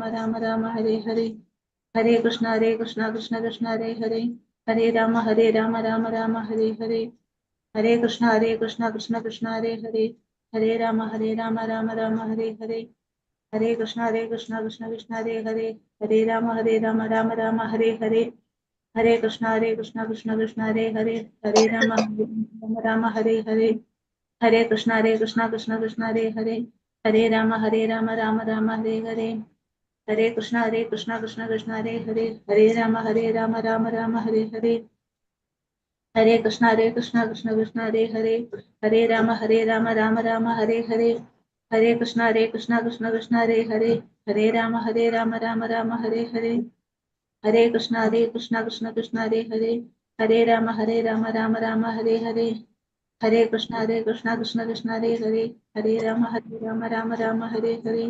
राम राम हरे हरे, हरे कृष्णा कृष्ण कृष्ण हरे हरे, हरे राम राम राम हरे हरे, हरे कृष्ण कृष्ण कृष्ण हरे हरे, हरे राम राम राम हरे हरे, हरे कृष्ण कृष्ण कृष्ण हरे हरे, हरे राम राम राम हरे हरे, हरे कृष्ण कृष्ण कृष्ण हरे हरे, हरे राम राम हरे हरे, हरे कृष्ण कृष्ण कृष्ण हरे हरे, हरे राम राम राम हरे हरे, हरे कृष्ण कृष्ण कृष्ण हरे हरे, हरे राम राम राम हरे हरे, हरे कृष्ण कृष्ण कृष्ण हरे हरे, हरे राम राम राम हरे हरे, हरे कृष्ण कृष्ण कृष्ण हरे हरे, हरे राम राम राम हरे हरे, हरे कृष्ण कृष्ण कृष्ण हरे हरे, हरे राम राम राम हरे हरे, हरे कृष्ण कृष्ण कृष्ण हरे हरे, हरे राम राम राम हरे हरे,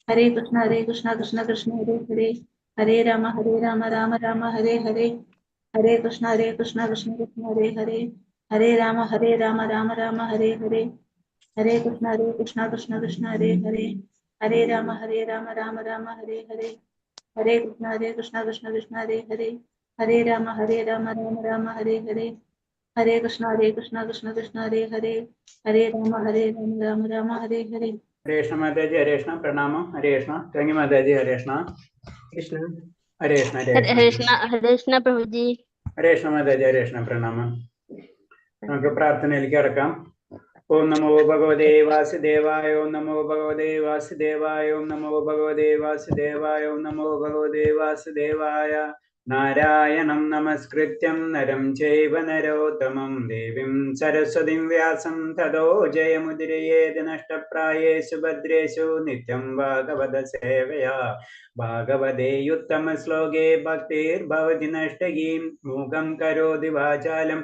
हरे कृष्ण कृष्ण कृष्ण हरे हरे, हरे राम राम राम हरे हरे, हरे कृष्ण कृष्ण कृष्ण हरे हरे, हरे राम राम राम हरे हरे, हरे कृष्ण कृष्ण कृष्ण हरे हरे, हरे राम राम राम हरे हरे, हरे कृष्ण कृष्ण कृष्ण हरे हरे, हरे राम राम राम हरे हरे, हरे कृष्ण कृष्ण कृष्ण हरे हरे, हरे राम राम राम हरे हरे। हरे कृष्ण माताजी, हरे कृष्ण, प्रणाम। हरे कृष्ण रंगी माताजी, हरे कृष्ण कृष्ण, हरे कृष्ण हरे कृष्ण प्रभु जी, हरे कृष्ण माताजी, हरे कृष्ण, प्रणाम। നമുക്ക് പ്രാർത്ഥനയിലേക്ക് കടക്കാം. ഓം നമോ ഭഗവതേ വാസുദേവായ, ഓം നമോ ഭഗവതേ വാസുദേവായ, ഓം നമോ ഭഗവതേ വാസുദേവായ, ഓം നമോ ഭഗവതേ വാസുദേവായ. നാരായണം നമസ്കൃത്യം നരം ചൈവ നരോത്തമം ദേവീം സരസ്വതീം വ്യാസം തതോ ജയമുദിരയേത് നഷ്ടപ്രായേഷു ഭദ്രേഷു നിത്യം ഭാഗവത സേവയാ. ഭാഗവതേ ഉത്തമ ശ്ലോകേ ഭക്തിർഭവതി നഷ്ടകീം മൂകം കരോതി വാചാലം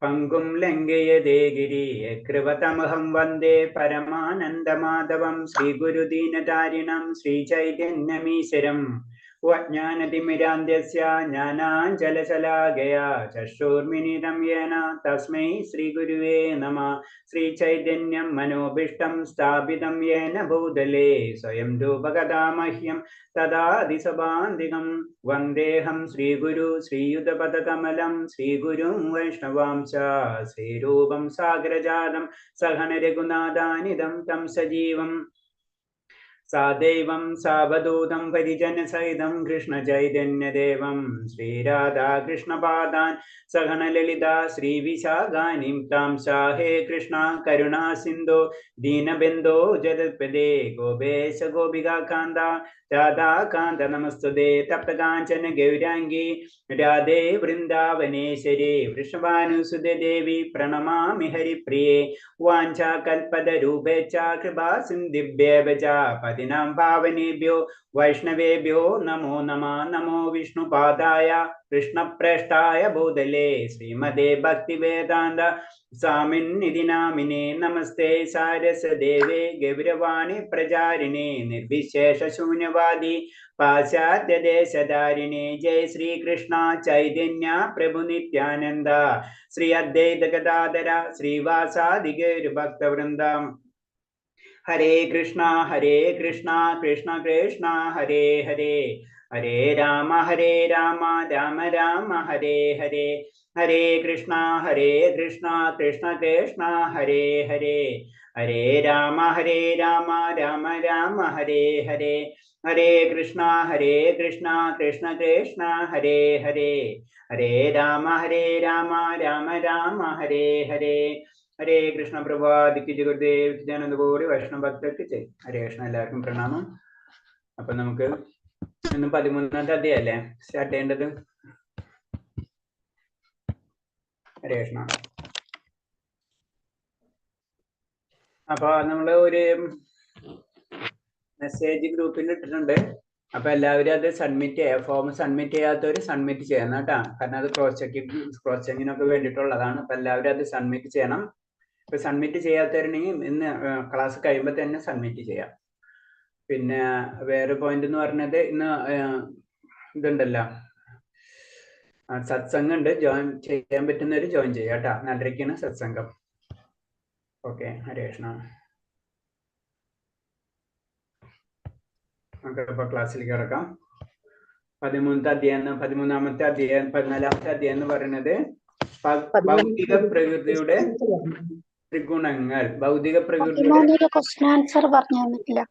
പങ്കും ലംഘയതേ ഗിരി യകൃവതമഹം വന്ദേ പരമാനന്ദമാധവം ശ്രീഗുരുദീനതാരിണം ശ്രീചൈതന്യമീശ്വരം. അജ്ഞാനതിമിരാന്ധ്യസ്യ ജ്ഞാനാഞ്ജലശലാകയാ ചക്ഷുർമിലിതം യേന തസ്മൈ ശ്രീഗുരുവേ നമഃ. ശ്രീചൈതന്യം മനോഭീഷ്ടം സ്ഥാപിതം യേന ഭൂതലേ സ്വയം രൂപകഥാ മഹ്യം തദാദിസഭാന്തികം. വന്ദേഹം ശ്രീഗുരു ശ്രീയുതപദകമലം ശ്രീഗുരും വൈഷ്ണവാംശ ശ്രീരൂപം സാഗരജാതം സഹന രഘുനാഥാനിധം തം സജീവം സാദൈവം സാവധൂതം പരിജനസഹിതം കൃഷ്ണചൈതന്യദേവം ശ്രീരാധാകൃഷ്ണപാദാൻ സഹന ലളിതാ ശ്രീവിശാഖാനിം താം സാഹേ കൃഷ്ണ കരുണാ സിന്ധോ ദീനബന്ധോ ജഗത്പദേ ഗോപേശ ഗോപികാന്ത രാധാകാന്ത നമസ്തുതേ. തപ്തകാഞ്ചന ഗൗരാംഗി രാധേ വൃന്ദാവനേശ്വരി വൃഷഭാനുസുതേ ദേവി പ്രണമാമി ഹരിപ്രിയേ. വാഞ്ചാകൽപതരൂപേച്ഛ കൃപാ സിന്ധിഭ്യേവ ച പതിനാം പാവനേഭ്യോ വൈഷ്ണവേഭ്യോ നമോ നമഃ. നമോ വിഷ്ണുപാദായ കൃഷ്ണപ്രേഷ്ഠായ ഭൂതലേ ശ്രീമതേ ഭക്തിവേദാന്ത സ്വാമിന്നിധി നാമിനേ. നമസ്തേ സാരസ്വദേവേ ഗൗരവാണി പ്രചാരിണേ നിർവിശേഷശൂന്യവാദി പാശ്ചാത്യദേശധാരിണേ. ജയ ശ്രീകൃഷ്ണ ചൈതന്യ പ്രഭു നിത്യാനന്ദ ശ്രീ അദ്വൈത ഗദാധര ശ്രീവാസാദി ഗൗരഭക്തവൃന്ദം. ഹരേ കൃഷ്ണ കൃഷ്ണ കൃഷ്ണ ഹരേ ഹരേ, ഹരേ രാമ രാമ രാമ ഹരേ ഹരേ, ഹരേ കൃഷ്ണ കൃഷ്ണ കൃഷ്ണ ഹരേ ഹരേ, ഹരേ രാമ രാമ രാമ ഹരേ ഹരേ, ഹരേ കൃഷ്ണ കൃഷ്ണ കൃഷ്ണ ഹരേ ഹരേ, ഹരേ രാമ രാമ ഹരേ ഹരേ. ഹരേ കൃഷ്ണ പ്രഭാതിക്ക് ജഗദേവ് ചിദാനന്ദ കോടി വൈഷ്ണവ ഭക്തർക്ക് ജയ്. ഹരേ കൃഷ്ണ, എല്ലാവർക്കും പ്രണാമം. അപ്പൊ നമുക്ക് ഇന്ന് 13-ാമത്തെ അധ്യായം അല്ലേ സ്റ്റാർട്ട് ചെയ്യേണ്ടത്. ഹരേ കൃഷ്ണ. അപ്പൊ നമ്മള് ഒരു മെസ്സേജ് ഗ്രൂപ്പിൽ ഇട്ടിട്ടുണ്ട്. അപ്പൊ എല്ലാവരും അത് സബ്മിറ്റ് ചെയ്യാം. ഫോം സബ്മിറ്റ് ചെയ്യാത്തവര് സബ്മിറ്റ് ചെയ്യണം കേട്ടാ. കാരണം അത് ക്രോസ് ചെക്കിങ്ങിനൊക്കെ വേണ്ടിയിട്ടുള്ളതാണ്. അപ്പൊ എല്ലാവരും അത് സബ്മിറ്റ് ചെയ്യണം. ഇപ്പൊ സബ്മിറ്റ് ചെയ്യാത്തവരുണ്ടെങ്കിൽ ഇന്ന് ക്ലാസ് കഴിയുമ്പോൾ തന്നെ സബ്മിറ്റ് ചെയ്യാം. പിന്നെ വേറെ പോയിന്റ് എന്ന് പറഞ്ഞത് ഇന്ന് ഇതുണ്ടല്ലോ, സത്സംഗം ഉണ്ട്. ജോയിൻ ചെയ്യാൻ പറ്റുന്നവര് ജോയിൻ ചെയ്യാം കേട്ടാ. 9:30-ക്കാണ് സത്സംഗം. ഓക്കെ, ഹരേ കൃഷ്ണ. നമുക്കിപ്പോ ക്ലാസ്സിലേക്ക് കിടക്കാം. 14-ാമത്തെ അധ്യായം 14-ാമത്തെ അധ്യായം എന്ന് പറയുന്നത് ഭൗതിക പ്രകൃതിയുടെ ത്രിഗുണങ്ങൾ. ഭൗതിക പ്രകൃതിയുടെ ക്വസ്റ്റ്യൻ ആൻസർ പറഞ്ഞു തന്നിട്ടില്ല.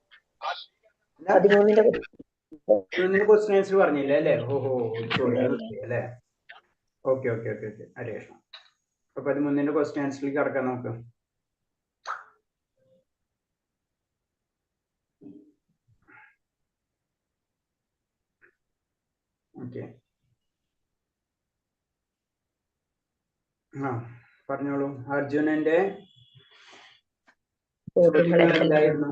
13 ക്വസ്റ്റ്യൻ ആൻസർ പറഞ്ഞില്ല അല്ലേ? ഓഹോ സോറി അല്ലേ. Okay okay okay okay Haresh. അപ്പൊ 13 ക്വസ്റ്റ്യൻ ആൻസറിലേക്ക് കിടക്കാം നമുക്ക്. ഓക്കെ ആ പറഞ്ഞോളൂ. അർജുനന്റെ എന്തായിരുന്നു?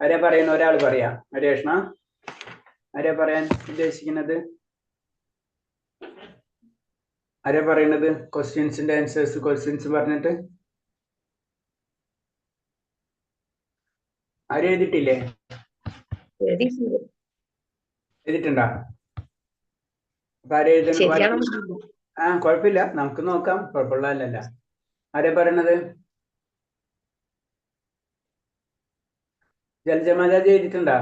ആരാ പറയുന്ന? ഒരാൾ പറയാ. ഹരേഷ്ണ ആരാ പറയാൻ ഉദ്ദേശിക്കുന്നത്? ആരാ പറയുന്നത്? ക്വസ്റ്റ്യൻസിന്റെ ആൻസേഴ്സ് ക്വസ്റ്റ്യൻസ് പറഞ്ഞിട്ട് ആരും എഴുതിട്ടില്ലേ? എഴുതിട്ടുണ്ടോ? അപ്പൊ ആരും എഴുതുന്നു? ആ കുഴപ്പമില്ല, നമുക്ക് നോക്കാം, കുഴപ്പമുള്ളതല്ല. ആരാ പറയണത്? ജലജമാതാജി എഴുതിട്ടുണ്ടോ?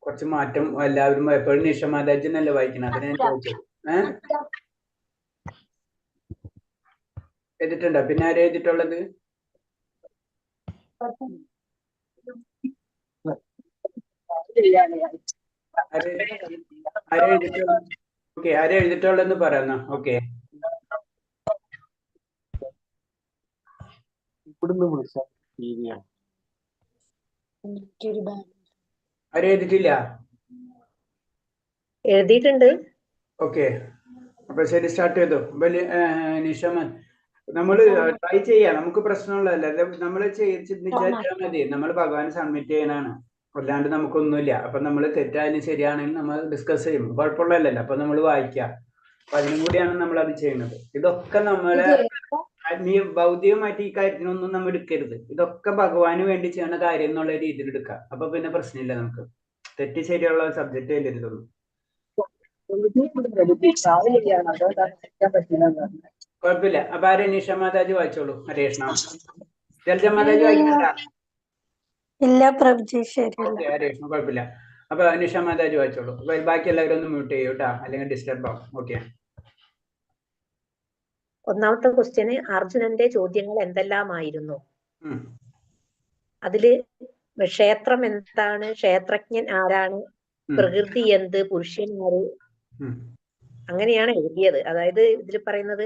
കുറച്ച് മാറ്റം എല്ലാവരും എപ്പോഴും നിഷമാതാജി എന്നല്ലേ വായിക്കണം, അതിനെ ഞാൻ ചോദിച്ചത്. എഴുതിട്ടുണ്ടോ? പിന്നെ ആരാ എഴുതിട്ടുള്ളത്? ഓക്കെ, ആരാ എഴുതിട്ടുള്ളതെന്ന് പറയാം. ഓക്കെ, ആരും എഴുതിട്ടില്ല? എഴുതിയിട്ടുണ്ട്. ഓക്കെ, അപ്പൊ ശരി, സ്റ്റാർട്ട് ചെയ്തു. നിഷമൻ, നമ്മള് ട്രൈ ചെയ്യാം, നമുക്ക് പ്രശ്നമുള്ളതല്ല. നമ്മള് ചിന്തിച്ചാൽ മതി. നമ്മൾ ഭഗവാൻ സബ്മിറ്റ് ചെയ്യാനാണ്, അല്ലാണ്ട് നമുക്കൊന്നുമില്ല. അപ്പൊ നമ്മൾ തെറ്റായാലും ശരിയാണെങ്കിലും നമ്മൾ ഡിസ്കസ് ചെയ്യും, കുഴപ്പമുള്ളതല്ലല്ലോ. അപ്പൊ നമ്മൾ വായിക്കാം. അപ്പൊ അതിനും കൂടിയാണ് നമ്മൾ അത് ചെയ്യുന്നത്. ഇതൊക്കെ നമ്മളെ ഭൗതികമായിട്ട് ഈ കാര്യത്തിനൊന്നും നമ്മൾ എടുക്കരുത്. ഇതൊക്കെ ഭഗവാന് വേണ്ടി ചെയ്യുന്ന കാര്യം എന്നുള്ള രീതിയിൽ എടുക്കാം. അപ്പൊ പിന്നെ പ്രശ്നമില്ല, നമുക്ക് തെറ്റ് ശരിയുള്ള സബ്ജക്റ്റ് അല്ലല്ലുള്ളൂ. കുഴപ്പമില്ല. അപ്പൊ ആരെ നിഷമാതാജി വായിച്ചോളൂ. ഹരേഷ്ണ. ജലജമാതാജി വായിക്കണ്ട? ഇല്ല പ്രഭുജി, ശരിയല്ല. ഓക്കെ ഹരേഷ്ണ, കുഴപ്പമില്ല. അപ്പൊ നിഷമാതാജി വായിച്ചോളൂ. ബാക്കി എല്ലാവരും ഒന്ന് മ്യൂട്ട് ചെയ്യൂ കേട്ടാ, അല്ലെങ്കിൽ ഡിസ്റ്റർബ് ആവും. ഓക്കെ. ഒന്നാമത്തെ ക്വസ്റ്റ്യന് അർജുനന്റെ ചോദ്യങ്ങൾ എന്തെല്ലാമായിരുന്നു? അതില് ക്ഷേത്രം എന്താണ്, ക്ഷേത്രജ്ഞൻ ആരാണ്, പ്രകൃതി എന്ത്, പുരുഷൻ ആര്, അങ്ങനെയാണ് എഴുതിയത്. അതായത് ഇതിൽ പറയുന്നത്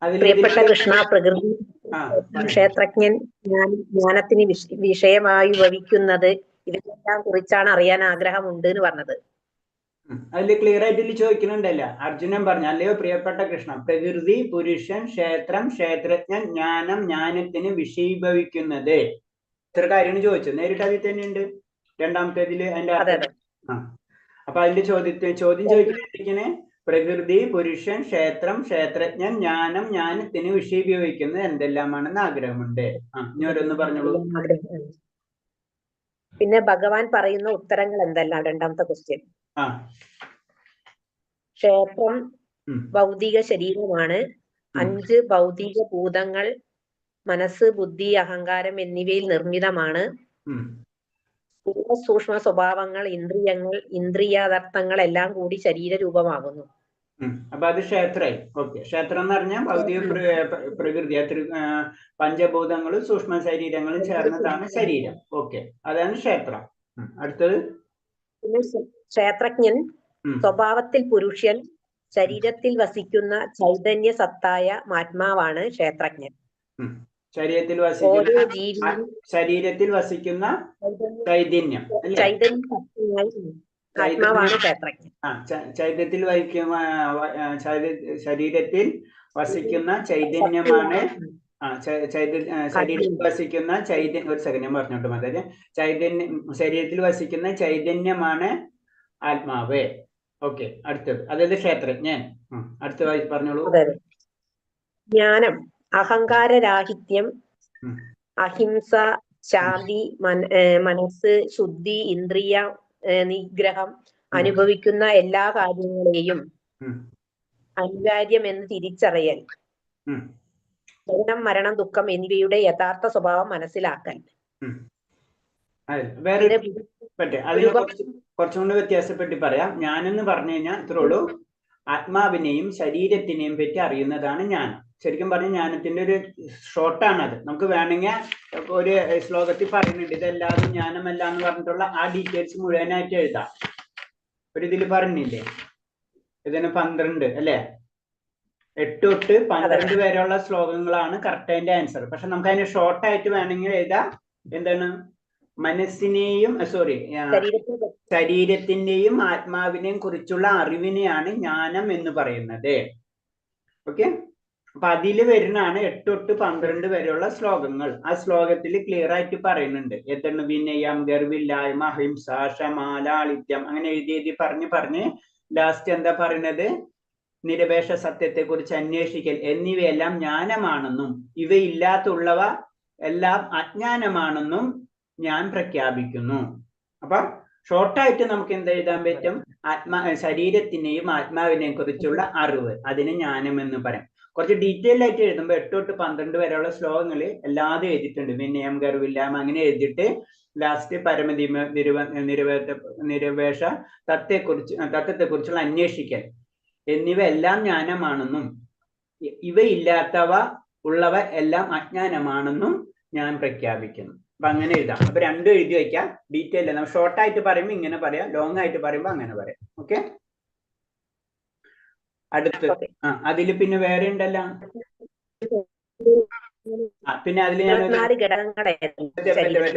പ്രിയപ്പെട്ട കൃഷ്ണ, പ്രകൃതി, ക്ഷേത്രജ്ഞൻ, ജ്ഞാനത്തിന് വിഷയമായി ഭവിക്കുന്നത്, ഇവയെല്ലാം കുറിച്ചാണ് അറിയാൻ ആഗ്രഹമുണ്ട് എന്ന് പറഞ്ഞത്. അതില് ക്ലിയർ ആയിട്ട് ചോദിക്കുന്നുണ്ടല്ല. അർജുനൻ പറഞ്ഞു, അല്ലയോ പ്രിയപ്പെട്ട കൃഷ്ണ, പ്രകൃതി, പുരുഷൻ, ക്ഷേത്രം, ക്ഷേത്രജ്ഞൻ, ജ്ഞാനം, ജ്ഞാനത്തിന് വിഷയീഭവിക്കുന്നത്, ഇത്ര കാര്യമാണ് ചോദിച്ചത്. നേരിട്ട് അതിൽ തന്നെയുണ്ട് രണ്ടാമത്തേതില്. അതിന്റെ അപ്പൊ അതിന്റെ ചോദ്യം ചോദിക്കുന്നതിന് പ്രകൃതി, പുരുഷൻ, ക്ഷേത്രം, ക്ഷേത്രജ്ഞൻ, ജ്ഞാനം, ജ്ഞാനത്തിന് വിഷയീഭവിക്കുന്നത് എന്തെല്ലാമാണെന്ന് ആഗ്രഹമുണ്ട്. ഇനി ഓരോന്ന് പറഞ്ഞോളൂ. പിന്നെ ഭഗവാൻ പറയുന്ന ഉത്തരങ്ങൾ എന്തെല്ലാം? രണ്ടാമത്തെ ക്വസ്റ്റ്യൻ. ക്ഷേത്രം ഭൗതിക ശരീരമാണ്. 5 ഭൗതിക ഭൂതങ്ങൾ മനസ്സ്, ബുദ്ധി, അഹങ്കാരം എന്നിവയിൽ നിർമ്മിതമാണ്. സൂക്ഷ്മ സ്വഭാവങ്ങൾ, ഇന്ദ്രിയങ്ങൾ, ഇന്ദ്രിയാദർത്ഥങ്ങൾ എല്ലാം കൂടി ശരീരരൂപമാകുന്നു. അപ്പൊ അത് ക്ഷേത്രമായി. ഓക്കെ, ക്ഷേത്രം എന്ന് പറഞ്ഞാൽ ഭൗതിക പ്രകൃതി, പഞ്ചഭൂതങ്ങളും സൂക്ഷ്മ ശരീരങ്ങളും ചേർന്നതാണ് ശരീരം. ഓക്കെ, അതാണ് ക്ഷേത്രം. അടുത്തത് ക്ഷേത്രജ്ഞൻ സ്വഭാവത്തിൽ പുരുഷൻ, ശരീരത്തിൽ വസിക്കുന്ന ചൈതന്യ സത്തായ ആത്മാവാണ് ക്ഷേത്രജ്ഞൻ. ശരീരത്തിൽ വസിക്കുന്ന ചൈതന്യം, ആത്മാവാണ് ക്ഷേത്രജ്ഞൻ. ശരീരത്തിൽ വസിക്കുന്ന ചൈതന്യമാണ്. ശരീരത്തിൽ വസിക്കുന്ന ചൈതന്യം, ഒരു സെക്കൻഡ് ഞാൻ പറഞ്ഞോട്ട് മതി. ശരീരത്തിൽ വസിക്കുന്ന ചൈതന്യമാണ് ആത്മാവ്. ഓക്കെ, അടുത്തത് അതായത് ക്ഷേത്രജ്ഞൻ. അടുത്ത പറഞ്ഞോളൂ. ജ്ഞാനം അഹങ്കാരരാഹിത്യം, അഹിംസ, ശാന്തി, മനസ്സ് ശുദ്ധി, ഇന്ദ്രിയ നിഗ്രഹം, അനുഭവിക്കുന്ന എല്ലാ കാര്യങ്ങളെയും അനിവാര്യമെന്ന് തിരിച്ചറിയൽ. ജനനം, മരണം, ദുഃഖം എന്നിവയുടെ യഥാർത്ഥ സ്വഭാവം മനസ്സിലാക്കൽ. വേറെ ഇത് പറ്റേ അതിനെ കുറച്ചും കൂടി വ്യത്യാസപ്പെട്ട് പറയാം. ഞാനെന്ന് പറഞ്ഞു കഴിഞ്ഞാൽ ഇത്രേ ഉള്ളൂ, ആത്മാവിനെയും ശരീരത്തിനെയും പറ്റി അറിയുന്നതാണ് ജ്ഞാനം. ശരിക്കും പറഞ്ഞ ജ്ഞാനത്തിന്റെ ഒരു ഷോർട്ടാണ് അത്. നമുക്ക് വേണമെങ്കിൽ ഒരു ശ്ലോകത്തിൽ പറയുന്നുണ്ട് ഇതെല്ലാവരും ജ്ഞാനമല്ല എന്ന് പറഞ്ഞിട്ടുള്ള ആ ഡീറ്റെയിൽസ് മുഴുവനായിട്ട് എഴുതാം. ഒരു ഇതിൽ പറഞ്ഞില്ലേ, ഇതിന് 12 അല്ലെ, 8 തൊട്ട് 12 വരെയുള്ള ശ്ലോകങ്ങളാണ് കറക്റ്റ് അതിന്റെ ആൻസർ. പക്ഷെ നമുക്ക് അതിന് ഷോർട്ടായിട്ട് വേണമെങ്കിൽ എഴുതാം. എന്താണ്? മനസ്സിനെയും ശരീരത്തിന്റെയും ആത്മാവിനെയും കുറിച്ചുള്ള അറിവിനെയാണ് ജ്ഞാനം എന്ന് പറയുന്നത്. ഓക്കെ, അപ്പൊ അതില് വരുന്നതാണ് 8 തൊട്ട് 12 വരെയുള്ള ശ്ലോകങ്ങൾ. ആ ശ്ലോകത്തിൽ ക്ലിയർ ആയിട്ട് പറയുന്നുണ്ട് എന്താണ് വിനയം, ഗർവില്ലായ്മ, അഹിംസ, ക്ഷമ, ലാളിത്യം, അങ്ങനെ എഴുതി പറഞ്ഞ് ലാസ്റ്റ് എന്താ പറയുന്നത്? നിരപേക്ഷ സത്യത്തെ കുറിച്ച് അന്വേഷിക്കൽ എന്നിവയെല്ലാം ജ്ഞാനമാണെന്നും ഇവയില്ലാത്തുള്ളവ എല്ലാം അജ്ഞാനമാണെന്നും ഞാൻ പ്രഖ്യാപിക്കുന്നു. അപ്പൊ ഷോർട്ടായിട്ട് നമുക്ക് എന്ത് എഴുതാൻ പറ്റും? ശരീരത്തിനെയും ആത്മാവിനെയും കുറിച്ചുള്ള അറിവ്, അതിന് ജ്ഞാനം എന്ന് പറയാം. കുറച്ച് ഡീറ്റെയിൽ ആയിട്ട് എഴുതുമ്പോൾ 8 തൊട്ട് 12 വരെയുള്ള ശ്ലോകങ്ങളിൽ എല്ലാതും എഴുതിയിട്ടുണ്ട്. വിനയം, ഗർവില്ലായ്മ അങ്ങനെ എഴുതിയിട്ട് ലാസ്റ്റ് പരമതി നിരപേക്ഷ തത്വത്തെക്കുറിച്ചുള്ള അന്വേഷിക്കൽ എന്നിവ എല്ലാം ജ്ഞാനമാണെന്നും ഇവയില്ലാത്തവ ഉള്ളവ എല്ലാം അജ്ഞാനമാണെന്നും ഞാൻ പ്രഖ്യാപിക്കുന്നു. അപ്പൊ അങ്ങനെ എഴുതാം. അപ്പൊ രണ്ടും എഴുതി വയ്ക്കാം. ഡീറ്റെയിൽ നമ്മൾ ഷോർട്ടായിട്ട് പറയുമ്പോൾ ഇങ്ങനെ പറയാം, ലോങ് ആയിട്ട് പറയുമ്പോൾ അങ്ങനെ പറയാം. ഓക്കെ, അടുത്ത് അതില് പിന്നെ വേറെ ഉണ്ടല്ലോ. പിന്നെ അതിൽ ഞാൻ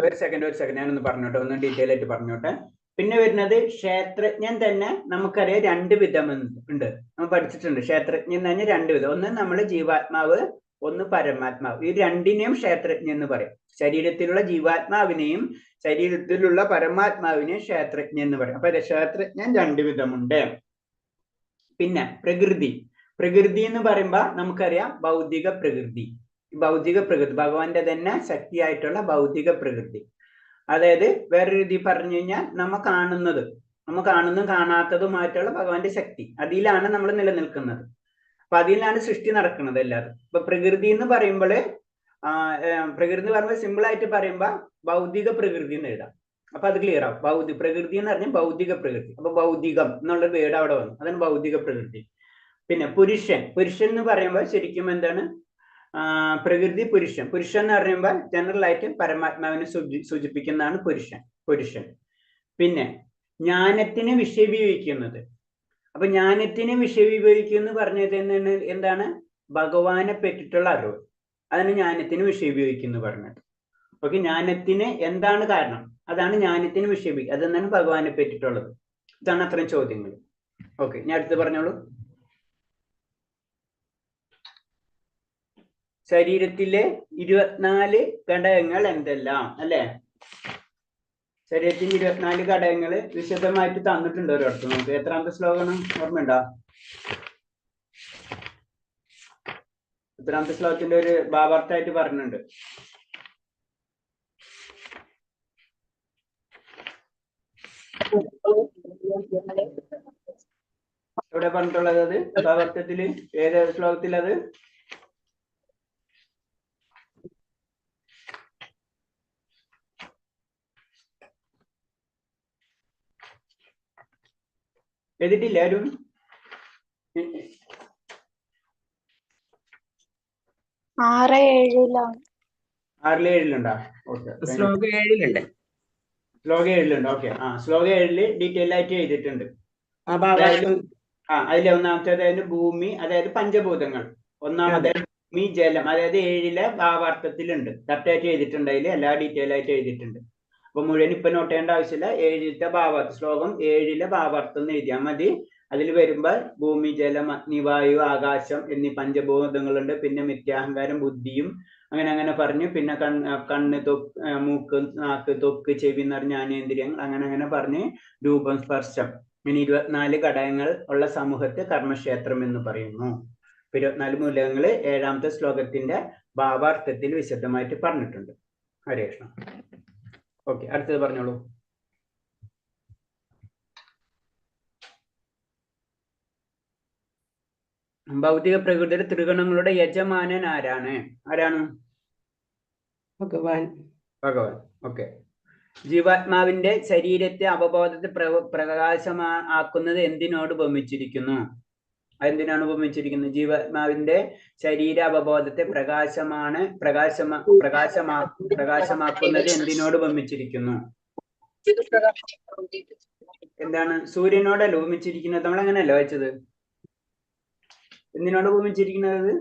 ഒരു സെക്കൻഡ് ഞാനൊന്ന് പറഞ്ഞോട്ടെ, ഒന്ന് ഡീറ്റെയിൽ ആയിട്ട് പറഞ്ഞോട്ടെ. പിന്നെ വരുന്നത് ക്ഷേത്രജ്ഞൻ തന്നെ നമുക്കറിയാം 2 വിധം ഉണ്ട്, നമ്മൾ പഠിച്ചിട്ടുണ്ട്. ക്ഷേത്രജ്ഞൻ തന്നെ 2 വിധം, ഒന്ന് നമ്മൾ ജീവാത്മാവ്, ഒന്ന് പരമാത്മാവ്. ഈ രണ്ടിനെയും ക്ഷേത്രജ്ഞൻ എന്ന് പറയും. ശരീരത്തിലുള്ള ജീവാത്മാവിനെയും ശരീരത്തിലുള്ള പരമാത്മാവിനെയും ക്ഷേത്രജ്ഞൻ എന്ന് പറയും. അപ്പൊ ക്ഷേത്രജ്ഞൻ 2 വിധമുണ്ട്. പിന്നെ പ്രകൃതി എന്ന് പറയുമ്പോ നമുക്കറിയാം ഭൗതിക പ്രകൃതി. ഭഗവാന്റെ തന്നെ ശക്തിയായിട്ടുള്ള ഭൗതിക പ്രകൃതി. അതായത് വേറൊരു രീതി പറഞ്ഞു കഴിഞ്ഞാൽ നമ്മ കാണുന്നതും കാണാത്തതുമായിട്ടുള്ള ഭഗവാന്റെ ശക്തി, അതിലാണ് നമ്മൾ നിലനിൽക്കുന്നത്. അപ്പൊ അതിലാണ് സൃഷ്ടി നടക്കുന്നത് എല്ലാവരും. ഇപ്പൊ പ്രകൃതി എന്ന് പറയുമ്പോൾ പ്രകൃതി പറയുമ്പോൾ സിമ്പിൾ ആയിട്ട് പറയുമ്പോ ഭൗതിക പ്രകൃതി എന്ന് എഴുതാം. അപ്പൊ അത് ക്ലിയർ ആവും. പ്രകൃതി എന്ന് പറഞ്ഞാൽ ഭൗതിക പ്രകൃതി. അപ്പൊ ഭൗതികം എന്നുള്ള വേർഡ് അവിടെ വന്നു, അതാണ് ഭൗതിക പ്രകൃതി. പിന്നെ പുരുഷൻ എന്ന് പറയുമ്പോൾ ശരിക്കും എന്താണ്? പ്രകൃതി പുരുഷൻ എന്ന് പറയുമ്പോൾ ജനറൽ ആയിട്ട് പരമാത്മാവിനെ സൂചിപ്പിക്കുന്നതാണ് പുരുഷൻ. പിന്നെ ജ്ഞാനത്തിനെ വിഷയീഭവിക്കുന്നത്. അപ്പൊ ജ്ഞാനത്തിനെ വിഷയീഭവിക്കുക എന്ന് പറഞ്ഞത് എന്താണ്? ഭഗവാനെ പറ്റിയിട്ടുള്ള അറിവ്, അതാണ് ജ്ഞാനത്തിന് വിഷയീഭവിക്കുന്നു പറഞ്ഞത്. ഓക്കെ, ജ്ഞാനത്തിന് എന്താണ് കാരണം? അതാണ് ജ്ഞാനത്തിന് വിഷയീഭവിക്കുക. അതെന്താണ്? ഭഗവാനെ പറ്റിയിട്ടുള്ളത്. ഇതാണ് അത്രയും ചോദ്യങ്ങൾ. ഓക്കെ, ഞാൻ അടുത്ത് പറഞ്ഞോളൂ. ശരീരത്തിലെ 24 ഘടകങ്ങൾ എന്തെല്ലാം അല്ലെ? ശരീരത്തിന്റെ 24 ഘടകങ്ങൾ വിശദമായിട്ട് തന്നിട്ടുണ്ട് ഒരിടത്ത്. നമുക്ക് എത്രാമത്തെ ശ്ലോകമാണ് ഓർമ്മയുണ്ടോ? എത്രാമത്തെ ശ്ലോകത്തിന്റെ ഒരു ഭാവാർത്ഥമായിട്ട് പറഞ്ഞിട്ടുണ്ട്. എവിടെ പറഞ്ഞിട്ടുള്ളത്? അത് ഭാവാർത്ഥത്തില് ഏത് ശ്ലോകത്തിലത്? എഴുതിട്ടില്ല ആരും? 6-7 6-7 ഓക്കെ, ശ്ലോകം 7 ഓക്കെ. ശ്ലോകം 7 ഡീറ്റെയിൽ ആയിട്ട് എഴുതിയിട്ടുണ്ട്. അതിലെ ഒന്നാമത്തേത് ഭൂമി, അതായത് പഞ്ചഭൂതങ്ങൾ. ഒന്നാമത്തെ ഭൂമി, ജലം, അതായത് 7 ഭാവാർത്ഥത്തിലുണ്ട്. കറക്റ്റായിട്ട് എഴുതിയിട്ടുണ്ട്. അതിൽ എല്ലാ ഡീറ്റെയിൽ ആയിട്ട് എഴുതിയിട്ടുണ്ട്. അപ്പൊ മുഴുവൻ ഇപ്പൊ നോട്ട് ചെയ്യേണ്ട ആവശ്യമില്ല. 7 ഭാവാർത്ഥ ശ്ലോകം 7 ഭാവാർത്ഥം എന്ന് എഴുതിയാൽ മതി. അതിൽ വരുമ്പോ ഭൂമി, ജലം, അഗ്നി, വായു, ആകാശം എന്നീ പഞ്ചഭൂതങ്ങളുണ്ട്. പിന്നെ മിഥ്യാഹങ്കാരം, ബുദ്ധിയും അങ്ങനെ പറഞ്ഞ് പിന്നെ കണ്ണ്, മൂക്ക്, നാക്ക്, ത്വക്ക്, ചെവി എന്ന് പറഞ്ഞ ജ്ഞാനേന്ദ്രിയങ്ങൾ അങ്ങനെ പറഞ്ഞ് രൂപം, സ്പർശം, ഇങ്ങനെ 24 ഘടകങ്ങൾ ഉള്ള സമൂഹത്തെ കർമ്മക്ഷേത്രം എന്ന് പറയുന്നു. 24 മൂലകങ്ങള് 7ാമത്തെ ശ്ലോകത്തിന്റെ ഭാവാർത്ഥത്തിൽ വിശദമായിട്ട് പറഞ്ഞിട്ടുണ്ട്. ഹരേ കൃഷ്ണ. ഓക്കെ, അടുത്തത് പറഞ്ഞോളൂ. ഭൗതിക പ്രകൃതിയുടെ ത്രിഗുണങ്ങളുടെ യജമാനൻ ആരാണ്? ഭഗവാൻ. ഓക്കെ. ജീവാത്മാവിന്റെ ശരീരത്തെ അവബോധത്തെ പ്രകാശമാക്കുന്നത് എന്തിനോട് ഉപമിച്ചിരിക്കുന്നു? എന്തിനാണ് ഉപമിച്ചിരിക്കുന്നത്? ജീവാത്മാവിന്റെ ശരീര അവബോധത്തെ പ്രകാശമാക്കുന്നത് എന്തിനോട് ഉപമിച്ചിരിക്കുന്നു? എന്താണ്? സൂര്യനോടല്ല ഉപമിച്ചിരിക്കുന്നത്. നമ്മൾ അങ്ങനെയല്ല വായിച്ചത്. എന്തിനോട് ഉപമിച്ചിരിക്കുന്നത്?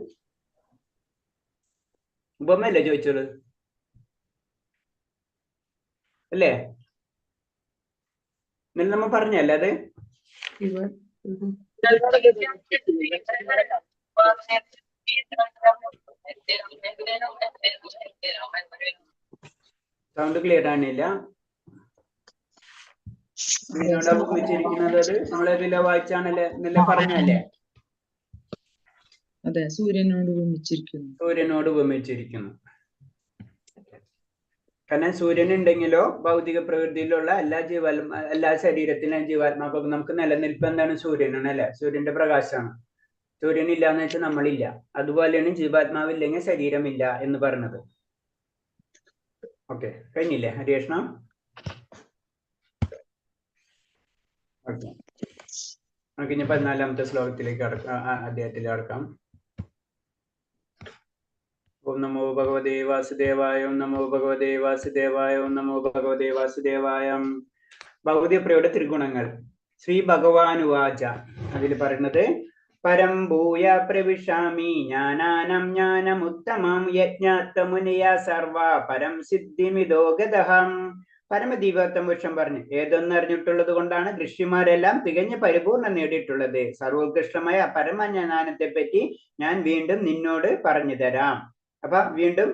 ഉപമയല്ലേ ചോദിച്ചത് അല്ലേ? എന്നിട്ട് നമ്മൾ പറഞ്ഞല്ലേ അത്? സൗണ്ട് ക്ലിയർ ആണില്ല. ഇതിനോട് ഉപമിച്ചിരിക്കുന്നത് അത് നമ്മളെതിലെ വായിച്ചാണല്ലേ എന്നല്ലേ പറഞ്ഞല്ലേ? അതെ, സൂര്യനോട് ഉപമിച്ചിരിക്കുന്നു. കാരണം സൂര്യൻ ഉണ്ടെങ്കിലോ ഭൗതിക പ്രകൃതിയിലുള്ള എല്ലാ ശരീരത്തിലും ജീവാത്മാക്കൾക്കും നമുക്ക് നിലനിൽപ്പ് എന്താണ്? സൂര്യനാണ് അല്ലെ? സൂര്യന്റെ പ്രകാശമാണ്. സൂര്യൻ ഇല്ലാന്ന് വെച്ചാൽ നമ്മളില്ല. അതുപോലെയാണ് ജീവാത്മാവില്ലെങ്കിൽ ശരീരമില്ല എന്ന് പറഞ്ഞത്. ഓക്കെ, കഴിഞ്ഞില്ലേ ഹരികൃഷ്ണ? ഓക്കെ, നമുക്ക് ഇനി 14ാമത്തെ ശ്ലോകത്തിലേക്ക് അധ്യായത്തിൽ കടക്കാം. ഓം നമോ ഭഗവതേ വാസുദേവായ. ഓം നമോ ഭഗവതേ വാസുദേവായ. ഓം നമോ ഭഗവതേ വാസുദേവായ. ഭൗതികപ്രയുടെ ത്രിഗുണങ്ങൾ. ശ്രീ ഭഗവാനുവാച. അതിൽ പറയുന്നത് പരം ഭൂയ പ്രവിശാമി ജ്ഞാനാനം ജ്ഞാനമുത്തമം യജ്ഞാത്മുനിയ സർവ പരം സിദ്ധിമിതോ ഗതഹം. പരമദീപത്തം പറഞ്ഞു, ഏതൊന്നറിഞ്ഞിട്ടുള്ളത് കൊണ്ടാണ് ഋഷിമാരെല്ലാം തികഞ്ഞ പരിപൂർണം നേടിയിട്ടുള്ളത്. സർവോത്കൃഷ്ടമായ പരമജ്ഞാനത്തെ പറ്റി ഞാൻ വീണ്ടും നിന്നോട് പറഞ്ഞു തരാം. അപ്പൊ വീണ്ടും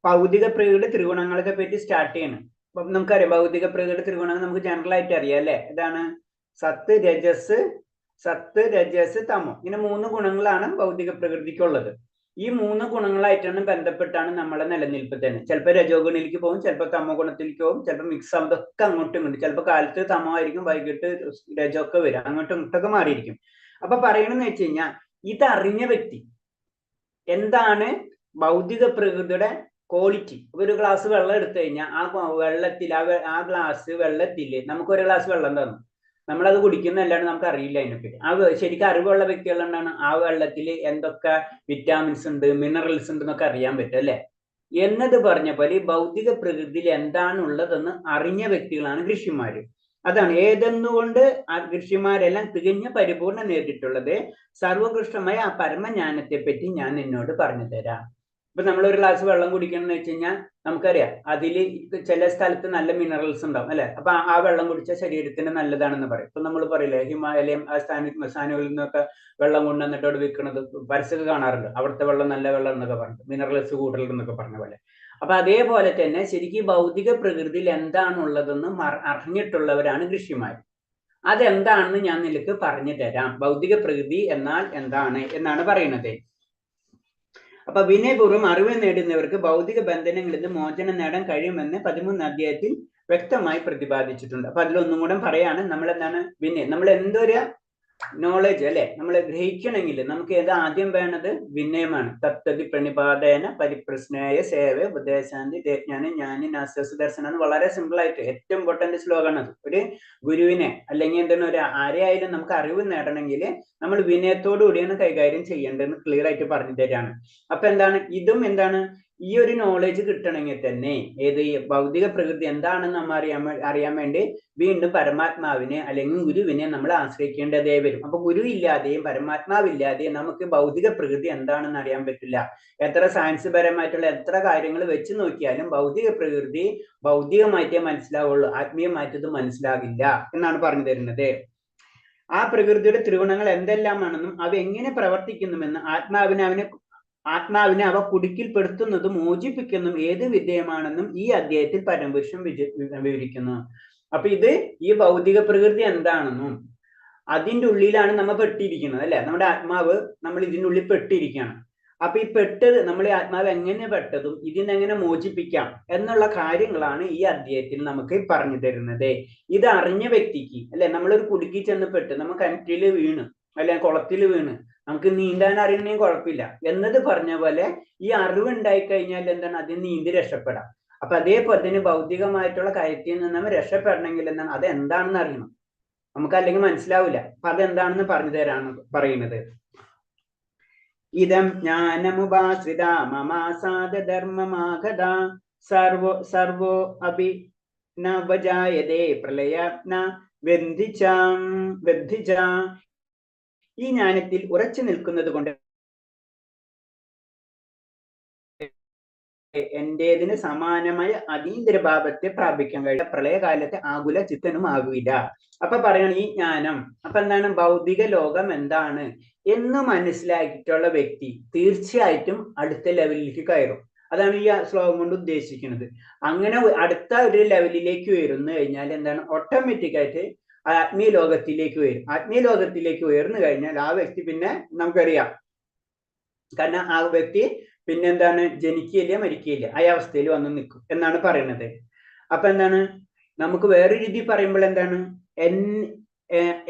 ഭൗതിക പ്രകൃതി ത്രിഗുണങ്ങളെ പറ്റി സ്റ്റാർട്ട് ചെയ്യണം. അപ്പൊ നമുക്കറിയാം ഭൗതിക പ്രകൃതി ത്രിഗുണങ്ങൾ നമുക്ക് ജനറൽ ആയിട്ട് അറിയാം അല്ലെ? ഇതാണ് സത്ത്, രജസ്, തമോ. ഇങ്ങനെ 3 ഗുണങ്ങളാണ് ഭൗതിക പ്രകൃതിക്കുള്ളത്. ഈ 3 ഗുണങ്ങളായിട്ടാണ് ബന്ധപ്പെട്ടാണ് നമ്മളെ നിലനിൽപ്പ് തന്നെ. ചിലപ്പോൾ രജോ ഗുണിലേക്ക് പോകും, ചിലപ്പോൾ തമോ ഗുണത്തിലേക്ക് പോകും, ചിലപ്പോൾ മിക്സ് ആവുന്നതൊക്കെ അങ്ങോട്ടും ഇങ്ങോട്ടും. ചിലപ്പോൾ കാലത്ത് തമോ ആയിരിക്കും, വൈകിട്ട് രജോ ഒക്കെ വരും, അങ്ങോട്ടും ഇങ്ങോട്ടൊക്കെ മാറിയിരിക്കും. അപ്പൊ പറയണെന്ന് വെച്ച് കഴിഞ്ഞാൽ ഇതറിഞ്ഞ വ്യക്തി എന്താണ് ഭൗതിക പ്രകൃതിയുടെ ക്വാളിറ്റി. ഒരു ഗ്ലാസ് വെള്ളം എടുത്തു കഴിഞ്ഞാൽ ആ വെള്ളത്തിൽ ആ ഗ്ലാസ് വെള്ളത്തിൽ നമുക്കൊരു ഗ്ലാസ് വെള്ളം തന്നു, നമ്മളത് കുടിക്കുന്നതല്ലാണ്ട് നമുക്ക് അറിയില്ല അതിനെപ്പറ്റി. ശരിക്കും അറിവുള്ള വ്യക്തികളുണ്ടാണ് ആ വെള്ളത്തിൽ എന്തൊക്കെ വിറ്റാമിൻസ് ഉണ്ട്, മിനറൽസ് ഉണ്ട് എന്നൊക്കെ അറിയാൻ പറ്റും അല്ലെ? എന്നത് പറഞ്ഞ പോലെ ഈ ഭൗതിക പ്രകൃതിയിൽ എന്താണുള്ളതെന്ന് അറിഞ്ഞ വ്യക്തികളാണ് ഋഷിമാര്. അതാണ് ഏതെന്നുകൊണ്ട് ആ ഋഷിമാരെല്ലാം തികഞ്ഞ പരിപൂർണം നേടിയിട്ടുള്ളത്. സർവകൃഷ്ടമായ ആ പരമജ്ഞാനത്തെ പറ്റി ഞാൻ നിന്നോട് പറഞ്ഞു തരാം. ഇപ്പൊ നമ്മളൊരു ഗ്ലാസ് വെള്ളം കുടിക്കണം എന്ന് വെച്ച് കഴിഞ്ഞാൽ നമുക്കറിയാം അതിൽ ചില സ്ഥലത്ത് നല്ല മിനറൽസ് ഉണ്ടാവും അല്ലെ? അപ്പൊ ആ വെള്ളം കുടിച്ചാൽ ശരീരത്തിന് നല്ലതാണെന്ന് പറയും. ഇപ്പൊ നമ്മൾ പറയില്ലേ, ഹിമാലയം ആ സ്ഥാനങ്ങളിൽ നിന്നൊക്കെ വെള്ളം കൊണ്ടുവന്നിട്ട് അവിടെ വിൽക്കുന്നത് പരസ്യമൊക്കെ കാണാറുണ്ട്. അവിടുത്തെ വെള്ളം നല്ല വെള്ളം എന്നൊക്കെ പറഞ്ഞു, മിനറൽസ് കൂടുതലെന്നൊക്കെ പറഞ്ഞ പോലെ. അപ്പൊ അതേപോലെ തന്നെ ശരിക്കും ഭൗതിക പ്രകൃതിയിൽ എന്താണുള്ളതെന്ന് അറിഞ്ഞിട്ടുള്ളവരാണ് ഋഷിമാർ. അതെന്താണെന്ന് ഞാൻ നിനക്ക് പറഞ്ഞു തരാം. ഭൗതിക പ്രകൃതി എന്നാൽ എന്താണ് എന്നാണ് പറയുന്നത്. അപ്പൊ വിനയപൂർവ്വം അറിവ് നേടുന്നവർക്ക് ഭൗതിക ബന്ധനങ്ങളിൽ നിന്ന് മോചനം നേടാൻ കഴിയുമെന്ന് 13 അധ്യായത്തിൽ വ്യക്തമായി പ്രതിപാദിച്ചിട്ടുണ്ട്. അപ്പൊ അതിലൊന്നും കൂടെ പറയാണ്, നമ്മൾ എന്താണ് നമ്മൾ എന്തൊരു നോളജ് അല്ലെ നമ്മൾ ഗ്രഹിക്കണമെങ്കിൽ നമുക്ക് ഏത് ആദ്യം വേണത്? വിനയമാണ്. തത്വതി പ്രണിപാതേന പരിപ്രശ്നേയ സേവ ഉപദേശാന്തി ജ്ഞാനി നാസ്യസ് ദർശനം എന്ന് വളരെ സിമ്പിൾ ആയിട്ട് ഏറ്റവും ഇമ്പോർട്ടന്റ് ശ്ലോകമാണ് അത്. ഒരു ഗുരുവിനെ അല്ലെങ്കിൽ എന്താണ് ആരെയായാലും നമുക്ക് അറിവ് നേടണമെങ്കിൽ നമ്മൾ വിനയത്തോടു കൂടിയാണ് കൈകാര്യം ചെയ്യേണ്ടതെന്ന് ക്ലിയർ ആയിട്ട് പറഞ്ഞു തരാണ്. അപ്പൊ എന്താണ് ഇതും എന്താണ് ഈ ഒരു നോളജ് കിട്ടണമെങ്കിൽ തന്നെ ഏത് ഭൗതിക പ്രകൃതി എന്താണെന്ന് നമ്മൾ അറിയാൻ വേണ്ടി വീണ്ടും പരമാത്മാവിനെ അല്ലെങ്കിൽ ഗുരുവിനെ നമ്മൾ ആശ്രയിക്കേണ്ടതേ വരും. അപ്പൊ ഗുരു ഇല്ലാതെയും പരമാത്മാവില്ലാതെയും നമുക്ക് ഭൗതിക പ്രകൃതി എന്താണെന്ന് അറിയാൻ പറ്റില്ല. എത്ര സയൻസ് പരമായിട്ടുള്ള എത്ര കാര്യങ്ങൾ വെച്ച് നോക്കിയാലും ഭൗതിക പ്രകൃതി ഭൗതികമായിട്ടേ മനസ്സിലാവുള്ളൂ, ആത്മീയമായിട്ടത് മനസ്സിലാകില്ല എന്നാണ് പറഞ്ഞു തരുന്നത്. ആ പ്രകൃതിയുടെ ത്രിഗുണങ്ങൾ എന്തെല്ലാമാണെന്നും അവ എങ്ങനെ പ്രവർത്തിക്കുന്നുമെന്ന് ആത്മാവിനെ അവ കുടുക്കിൽപ്പെടുത്തുന്നതും മോചിപ്പിക്കുന്നതും ഏത് വിധേയമാണെന്നും ഈ അധ്യായത്തിൽ പരമപുരുഷൻ വിവരിക്കുന്നു. അപ്പൊ ഇത് ഈ ഭൗതിക പ്രകൃതി എന്താണെന്നും അതിൻ്റെ ഉള്ളിലാണ് നമ്മൾ പെട്ടിരിക്കുന്നത് അല്ലെ? നമ്മുടെ ആത്മാവ് നമ്മൾ ഇതിൻ്റെ ഉള്ളിൽ പെട്ടിരിക്കുകയാണ്. അപ്പൊ ഈ പെട്ടത് നമ്മളെ ആത്മാവ് എങ്ങനെ പെട്ടതും ഇതിനെങ്ങനെ മോചിപ്പിക്കാം എന്നുള്ള കാര്യങ്ങളാണ് ഈ അധ്യായത്തിൽ നമുക്ക് പറഞ്ഞു തരുന്നത്. ഇത് അറിഞ്ഞ വ്യക്തിക്ക് അല്ലെ, നമ്മളൊരു കുടുക്കി ചെന്ന് പെട്ട് നമ്മൾ കിണറ്റിൽ വീണ് അല്ലെ കുളത്തിൽ വീണ് നമുക്ക് നീന്താൻ അറിയണമെങ്കിൽ കുഴപ്പമില്ല എന്നത് പറഞ്ഞ പോലെ ഈ അറിവ് ഉണ്ടായി കഴിഞ്ഞാൽ എന്താണ് അതിൽ നീന്തി രക്ഷപ്പെടാം. അപ്പൊ അതേപോലെ തന്നെ ഭൗതികമായിട്ടുള്ള കാര്യത്തിൽ നിന്ന് നമ്മൾ രക്ഷപ്പെടണമെങ്കിൽ എന്താണ് അത് എന്താണെന്ന് അറിയണം. നമുക്ക് അല്ലെങ്കിൽ മനസ്സിലാവില്ല. അപ്പൊ അതെന്താണെന്ന് പറഞ്ഞു തരാണ് പറയുന്നത്. ഇതം ജ്ഞാനമുപാശ്രിത മമാസാദ ധർമ്മമാഗത സർവോ അഭി നവജായതേ പ്രളയാത്ന വെദ്ധിച്ച. ഈ ജ്ഞാനത്തിൽ ഉറച്ചു നിൽക്കുന്നത് കൊണ്ട് എന്റേതിന് സമാനമായ അതീന്ദ്ര ഭാവത്തെ പ്രാപിക്കാൻ കഴിയും. പ്രളയകാലത്തെ ആകുല ചിത്തനും ആകില്ല. അപ്പൊ പറയണം ഈ ജ്ഞാനം. അപ്പൊ എന്താണ് ഭൗതിക ലോകം എന്താണ് എന്ന് മനസ്സിലാക്കിയിട്ടുള്ള വ്യക്തി തീർച്ചയായിട്ടും അടുത്ത ലെവലിലേക്ക് കയറും. അതാണ് ഈ ശ്ലോകം കൊണ്ട് ഉദ്ദേശിക്കുന്നത്. അങ്ങനെ അടുത്ത ഒരു ലെവലിലേക്ക് ഉയർന്നു കഴിഞ്ഞാൽ എന്താണ് ഓട്ടോമാറ്റിക് ആയിട്ട് ആത്മീയ ലോകത്തിലേക്ക് ഉയരും. ആത്മീയ ലോകത്തിലേക്ക് ഉയർന്നു കഴിഞ്ഞാൽ ആ വ്യക്തി പിന്നെ നമുക്കറിയാം, കാരണം ആ വ്യക്തി പിന്നെന്താണ് ജനിക്കുകയില്ല മരിക്കുകയില്ല, ആ അവസ്ഥയിൽ വന്ന് നിൽക്കും എന്നാണ് പറയുന്നത്. അപ്പൊ എന്താണ് നമുക്ക് വേറെ രീതി പറയുമ്പോൾ എന്താണ്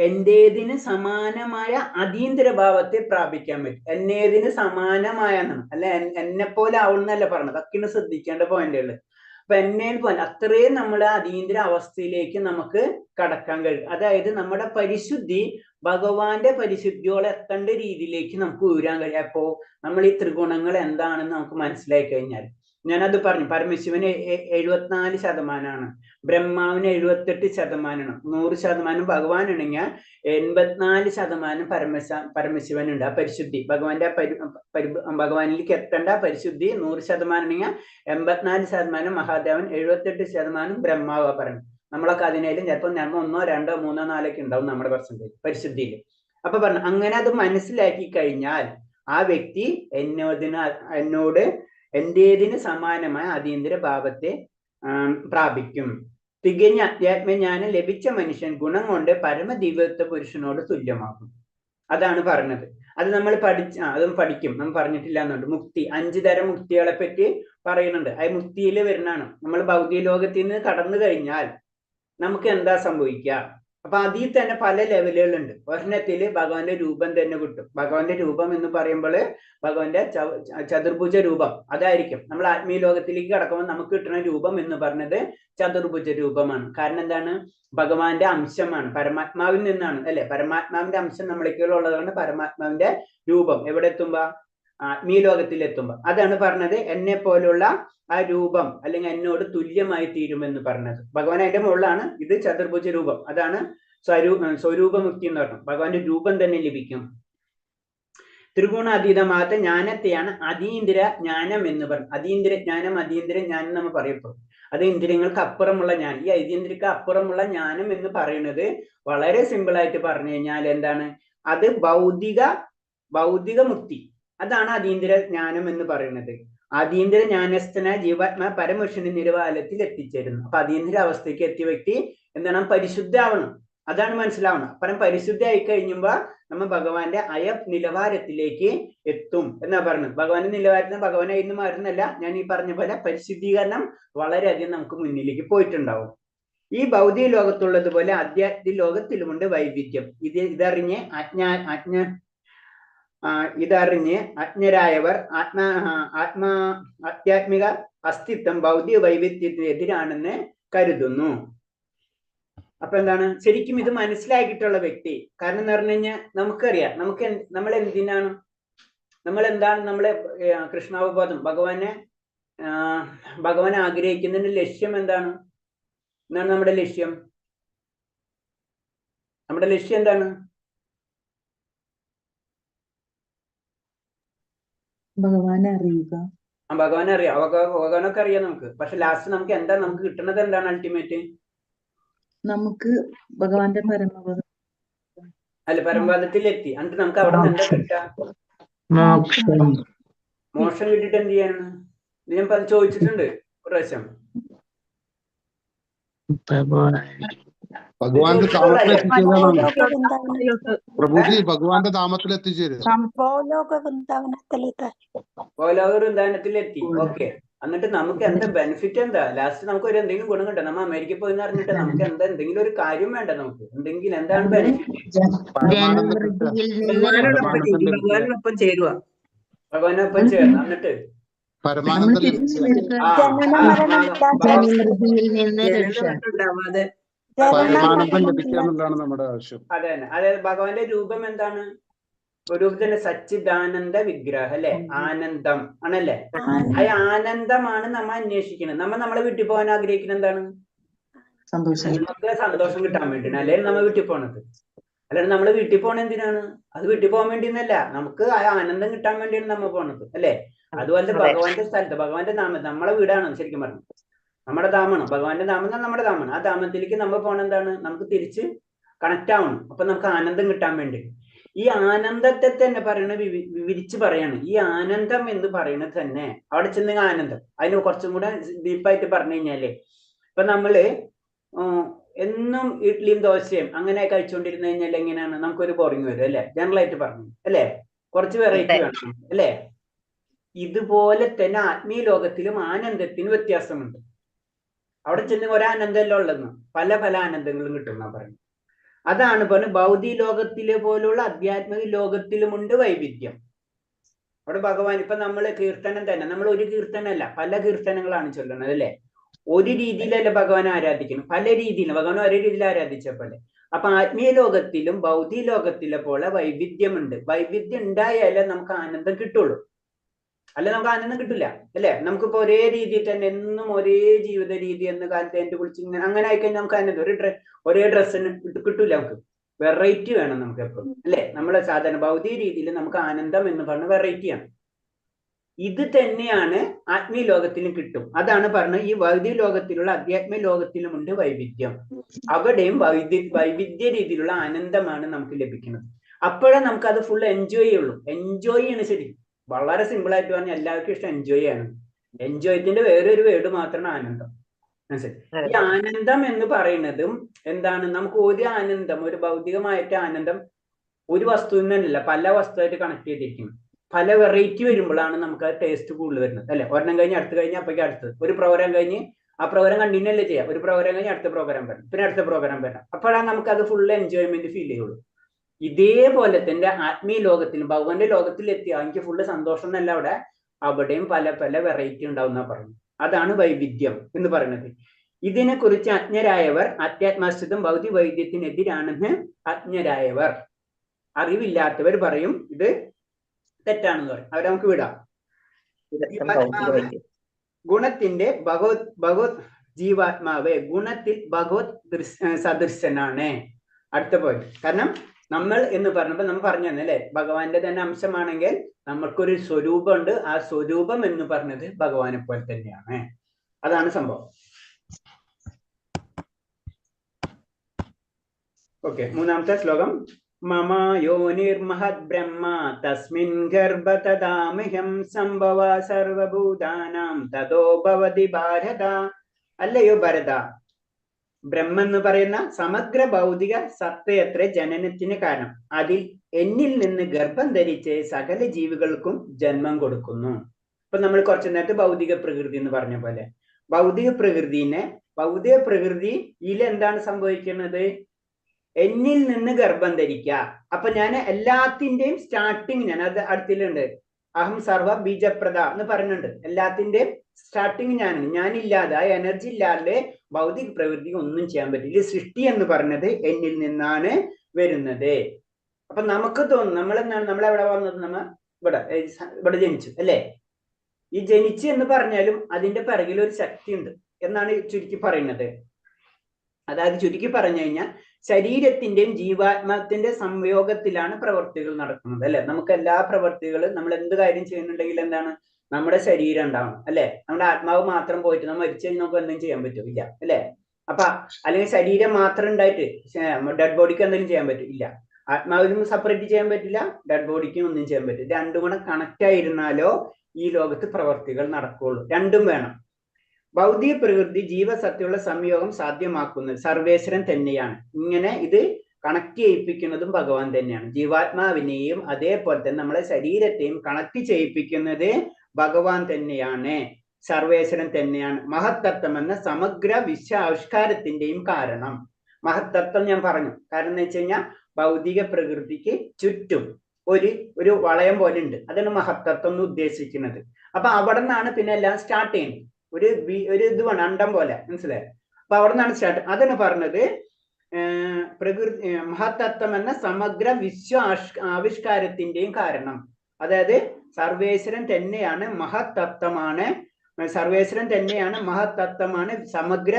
എന്റേതിന് സമാനമായ അതീന്ദ്ര ഭാവത്തെ പ്രാപിക്കാൻ പറ്റും. എന്നേതിന് സമാനമായ എന്നാണ്, അല്ല എന്നെ പോലെ ആവുന്നല്ല പറഞ്ഞത്. അതൊക്കെയാണ് ശ്രദ്ധിക്കേണ്ട പോയിന്റുകൾ. അപ്പൊ എന്നേൽ പോലെ അത്രയും നമ്മൾ അതീന്ദ്ര അവസ്ഥയിലേക്ക് നമുക്ക് കടക്കാൻ കഴിയും. അതായത് നമ്മുടെ പരിശുദ്ധി ഭഗവാന്റെ പരിശുദ്ധിയോടെ എത്തേണ്ട രീതിയിലേക്ക് നമുക്ക് ഉയരാൻ കഴിയും. അപ്പോ നമ്മൾ ഈ ത്രിഗുണങ്ങൾ എന്താണെന്ന് നമുക്ക് മനസ്സിലായി കഴിഞ്ഞാൽ, ഞാനത് പറഞ്ഞു, പരമശിവന് 74%, ബ്രഹ്മാവിന് 78%, 100% ഭഗവാനാണെങ്കിൽ 84% പരമശിവനുണ്ട്. ആ പരിശുദ്ധി ഭഗവാന്റെ ഭഗവാനിലേക്ക് എത്തേണ്ട പരിശുദ്ധി 100% ആണെങ്കിൽ 84% മഹാദേവൻ, 78% ബ്രഹ്മാവ് പറഞ്ഞു. നമ്മളൊക്കെ അതിനേലും ചിലപ്പോൾ നമ്മൾ 1, 2, 3, 4 ഉണ്ടാവും നമ്മുടെ പെർസെന്റേജ് പരിശുദ്ധിയിൽ. അപ്പൊ പറഞ്ഞു അങ്ങനെ അത് മനസ്സിലാക്കി കഴിഞ്ഞാൽ ആ വ്യക്തി എന്നോട് എന്റേതിന് സമാനമായ അതീന്ദ്ര ഭാവത്തെ പ്രാപിക്കും. തികഞ്ഞ അധ്യാത്മജ്ഞാനം ലഭിച്ച മനുഷ്യൻ ഗുണം കൊണ്ട് പരമദിവ്യത്വ പുരുഷനോട് തുല്യമാകും. അതാണ് പറഞ്ഞത്. അത് നമ്മൾ അതും പഠിക്കും. നമ്മൾ പറഞ്ഞിട്ടില്ല എന്നുണ്ട്. മുക്തി 5 തരം മുക്തികളെ പറ്റി പറയുന്നുണ്ട്. അത് മുക്തിയിൽ വരുന്നതാണ്. നമ്മൾ ഭൗതിക ലോകത്തിൽ നിന്ന് കടന്നു കഴിഞ്ഞാൽ നമുക്ക് എന്താ സംഭവിക്കുക? അപ്പൊ അതിൽ തന്നെ പല ലെവലുകളുണ്ട്. ഒരെണ്ണത്തില് ഭഗവാന്റെ രൂപം തന്നെ കിട്ടും. ഭഗവാന്റെ രൂപം എന്ന് പറയുമ്പോൾ ഭഗവാന്റെ ചതുർഭുജ രൂപം അതായിരിക്കും. നമ്മൾ ആത്മീയ ലോകത്തിലേക്ക് കടക്കുമ്പോൾ നമുക്ക് കിട്ടുന്ന രൂപം എന്ന് പറഞ്ഞത് ചതുർഭുജ രൂപമാണ്. കാരണം എന്താണ്? ഭഗവാന്റെ അംശമാണ്, പരമാത്മാവിൽ നിന്നാണ്, അല്ലെ? പരമാത്മാവിന്റെ അംശം നമ്മളേക്കുള്ള ഉള്ളതാണ് പരമാത്മാവിന്റെ രൂപം. എവിടെ എത്തുമ്പോ? ആത്മീയ ലോകത്തിൽ എത്തുമ്പോ. അതാണ് പറഞ്ഞത് എന്നെ പോലുള്ള ആ രൂപം അല്ലെങ്കിൽ എന്നോട് തുല്യമായി തീരുമെന്ന് പറഞ്ഞത്. ഭഗവാൻ അതിന്റെ മുകളിലാണ്. ഇത് ചതുർഭുജ രൂപം. അതാണ് സ്വരൂപമുക്തി എന്ന് പറഞ്ഞു. ഭഗവാന്റെ രൂപം തന്നെ ലഭിക്കും. ത്രിഗുണാതീതമാത്ത ജ്ഞാനത്തെയാണ് അതീന്ദ്ര ജ്ഞാനം എന്ന് പറഞ്ഞു. അതീന്ദ്ര ജ്ഞാനം നമ്മൾ പറയപ്പെടും. അത് ഇന്ദ്രിയങ്ങൾക്ക് അപ്പുറമുള്ള ജ്ഞാനം. ഈ ഐതീന്ദ്രിയക്ക് അപ്പുറമുള്ള ജ്ഞാനം എന്ന് പറയുന്നത് വളരെ സിമ്പിൾ ആയിട്ട് പറഞ്ഞു കഴിഞ്ഞാൽ എന്താണ്? അത് ഭൗതിക മുക്തി. അതാണ് അതീന്ദ്ര ജ്ഞാനം എന്ന് പറയുന്നത്. അതീന്ദ്ര ജ്ഞാനസ്ഥന ജീവാത്മാ പരമപുരുഷന്റെ നിലവാരത്തിൽ എത്തിച്ചേരുന്നു. അപ്പൊ അതീന്ദ്ര അവസ്ഥയ്ക്ക് എത്തിയ വ്യക്തി എന്താണ്? പരിശുദ്ധാവണം. അതാണ് മനസ്സിലാവണം. അപ്പം പരിശുദ്ധ ആയി കഴിയുമ്പോ നമ്മൾ ഭഗവാന്റെ നിലവാരത്തിലേക്ക് എത്തും എന്നാ പറഞ്ഞത്. ഭഗവാന്റെ നിലവാരത്തിന് ഭഗവാനായി നിന്ന് മാറുന്നല്ല. ഞാൻ ഈ പറഞ്ഞ പോലെ പരിശുദ്ധീകരണം വളരെയധികം നമുക്ക് മുന്നിലേക്ക് പോയിട്ടുണ്ടാവും. ഈ ഭൗതിക ലോകത്തുള്ളതുപോലെ ആധ്യാത്മിക ലോകത്തിലുമുണ്ട് വൈവിധ്യം. ഇതറിഞ്ഞ് അജ്ഞരായവർ ആധ്യാത്മിക അസ്തിത്വം ഭൗതിക വൈവിധ്യത്തിന് എതിരാണെന്ന് കരുതുന്നു. അപ്പൊ എന്താണ്? ശരിക്കും ഇത് മനസ്സിലാക്കിയിട്ടുള്ള വ്യക്തി, കാരണം എന്ന് പറഞ്ഞു കഴിഞ്ഞാൽ നമുക്കറിയാം നമ്മൾ എന്താണ് നമ്മളെ കൃഷ്ണാവബോധം ഭഗവാനെ ആഗ്രഹിക്കുന്നതിന്റെ ലക്ഷ്യം എന്താണ്? നമ്മുടെ ലക്ഷ്യം? നമ്മുടെ ലക്ഷ്യം എന്താണ്? ഭഗവാനെ അറിയുക. ഭഗവാനെ അറിയാം. ഭഗവാനൊക്കെ അറിയാം നമുക്ക്. പക്ഷെ ലാസ്റ്റ് നമുക്ക് നമുക്ക് കിട്ടുന്നത് എന്താണ്? അൾട്ടിമേറ്റ് നമുക്ക് ഭഗവാന്റെ പരമപദം അല്ല, പരമപദത്തിലെത്തി. എന്നിട്ട് നമുക്ക് അവിടെ നിന്ന് എന്താ കിട്ടുക? മോക്ഷം കിട്ടിയിട്ട് എന്ത് ചെയ്യാനാണ്? ഇത് ഞാൻ ചോദിച്ചിട്ടുണ്ട് ഒരു പ്രാവശ്യം. ഭഗവാന്റെ താമത്തിൽ എത്തിച്ചേരാനാണ് പ്രഭുജി. ഭഗവാന്റെ താമത്തിൽ എത്തിച്ചേരുക. ഗോലോക വൃന്ദാവനത്തിലെത്തി. ഓക്കെ. എന്നിട്ട് നമുക്ക് എന്താ ബെനിഫിറ്റ് എന്താ? ലാസ്റ്റ് നമുക്ക് ഒരു എന്തെങ്കിലും ഗുണം കിട്ടും. നമ്മൾ അമേരിക്കയിൽ പോയി എന്ന് പറഞ്ഞിട്ട് നമുക്ക് എന്താ എന്തെങ്കിലും ഒരു കാര്യം വേണ്ട നമുക്ക് എന്തെങ്കിലും എന്താണ് ബെനിഫിറ്റ്? പരമാനന്ദ കിട്ടുക. ഭഗവാനോടൊപ്പം ചേരുക. ഭഗവാനൊപ്പം ചേർന്ന് എന്നിട്ട് പരമാനന്ദം ലഭിക്കുക. ഉണ്ടാവാതെ പരമാനന്ദം ലഭിക്കുക എന്നുള്ളതാണ് നമ്മുടെ ആവശ്യം. അതെ തന്നെ. അതായത് ഭഗവാന്റെ രൂപം എന്താണ്? രൂപത്തിന്റെ സച്ചിദാനന്ദ വിഗ്രഹം അല്ലെ? ആനന്ദം ആണല്ലേ? ആ ആനന്ദമാണ് നമ്മൾ അന്വേഷിക്കുന്നത്. നമ്മളെ വീട്ടിൽ പോകാൻ ആഗ്രഹിക്കുന്നത് എന്താണ്? നമുക്ക് സന്തോഷം കിട്ടാൻ വേണ്ടിയാണ് അല്ലെങ്കിൽ നമ്മൾ വീട്ടിൽ പോണത്. അല്ലാണ്ട് നമ്മള് വീട്ടിൽ പോണ എന്തിനാണ്? അത് വീട്ടിൽ പോകാൻ വേണ്ടിയെന്നല്ല, നമുക്ക് ആ ആനന്ദം കിട്ടാൻ വേണ്ടിയാണ് നമ്മൾ പോണത് അല്ലെ? അതുപോലെ ഭഗവാന്റെ സ്ഥലത്ത് ഭഗവാന്റെ നാമം നമ്മളെ വീടാണ് ശരിക്കും പറഞ്ഞു. നമ്മുടെ ധാമാണ് ഭഗവാന്റെ നാമം, നമ്മുടെ ധാമാണ്. ആ ധാമത്തിലേക്ക് നമ്മൾ പോണ എന്താണ്? നമുക്ക് തിരിച്ച് കണക്ട് ആവണം. അപ്പൊ നമുക്ക് ആനന്ദം കിട്ടാൻ വേണ്ടി. ഈ ആനന്ദത്തെ തന്നെ വിവരിച്ച് പറയാണ്. ഈ ആനന്ദം എന്ന് പറയുന്നത് തന്നെ അവിടെ ചെന്ന ആനന്ദം. അതിന് കുറച്ചും കൂടെ ഡീപ്പായിട്ട് പറഞ്ഞു കഴിഞ്ഞാല് ഇപ്പൊ നമ്മള് എന്നും ഇഡ്ലിയും ദോശയും അങ്ങനെ കഴിച്ചുകൊണ്ടിരുന്നു കഴിഞ്ഞാൽ എങ്ങനെയാണ്? നമുക്കൊരു ബോറിങ് വരും അല്ലെ? ജനറലായിട്ട് പറഞ്ഞു അല്ലെ? കുറച്ച് വെറൈറ്റി വേണം അല്ലെ? ഇതുപോലെ തന്നെ ആത്മീയ ലോകത്തിലും ആനന്ദത്തിന് വ്യത്യാസമുണ്ട്. അവിടെ ചെന്ന് ഒരാനന്ദമല്ല ഉള്ളതെന്ന് പല പല ആനന്ദങ്ങളും കിട്ടും എന്നാ പറയുന്നത്. അതാണ് പറഞ്ഞത് ഭൗതിക ലോകത്തിലെ പോലുള്ള ആധ്യാത്മിക ലോകത്തിലുമുണ്ട് വൈവിധ്യം. അവിടെ ഭഗവാൻ ഇപ്പൊ നമ്മള് കീർത്തനം തന്നെ നമ്മൾ ഒരു കീർത്തനമല്ല പല കീർത്തനങ്ങളാണ് ചൊല്ലുന്നത് അല്ലെ? ഒരു രീതിയിലല്ല ഭഗവാൻ ആരാധിക്കണം, പല രീതിയിലും ഭഗവാൻ ഒരേ രീതിയിൽ ആരാധിച്ച പോലെ. അപ്പൊ ആത്മീയ ലോകത്തിലും ഭൗതിക ലോകത്തിലെ പോലെ വൈവിധ്യമുണ്ട്. വൈവിധ്യം ഉണ്ടായാലേ നമുക്ക് ആനന്ദം കിട്ടുള്ളൂ, അല്ല നമുക്ക് ആനന്ദം കിട്ടില്ല അല്ലെ? നമുക്കിപ്പോ ഒരേ രീതിയിൽ തന്നെ എന്നും ഒരേ ജീവിത രീതി എന്ന് കാലത്ത് എന്റെ കുളിച്ച് ഇങ്ങനെ അങ്ങനെ ആയിക്കഴിഞ്ഞാൽ നമുക്ക് ആനന്ദം ഒരേ ഡ്രസ്സിന് കിട്ടൂല. നമുക്ക് വെറൈറ്റി വേണം നമുക്ക് എപ്പോഴും അല്ലെ? നമ്മളെ സാധാരണ ഭൗതിക രീതിയിൽ നമുക്ക് ആനന്ദം എന്ന് പറഞ്ഞ വെറൈറ്റിയാണ്. ഇത് തന്നെയാണ് ആത്മീയ ലോകത്തിലും കിട്ടും. അതാണ് പറഞ്ഞത് ഈ ഭൗതിക ലോകത്തിലുള്ള ആധ്യാത്മിക ലോകത്തിലുമുണ്ട് വൈവിധ്യം. അവിടെയും വൈവിധ്യ രീതിയിലുള്ള ആനന്ദമാണ് നമുക്ക് ലഭിക്കുന്നത്. അപ്പോഴേ നമുക്ക് അത് ഫുൾ എൻജോയ് ചെയ്യുള്ളൂ. എൻജോയ് ചെയ്യണം ശരി. വളരെ സിമ്പിൾ ആയിട്ട് പറഞ്ഞാൽ എല്ലാവർക്കും ഇഷ്ടം എൻജോയ് ആണ്. എൻജോയത്തിന്റെ വേറൊരു വേർഡ് മാത്രമാണ് ആനന്ദം. മനസ്സിലായി? ഈ ആനന്ദം എന്ന് പറയുന്നതും എന്താണ്? നമുക്ക് ഒരു ആനന്ദം ഒരു ഭൗതികമായിട്ട് ആനന്ദം ഒരു വസ്തുവിൽ നിന്നല്ല പല വസ്തുവായിട്ട് കണക്ട് ചെയ്തിരിക്കുന്നു. പല വെറൈറ്റി വരുമ്പോഴാണ് നമുക്ക് ആ ടേസ്റ്റ് കൂടുതൽ വരുന്നത് അല്ലെ? ഒരെണ്ണം കഴിഞ്ഞ് അടുത്ത് കഴിഞ്ഞ് അപ്പോഴേക്കും അടുത്തത് ഒരു പ്രോഗ്രാം കഴിഞ്ഞ് ആ പ്രോഗ്രാം കണ്ടിന്യൂ അല്ലേ ചെയ്യാം. ഒരു പ്രോഗ്രാം കഴിഞ്ഞ് അടുത്ത പ്രോഗ്രാം വരണം, പിന്നെ അടുത്ത പ്രോഗ്രാം വരണം. അപ്പോഴാണ് നമുക്ക് അത് ഫുൾ എൻജോയ്മെന്റ് ഫീൽ ചെയ്യുള്ളൂ. ഇതേപോലെ തന്നെ ആത്മീയ ലോകത്തിലും ഭഗവാന്റെ ലോകത്തിൽ എത്തിയ എനിക്ക് ഫുള്ള് സന്തോഷം എന്നല്ല, അവിടെയും പല പല വെറൈറ്റി ഉണ്ടാവുന്ന പറഞ്ഞു. അതാണ് വൈവിധ്യം എന്ന് പറയുന്നത്. ഇതിനെ കുറിച്ച് അജ്ഞരായവർ അധ്യാത്മാശ്രിതം ഭൗതിക വൈദ്യത്തിനെതിരാണെന്ന് അജ്ഞരായവർ അറിവില്ലാത്തവർ പറയും ഇത് തെറ്റാണെന്ന് പറയും. അവരെ നമുക്ക് വിടാം. ഗുണത്തിന്റെ ഭഗവത് ജീവാത്മാവ് ഗുണത്തിൽ ഭഗവത് സദൃശനാണ്. അടുത്ത പോയിന്റ്. കാരണം നമ്മൾ എന്ന് പറഞ്ഞപ്പോ നമ്മൾ പറഞ്ഞു തന്നല്ലേ ഭഗവാന്റെ തന്നെ അംശമാണെങ്കിൽ നമ്മൾക്കൊരു സ്വരൂപമുണ്ട്. ആ സ്വരൂപം എന്ന് പറഞ്ഞത് ഭഗവാനെ പോലെ തന്നെയാണ്. അതാണ് സംഭവം. ഓക്കെ, മൂന്നാമത്തെ ശ്ലോകം. മമ യോനിർമഹത് ബ്രഹ്മ തസ്മിൻ ഗർഭ തദാമിഹം സംഭവ സർവഭൂതാനാം തതോ ഭവതി ഭാരത. അല്ലയോ ഭരത, ബ്രഹ്മ എന്ന് പറയുന്ന സമഗ്ര ഭൗതിക സത്തയത്ര ജനനത്തിന് കാരണം. അതിൽ എന്നിൽ നിന്ന് ഗർഭം ധരിച്ച് സകല ജീവികൾക്കും ജന്മം കൊടുക്കുന്നു. ഇപ്പൊ നമ്മൾ കുറച്ചു നേരത്തെ ഭൗതിക പ്രകൃതി എന്ന് പറഞ്ഞ പോലെ ഭൗതിക പ്രകൃതിയിൽ എന്താണ് സംഭവിക്കുന്നത്? എന്നിൽ നിന്ന് ഗർഭം ധരിക്കുക. അപ്പൊ ഞാൻ എല്ലാത്തിന്റെയും സ്റ്റാർട്ടിങ് ഞാൻ അത് അടുത്തിലുണ്ട്. അഹം സർവ ബീജപ്രദ എന്ന് പറയുന്നുണ്ട്. എല്ലാത്തിന്റെയും സ്റ്റാർട്ടിങ് ഞാനാണ്. ഞാനില്ലാതെ ആ എനർജി ഇല്ലാതെ ഭൗതിക പ്രകൃതിക്ക് ഒന്നും ചെയ്യാൻ പറ്റില്ല. സൃഷ്ടി എന്ന് പറഞ്ഞത് എന്നിൽ നിന്നാണ് വരുന്നത്. അപ്പൊ നമുക്ക് തോന്നും നമ്മളെവിടെ വന്നത്? ഇവിടെ ജനിച്ചു അല്ലെ? ഈ ജനിച്ചു എന്ന് പറഞ്ഞാലും അതിന്റെ പിറകിൽ ഒരു ശക്തി ഉണ്ട് എന്നാണ് ചുരുക്കി പറയുന്നത്. അതായത് ചുരുക്കി പറഞ്ഞു കഴിഞ്ഞാൽ ശരീരത്തിന്റെയും ജീവാത്മാത്തിന്റെ സംയോഗത്തിലാണ് പ്രവർത്തികൾ നടക്കുന്നത് അല്ലെ? നമുക്ക് എല്ലാ പ്രവർത്തികളും നമ്മൾ എന്ത് കാര്യം ചെയ്യുന്നുണ്ടെങ്കിൽ എന്താണ്? നമ്മുടെ ശരീരം ഉണ്ടാവണം അല്ലെ? നമ്മുടെ ആത്മാവ് മാത്രം പോയിട്ട് നമ്മൾ മരിച്ചു കഴിഞ്ഞാൽ നമുക്ക് എന്തെങ്കിലും ചെയ്യാൻ പറ്റുമോ? ഇല്ല അല്ലെ? അപ്പൊ അല്ലെങ്കിൽ ശരീരം മാത്രം ഉണ്ടായിട്ട് ഡെഡ് ബോഡിക്ക് എന്തെങ്കിലും ചെയ്യാൻ പറ്റും? ഇല്ല. ആത്മാവിനും സെപ്പറേറ്റ് ചെയ്യാൻ പറ്റില്ല, ഡെഡ് ബോഡിക്കും ഒന്നും ചെയ്യാൻ പറ്റില്ല. രണ്ടും കൂടെ കണക്ട് ആയിരുന്നാലോ ഈ ലോകത്ത് പ്രവർത്തികൾ നടക്കുകയുള്ളൂ. രണ്ടും വേണം. ഭൗതിക പ്രകൃതി ജീവസത്യമുള്ള സംയോഗം സാധ്യമാക്കുന്നത് സർവേശ്വരൻ തന്നെയാണ്. ഇങ്ങനെ ഇത് കണക്ട് ചെയ്യിപ്പിക്കുന്നതും ഭഗവാൻ തന്നെയാണ്. ജീവാത്മാവിനെയും അതേപോലെ തന്നെ നമ്മളെ ശരീരത്തെയും കണക്ട് ചെയ്യിപ്പിക്കുന്നത് ഭഗവാൻ തന്നെയാണ്. സർവേശ്വരൻ തന്നെയാണ്. മഹത്തത്വം എന്ന സമഗ്ര വിശ്വാവിഷ്കാരത്തിന്റെയും കാരണം. മഹത്തത്വം ഞാൻ പറഞ്ഞു, കാരണം എന്ന് വെച്ച് കഴിഞ്ഞാൽ ഭൗതിക പ്രകൃതിക്ക് ചുറ്റും ഒരു വളയം പോലെ ഉണ്ട്. അതാണ് മഹത്തത്വം എന്ന് ഉദ്ദേശിക്കുന്നത്. അപ്പൊ അവിടെ നിന്നാണ് പിന്നെ എല്ലാം സ്റ്റാർട്ട് ചെയ്യുന്നത്. ഒരു ഇത് വേണം, അണ്ടം പോലെ, മനസ്സിലായോ? അപ്പൊ അവിടെ നിന്നാണ് സ്റ്റാർട്ട്. അതാണ് പറഞ്ഞത് പ്രകൃതി മഹത്തത്വം എന്ന സമഗ്ര ആവിഷ്കാരത്തിന്റെയും കാരണം. അതായത് സർവേശ്വരൻ തന്നെയാണ് മഹത്തത്വമാണ്, സർവേശ്വരൻ തന്നെയാണ് മഹത്തത്വമാണ് സമഗ്ര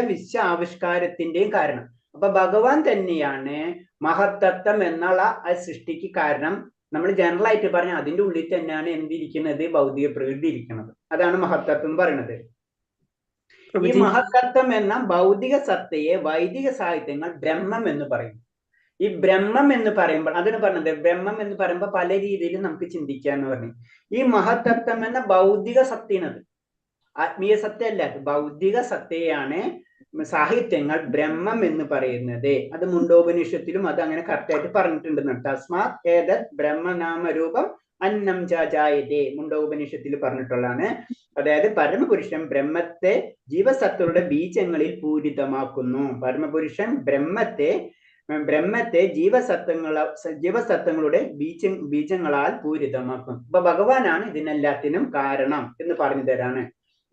ആവിഷ്കാരത്തിന്റെയും കാരണം. അപ്പൊ ഭഗവാൻ തന്നെയാണ് മഹത്തത്വം എന്നുള്ള ആ സൃഷ്ടിക്ക് കാരണം. നമ്മൾ ജനറൽ ആയിട്ട് പറഞ്ഞ അതിന്റെ ഉള്ളിൽ തന്നെയാണ് എന്തിരിക്കുന്നത്, ഭൗതിക പ്രകൃതി ഇരിക്കുന്നത്. അതാണ് മഹത്തത്വം എന്ന് പറയുന്നത്. ഈ മഹത്തത്വം എന്ന ഭൗതിക സത്തയെ വൈദിക സാഹിത്യങ്ങൾ ബ്രഹ്മം എന്ന് പറയും. ഈ ബ്രഹ്മം എന്ന് പറയുമ്പോൾ അതിന് പറഞ്ഞത് ബ്രഹ്മം എന്ന് പറയുമ്പോൾ പല രീതിയിൽ നമുക്ക് ചിന്തിക്കാന്ന് പറഞ്ഞു. ഈ മഹത്തത്വം എന്ന ഭൗതിക സത്യനത്, ആത്മീയ സത്യമല്ല, ഭൗതിക സത്തയാണ് സാഹിത്യങ്ങൾ ബ്രഹ്മം എന്ന് പറയുന്നത്. അത് മുണ്ടോപനിഷത്തിലും അത് അങ്ങനെ കറക്റ്റ് ആയിട്ട് പറഞ്ഞിട്ടുണ്ട്. തസ്മാത് ഏതത് ബ്രഹ്മനാമരൂപം അന്നം ജായതേ, മുണ്ടോപനിഷത്തിൽ പറഞ്ഞിട്ടുള്ളതാണ്. അതായത് പരമപുരുഷൻ ബ്രഹ്മത്തെ ജീവസത്തുക്കളുടെ ബീജങ്ങളിൽ പൂരിതമാക്കുന്നു. പരമപുരുഷൻ ബ്രഹ്മത്തെ ജീവസത്വങ്ങളുടെ ബീജങ്ങളാൽ പൂരിതമാക്കും. അപ്പൊ ഭഗവാനാണ് ഇതിനെല്ലാത്തിനും കാരണം എന്ന് പറഞ്ഞു തരാണ്.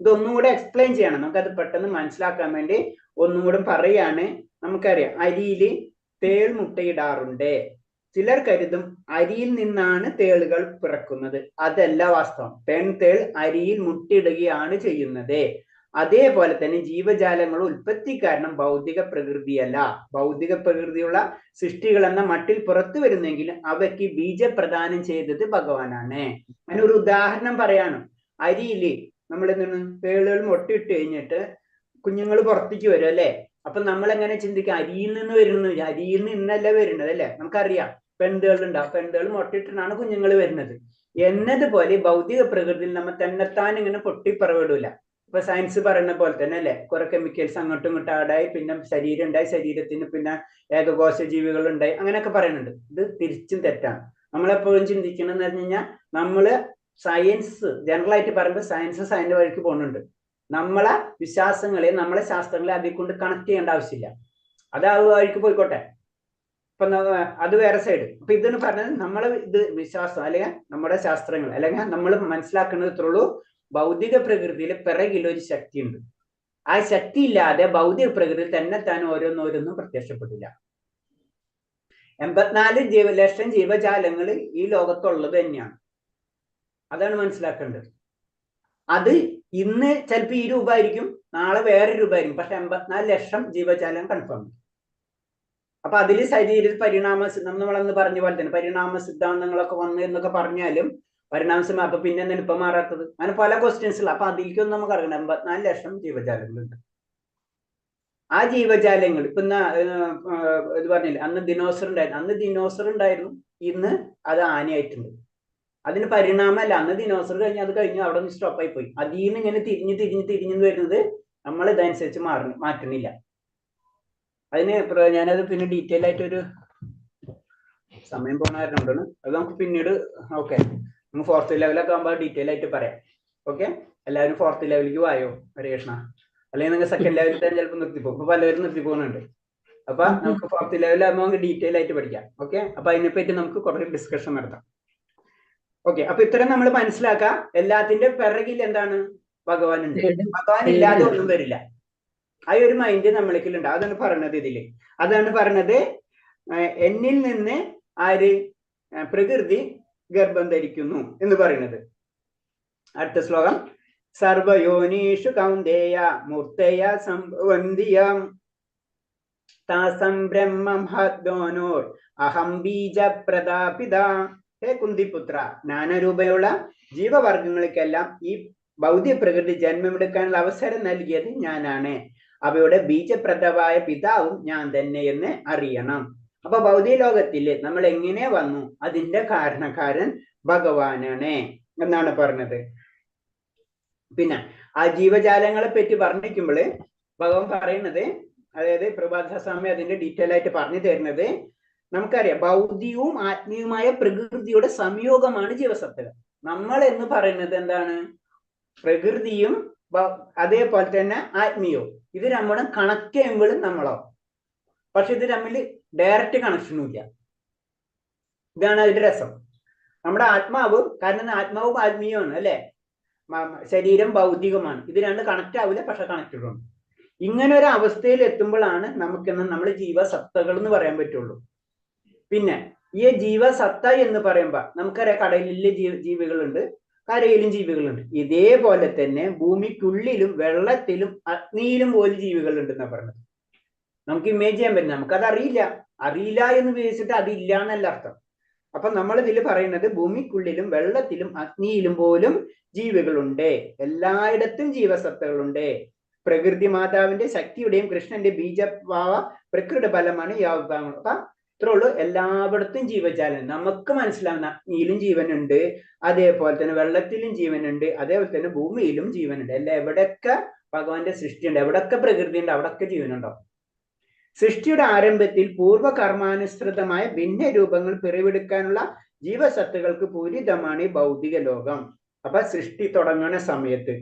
ഇതൊന്നും കൂടെ എക്സ്പ്ലെയിൻ ചെയ്യണം, നമുക്കത് പെട്ടെന്ന് മനസ്സിലാക്കാൻ വേണ്ടി ഒന്നും കൂടെ പറയാണ്. നമുക്കറിയാം അരിയിൽ തേൾ മുട്ടയിടാറുണ്ട്. ചിലർ കരുതും അരിയിൽ നിന്നാണ് തേളുകൾ പിറക്കുന്നത്. അതല്ല വാസ്തവം. പെൺതേൾ അരിയിൽ മുട്ടയിടുകയാണ് ചെയ്യുന്നത്. അതേപോലെ തന്നെ ജീവജാലങ്ങളുടെ ഉൽപ്പത്തി കാരണം ഭൗതിക പ്രകൃതിയല്ല. ഭൗതിക പ്രകൃതിയുള്ള സൃഷ്ടികൾ എന്ന മട്ടിൽ പുറത്തു വരുന്നെങ്കിൽ അവയ്ക്ക് ബീജപ്രദാനം ചെയ്തത് ഭഗവാനാണ്. അതിനൊരു ഉദാഹരണം പറയാണ്. അരിയില് നമ്മൾ തേളുകൾ മുട്ടയിട്ട് കഴിഞ്ഞിട്ട് കുഞ്ഞുങ്ങൾ പുറത്തേക്ക് വരും അല്ലെ. അപ്പൊ നമ്മൾ എങ്ങനെ ചിന്തിക്കുക, അരിയിൽ നിന്ന് വരുന്നു, അരിയിൽ നിന്നല്ല വരുന്നത് അല്ലെ. നമുക്കറിയാം പെൺതേൾ ഉണ്ടാവും, പെൺതേൾ മുട്ടയിട്ടാണ് കുഞ്ഞുങ്ങൾ വരുന്നത്. എന്നതുപോലെ ഭൗതിക പ്രകൃതിയിൽ നമ്മൾ തന്നെത്താൻ ഇങ്ങനെ പൊട്ടിപ്പറവിടില്ല. ഇപ്പൊ സയൻസ് പറയുന്ന പോലെ തന്നെ അല്ലെ, കുറെ കെമിക്കൽസ് അങ്ങോട്ടും ഇങ്ങോട്ടും ആടായി, പിന്നെ ശരീരം ഉണ്ടായി, ശരീരത്തിന് പിന്നെ ഏകകോശ ജീവികൾ ഉണ്ടായി, അങ്ങനെയൊക്കെ പറയുന്നുണ്ട്. ഇത് തിരിച്ചും തെറ്റാണ്. നമ്മളെപ്പോഴും ചിന്തിക്കണമെന്ന് പറഞ്ഞു കഴിഞ്ഞാൽ നമ്മള് സയൻസ് ജനറൽ ആയിട്ട് പറയുമ്പോൾ സയൻസ് അതിന്റെ വഴിക്ക് പോകുന്നുണ്ട്. നമ്മളെ വിശ്വാസങ്ങളെ നമ്മളെ ശാസ്ത്രങ്ങളെ അതിൽ കൊണ്ട് കണക്ട് ചെയ്യേണ്ട ആവശ്യമില്ല. അത് ആ വഴിക്ക് പോയിക്കോട്ടെ. ഇപ്പൊ അത് വേറെ സൈഡ്. അപ്പൊ ഇതെന്ന് പറഞ്ഞത് നമ്മളെ ഇത് വിശ്വാസം അല്ലെങ്കിൽ നമ്മുടെ ശാസ്ത്രങ്ങൾ അല്ലെങ്കിൽ നമ്മൾ മനസ്സിലാക്കുന്നത് ഇത്രയുള്ളൂ. ഭൗതിക പ്രകൃതിയിൽ പിറകിൽ ഒരു ശക്തി ഉണ്ട്. ആ ശക്തി ഇല്ലാതെ ഭൗതിക പ്രകൃതിയിൽ തന്നെത്താൻ ഓരോന്നോരോന്നും പ്രത്യക്ഷപ്പെട്ടില്ല. 84 ലക്ഷം ജീവജാലങ്ങൾ ഈ ലോകത്തുള്ളത് തന്നെയാണ്. അതാണ് മനസ്സിലാക്കേണ്ടത്. അത് ഇന്ന് ചിലപ്പോൾ ഈ രൂപമായിരിക്കും, നാളെ വേറെ രൂപമായിരിക്കും. പക്ഷെ 84 ലക്ഷം ജീവജാലം കൺഫേം. അപ്പൊ അതിൽ ശരീര പരിണാമ നമ്മളന്ന് പറഞ്ഞ പോലെ തന്നെ പരിണാമ സിദ്ധാന്തങ്ങളൊക്കെ വന്നു എന്നൊക്കെ പറഞ്ഞാലും പരിണാമം അപ്പൊ പിന്നെ എന്താണ് ഇപ്പൊ മാറാത്തത്? അങ്ങനെ പല ക്വസ്റ്റ്യൻസിൽ. അപ്പൊ അതിലേക്കൊന്നും നമുക്ക് അറിയണം. 84 ലക്ഷം ജീവജാലങ്ങളുണ്ട്. ആ ജീവജാലങ്ങൾ ഇപ്പൊ ഇത് പറഞ്ഞില്ലേ, അന്ന് ദിനോസർ ഉണ്ടായിരുന്നു. അന്ന് ദിനോസർ ഉണ്ടായിരുന്നു, ഇന്ന് അത് ആനയായിട്ടുണ്ട്. അതിന് പരിണാമമല്ല. അന്ന് ദിനോസർ കഴിഞ്ഞ് അത് കഴിഞ്ഞ് അവിടെ നിന്ന് സ്റ്റോപ്പായി പോയി. അതിൽ നിന്ന് ഇങ്ങനെ തിരിഞ്ഞു വരുന്നത് നമ്മൾ ഇതനുസരിച്ച് മാറ്റണില്ല. അതിന് ഞാനത് പിന്നെ ഡീറ്റെയിൽ ആയിട്ടൊരു സമയം പോണായിരുന്നുണ്ടാണ്. അത് നമുക്ക് പിന്നീട് ഓക്കെ നമുക്ക് 4th ലെവലൊക്കെ ആകുമ്പോൾ ഡീറ്റെയിൽ ആയിട്ട് പറയാം. ഓക്കെ, എല്ലാവരും 4th ലെവലിലേക്ക് വായോ ഹരേ കൃഷ്ണ. അല്ലെങ്കിൽ നിങ്ങൾ 2nd ലെവലിൽ തന്നെ ചിലപ്പോൾ നിർത്തിപ്പോകും. ഇപ്പൊ പലവരും നിർത്തിപ്പോകുന്നുണ്ട്. അപ്പൊ നമുക്ക് 4th ലെവലിലാകുമ്പോൾ നമുക്ക് ഡീറ്റെയിൽ ആയിട്ട് പഠിക്കാം. ഓക്കെ, അപ്പൊ അതിനെപ്പറ്റി നമുക്ക് കുറേ ഡിസ്കഷൻ നടത്താം. ഓക്കെ, അപ്പൊ ഇത്രയും നമ്മൾ മനസ്സിലാക്കാം. എല്ലാത്തിന്റെ പിറകിൽ എന്താണ്? ഭഗവാൻ ഉണ്ട്. ഭഗവാൻ ഇല്ലാതെ ഒന്നും വരില്ല. ആ ഒരു മൈൻഡ് നമ്മൾക്കുണ്ട്. അതാണ് പറഞ്ഞത് ഇതില്. അതാണ് പറഞ്ഞത് എന്നിൽ നിന്ന് ആര് പ്രകൃതി ഗർഭം ധരിക്കുന്നു എന്ന് പറയുന്നത്. അടുത്ത ശ്ലോകം. സർവയോനീഷു കൗന്ദേയ മൂർത്തയ സംഭവന്തിയം താസം ബ്രഹ്മം ഹദ്ദോനോർ അഹം ബീജ പ്രതാപിത. ഹേ കുന്തിപുത്ര, ജ്ഞാനരൂപയുള്ള ജീവവർഗങ്ങൾക്കെല്ലാം ഈ ഭൗതിക പ്രകൃതി ജന്മമെടുക്കാനുള്ള അവസരം നൽകിയത് ഞാനാണ്. അവയുടെ ബീജപ്രദമായ പിതാവും ഞാൻ തന്നെ എന്ന് അറിയണം. അപ്പൊ ഭൗതിക ലോകത്തില് നമ്മൾ എങ്ങനെ വന്നു, അതിന്റെ കാരണക്കാരൻ ഭഗവാനാണ് എന്നാണ് പറഞ്ഞത്. പിന്നെ ആ ജീവജാലങ്ങളെ പറ്റി വർണ്ണിക്കുമ്പോൾ ഭഗവാൻ പറയുന്നത്, അതായത് പ്രഭാതസ്വാമി അതിന്റെ ഡീറ്റെയിൽ ആയിട്ട് പറഞ്ഞു തരുന്നത്, നമുക്കറിയാം ഭൗതികവും ആത്മീയവുമായ പ്രകൃതിയുടെ സംയോഗമാണ് ജീവസത്തകൾ. നമ്മൾ എന്ന് പറയുന്നത് എന്താണ്? പ്രകൃതിയും അതേപോലെ തന്നെ ആത്മീയവും. ഇത് രണ്ടും കണക്ട് ചെയ്യുമ്പോഴും നമ്മളോ, പക്ഷെ ഇത് തമ്മിൽ ഡയറക്റ്റ് കണക്ഷനും ഇല്ല. ഇതാണ് അതിന്റെ രസം. നമ്മുടെ ആത്മാവ്, കാരണം ആത്മാവും ആത്മീയമാണ് അല്ലെ, ശരീരം ഭൗതികമാണ്. ഇത് രണ്ട് കണക്ട് ആവില്ല, പക്ഷെ കണക്റ്റഡ് ആണ്. ഇങ്ങനെ ഒരു അവസ്ഥയിൽ എത്തുമ്പോഴാണ് നമുക്കെന്ന് നമ്മൾ ജീവസത്തകൾ എന്ന് പറയാൻ പറ്റുള്ളൂ. പിന്നെ ഈ ജീവസത്ത എന്ന് പറയുമ്പോ നമുക്കറിയാം കടലിലെ ജീവികളുണ്ട്, കരയിലും ജീവികളുണ്ട്. ഇതേപോലെ തന്നെ ഭൂമിക്കുള്ളിലും വെള്ളത്തിലും അഗ്നിയിലും പോലും ജീവികളുണ്ട് എന്നാ പറഞ്ഞത്. നമുക്ക് ഇമേജ് ചെയ്യാൻ പറ്റും. നമുക്കത് അറിയില്ല എന്ന് വിചാരിച്ചിട്ട് അതില്ല എന്നല്ല അർത്ഥം. അപ്പൊ നമ്മൾ ഇതിൽ പറയുന്നത് ഭൂമിക്കുള്ളിലും വെള്ളത്തിലും അഗ്നിയിലും പോലും ജീവികളുണ്ട്, എല്ലായിടത്തും ജീവസത്തകളുണ്ട്. പ്രകൃതി മാതാവിന്റെ ശക്തിയുടെയും കൃഷ്ണന്റെ ബീജഭാവ പ്രകൃതി ഫലമാണ് ഈ വിഭാഗങ്ങൾ. അപ്പൊ ഇത്രേ ഉള്ളൂ. എല്ലായിടത്തും ജീവജാലം നമുക്ക് മനസ്സിലാവുന്ന അഗ്നിയിലും ജീവനുണ്ട്, അതേപോലെ തന്നെ വെള്ളത്തിലും ജീവനുണ്ട്, അതേപോലെ തന്നെ ഭൂമിയിലും ജീവനുണ്ട്. അല്ല, എവിടെയൊക്കെ ഭഗവാന്റെ സൃഷ്ടിയുണ്ട്, എവിടെയൊക്കെ പ്രകൃതി ഉണ്ട്, അവിടെയൊക്കെ ജീവനുണ്ടാവും. സൃഷ്ടിയുടെ ആരംഭത്തിൽ പൂർവ്വകർമാനുസൃതമായ ഭിന്ന രൂപങ്ങൾ പിറവെടുക്കാനുള്ള ജീവസത്തുകൾക്ക് പൂരിതമാണ് ഈ ഭൗതിക ലോകം. അപ്പൊ സൃഷ്ടി തുടങ്ങുന്ന സമയത്ത്,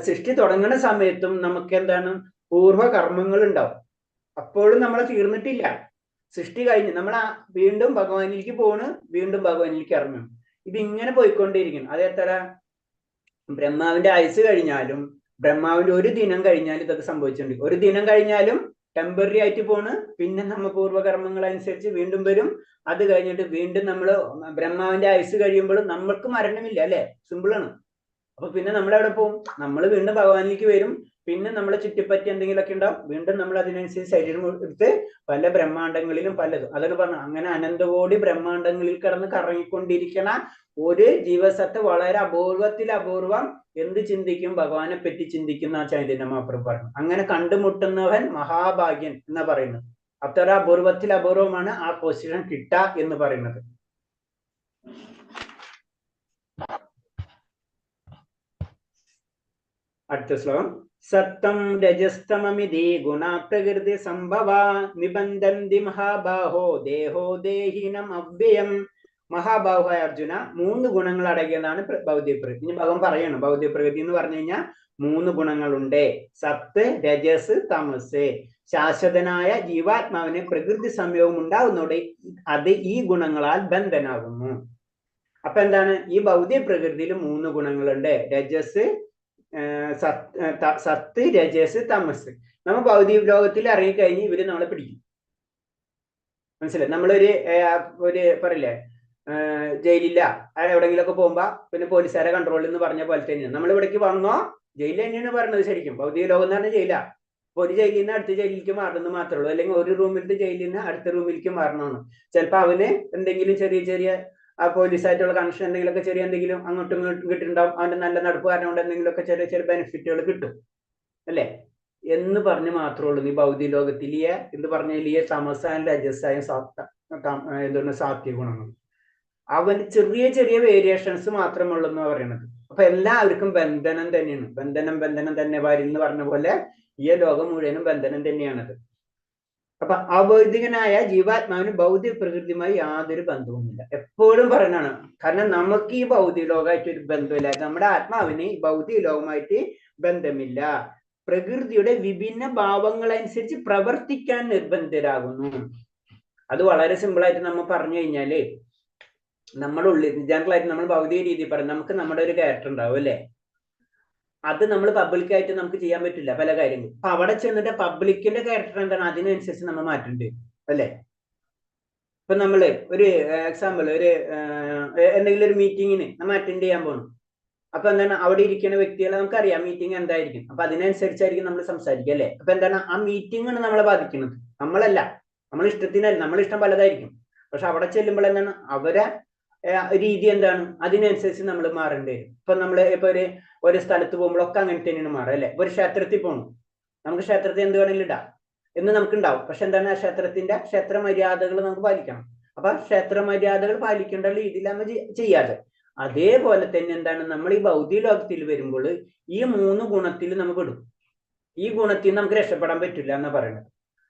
സൃഷ്ടി തുടങ്ങുന്ന സമയത്തും നമുക്ക് എന്താണ് പൂർവ്വകർമ്മങ്ങൾ ഉണ്ടാവും. അപ്പോഴും നമ്മൾ തീർന്നിട്ടില്ല. സൃഷ്ടി കഴിഞ്ഞ് നമ്മൾ വീണ്ടും ഭഗവാനിലേക്ക് പോണ്, വീണ്ടും ഭഗവാനിലേക്ക് ഇറങ്ങും. ഇതിങ്ങനെ പോയിക്കൊണ്ടിരിക്കണം. അതേത്ര ബ്രഹ്മാവിന്റെ ആയുസ് കഴിഞ്ഞാലും, ബ്രഹ്മാവിന്റെ ഒരു ദിനം കഴിഞ്ഞാലും ഇതൊക്കെ സംഭവിച്ചിട്ടുണ്ട്. ഒരു ദിനം കഴിഞ്ഞാലും ടെമ്പററി ആയിട്ട് പോണ്, പിന്നെ നമ്മൾ പൂർവ്വകർമ്മങ്ങൾ അനുസരിച്ച് വീണ്ടും വരും. അത് കഴിഞ്ഞിട്ട് വീണ്ടും നമ്മൾ ബ്രഹ്മാവിന്റെ ആയുസ് കഴിയുമ്പോഴും നമ്മൾക്ക് മരണമില്ല അല്ലെ, സിമ്പിളാണ്. അപ്പൊ പിന്നെ നമ്മൾ എവിടെ പോകും? നമ്മൾ വീണ്ടും ഭഗവാനിലേക്ക് വരും. പിന്നെ നമ്മളെ ചുറ്റിപ്പറ്റി എന്തെങ്കിലുമൊക്കെ ഉണ്ടാവും, വീണ്ടും നമ്മൾ അതിനനുസരിച്ച് ശരീരം എടുത്ത് പല ബ്രഹ്മാണ്ടങ്ങളിലും പലതും. അതാണ് പറഞ്ഞു, അങ്ങനെ അനന്തകോടി ബ്രഹ്മാണ്ടങ്ങളിൽ കിടന്ന് കറങ്ങിക്കൊണ്ടിരിക്കണ ഒരു ജീവസത്ത് വളരെ അപൂർവം എന്ത് ചിന്തിക്കും? ഭഗവാനെ പറ്റി ചിന്തിക്കുന്ന ചൈതന്യ മഹാപ്രഭു പറഞ്ഞു. അങ്ങനെ കണ്ടുമുട്ടുന്നവൻ മഹാഭാഗ്യൻ എന്നാ പറയുന്നത്. അത്ര അപൂർവമാണ് ആ പൊസിഷൻ കിട്ടുക എന്ന് പറയുന്നത്. അടുത്ത ശ്ലോകം. സത്തം രജസ്തമമിതി ഗുണ പ്രകൃതി സംഭവ നിബന്ധന്തി മഹാബാഹോ ദേഹോ ദേഹിനം അവ്യയം. മഹാബാഹുവായ അർജുന, 3 ഗുണങ്ങൾ അടങ്ങിയതാണ് ഭൗതിക പ്രകൃതി. ഇനി ഭഗവാൻ പറയണം, ഭൗതിക പ്രകൃതി എന്ന് പറഞ്ഞു കഴിഞ്ഞാൽ 3 ഗുണങ്ങളുണ്ട്. സത്ത്, രജസ്, തമസ്. ശാശ്വതനായ ജീവാത്മാവിന് പ്രകൃതി സംയോഗം ഉണ്ടാകുന്നതോടെ അത് ഈ ഗുണങ്ങളാൽ ബന്ധനാകുന്നു. അപ്പൊ എന്താണ്? ഈ ഭൗതിക പ്രകൃതിയിൽ 3 ഗുണങ്ങളുണ്ട്. രജസ്, സത്ത്, രജസ്, തമസ്. നമ്മൾ ഭൗതിക ലോകത്തിൽ ഇറങ്ങിക്കഴിഞ്ഞ് ഇവര് നമ്മളെ പിടിക്കും. മനസ്സിലായി? നമ്മളൊരു പറയില്ലേ, ജയിലില്ല, എവിടെങ്കിലൊക്കെ പോകുമ്പോ പിന്നെ പോലീസുകാരെ കൺട്രോളിൽ എന്ന് പറഞ്ഞ പോലെ തന്നെയാണ്. നമ്മൾ ഇവിടേക്ക് വന്നോ ജയിൽ തന്നെയാണ് പറഞ്ഞത്. ശരിക്കും ഭൗതിക ലോകം എന്ന് പറഞ്ഞാൽ ജയിലാ. ഒരു ജയിലിൽ നിന്ന് അടുത്ത ജയിലിലേക്ക് മാറണമെന്ന് മാത്രമേ ഉള്ളൂ. അല്ലെങ്കിൽ ഒരു റൂമിലത്തെ ജയിലിൽ നിന്ന് അടുത്ത റൂമിലേക്ക് മാറണമെന്ന്. ചിലപ്പോൾ അവന് എന്തെങ്കിലും ചെറിയ പോലീസായിട്ടുള്ള കണക്ഷൻ എന്തെങ്കിലുമൊക്കെ എന്തെങ്കിലും അങ്ങോട്ടും ഇങ്ങോട്ടും കിട്ടുന്നുണ്ടാവും. അവന്റെ നല്ല നടപ്പ് കാരണം കൊണ്ട് എന്തെങ്കിലുമൊക്കെ ചെറിയ ബെനിഫിറ്റുകൾ കിട്ടും അല്ലെ എന്ന് പറഞ്ഞ് മാത്രമേ ഉള്ളൂ. ഈ ഭൗതിക ലോകത്തിലെ എന്ന് പറഞ്ഞാൽ ഈ തമസായും രജസായും സാത്വിക ഗുണങ്ങൾ അവന് ചെറിയ വേരിയേഷൻസ് മാത്രമേ ഉള്ളൂ എന്ന് പറയുന്നത്. അപ്പൊ എല്ലാവർക്കും ബന്ധനം തന്നെയാണ്. ബന്ധനം തന്നെ വാരി എന്ന് പറഞ്ഞ പോലെ ഈ ലോകം മുഴുവനും ബന്ധനം തന്നെയാണത്. അപ്പൊ അഭൗതികനായ ജീവാത്മാവിന് ഭൗതിക പ്രകൃതിയുമായി യാതൊരു ബന്ധവുമില്ല. എപ്പോഴും പറയുന്നതാണ്. കാരണം നമുക്ക് ഈ ഭൗതിക ലോകമായിട്ട് ഒരു ബന്ധമില്ല. നമ്മുടെ ആത്മാവിന് ഈ ഭൗതിക ലോകമായിട്ട് ബന്ധമില്ല. പ്രകൃതിയുടെ വിഭിന്ന ഭാവങ്ങളനുസരിച്ച് പ്രവർത്തിക്കാൻ നിർബന്ധിതരാകുന്നു. അത് വളരെ സിമ്പിളായിട്ട് നമ്മൾ പറഞ്ഞു കഴിഞ്ഞാല്, നമ്മുടെ ഉള്ളിൽ ജനറലായിട്ട് നമ്മൾ ഭൗതിക രീതി പറയും, നമുക്ക് നമ്മുടെ ഒരു ക്യാരക്ടർ ഉണ്ടാവും അല്ലെ. അത് നമ്മൾ പബ്ലിക്കായിട്ട് നമുക്ക് ചെയ്യാൻ പറ്റില്ല പല കാര്യങ്ങളും. അപ്പൊ അവിടെ ചെന്നിട്ട് പബ്ലിക്കിന്റെ ക്യാരക്ടർ എന്താണ്, അതിനനുസരിച്ച് നമ്മൾ മാറ്റേണ്ടി അല്ലെ. ഇപ്പൊ നമ്മള് ഒരു എക്സാമ്പിൾ, എന്തെങ്കിലും ഒരു മീറ്റിങ്ങിന് നമ്മൾ അറ്റൻഡ് ചെയ്യാൻ പോകണം. അപ്പൊ എന്താണ്, അവിടെ ഇരിക്കുന്ന വ്യക്തികളെ നമുക്കറിയാം മീറ്റിംഗ് എന്തായിരിക്കും. അപ്പൊ അതിനനുസരിച്ചായിരിക്കും നമ്മൾ സംസാരിക്കുക അല്ലെ. അപ്പൊ എന്താണ്, ആ മീറ്റിംഗ് ആണ് നമ്മളെ ബാധിക്കുന്നത്, നമ്മളല്ല. നമ്മളെ ഇഷ്ടത്തിനല്ല, നമ്മളെ ഇഷ്ടം പലതായിരിക്കും. പക്ഷെ അവിടെ ചെല്ലുമ്പോൾ എന്താണ്, അവരെ രീതി എന്താണ്, അതിനനുസരിച്ച് നമ്മൾ മാറേണ്ടി വരും. ഇപ്പൊ നമ്മള് ഇപ്പൊ ഒരു സ്ഥലത്ത് പോകുമ്പോഴൊക്കെ അങ്ങനെ തന്നെയാണ് മാറുക അല്ലെ. ഒരു ക്ഷേത്രത്തിൽ പോകണം, നമുക്ക് ക്ഷേത്രത്തിൽ എന്ത് വേണമെങ്കിലും ഇടാം എന്ന് നമുക്കുണ്ടാവും. പക്ഷെ എന്താണ്, ആ ക്ഷേത്ര മര്യാദകൾ നമുക്ക് പാലിക്കണം. അപ്പൊ ക്ഷേത്ര മര്യാദകൾ പാലിക്കേണ്ട രീതിയിൽ നമ്മൾ ചെയ്യാതെ, അതേപോലെ തന്നെ എന്താണ്, നമ്മൾ ഈ ഭൗതിക ലോകത്തിൽ വരുമ്പോൾ ഈ 3 ഗുണത്തിൽ നമുക്ക് ഇടും. ഈ ഗുണത്തിൽ നമുക്ക് രക്ഷപ്പെടാൻ പറ്റില്ല എന്നാ പറയുന്നത്.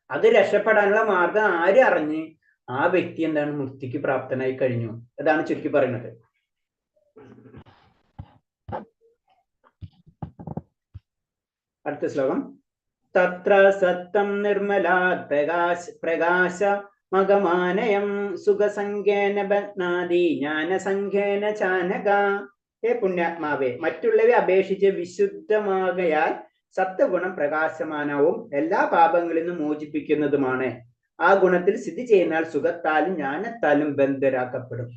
അത് രക്ഷപ്പെടാനുള്ള മാർഗം ആര് അറിഞ്ഞ് ആ വ്യക്തി എന്താണ്, മുക്തിക്ക് പ്രാപ്തനായി കഴിഞ്ഞു. അതാണ് ചുരുക്കി പറയുന്നത്. അടുത്ത ശ്ലോകം. തത്ര സത്തം നിർമ്മലാത് പ്രകാശ മകമാനയം സുഖസംഖ്യേന ബധ്നാതി ജ്ഞാനസംഖ്യേന ചാനക. ഹേ പുണ്യാത്മാവേ, മറ്റുള്ളവയെ അപേക്ഷിച്ച് വിശുദ്ധമാകയാൽ സത്വഗുണം പ്രകാശമാനവും എല്ലാ പാപങ്ങളിൽ നിന്നും മോചിപ്പിക്കുന്നതുമാണ്. ആ ഗുണത്തിൽ സ്ഥിതി ചെയ്യുന്നാൽ സുഖത്താലും ജ്ഞാനത്താലും ബന്ധരാക്കപ്പെടും.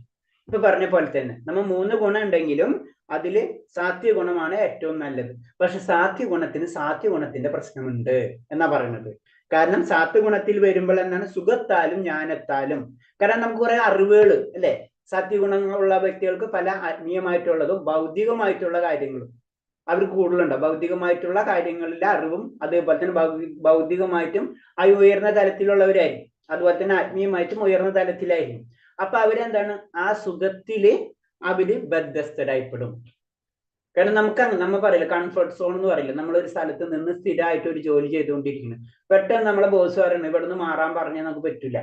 ഇപ്പൊ പറഞ്ഞ പോലെ തന്നെ നമ്മൾ 3 ഗുണം ഉണ്ടെങ്കിലും അതില് സാത്വിക ഗുണമാണ് ഏറ്റവും നല്ലത്. പക്ഷെ സാത്വിക ഗുണത്തിന് സാത്വിക ഗുണത്തിന്റെ പ്രശ്നമുണ്ട് എന്നാ പറയുന്നത്. കാരണം സാത്വിക ഗുണത്തിൽ വരുമ്പോൾ എന്താണ് സുഖത്താലും ജ്ഞാനത്താലും. കാരണം നമുക്ക് കുറെ അറിവുകൾ അല്ലെ, സാത്വിക ഗുണങ്ങളുള്ള വ്യക്തികൾക്ക് പല ആത്മീയമായിട്ടുള്ളതും ഭൗതികമായിട്ടുള്ള കാര്യങ്ങളും അവർക്ക് കൂടുതലുണ്ടാവും. ഭൗതികമായിട്ടുള്ള കാര്യങ്ങളിലെ അറിവും അതേപോലെ തന്നെ ഭൗതികമായിട്ടും ഉയർന്ന തലത്തിലുള്ളവരായിരിക്കും, അതുപോലെ തന്നെ ആത്മീയമായിട്ടും ഉയർന്ന തലത്തിലായിരിക്കും. അപ്പൊ അവരെന്താണ് ആ സുഖത്തില് അവര് ബദ്ധസ്ഥരായിപ്പെടും. കാരണം നമ്മൾ പറയില്ല കംഫർട്ട് സോൺ എന്ന് പറയില്ല, നമ്മളൊരു സ്ഥലത്ത് നിന്ന് സ്ഥിരമായിട്ട് ഒരു ജോലി ചെയ്തുകൊണ്ടിരിക്കുന്നു. പെട്ടെന്ന് നമ്മളെ ബോസ് പറയുന്നത് ഇവിടെ നിന്ന് മാറാൻ പറഞ്ഞാൽ നമുക്ക് പറ്റില്ല.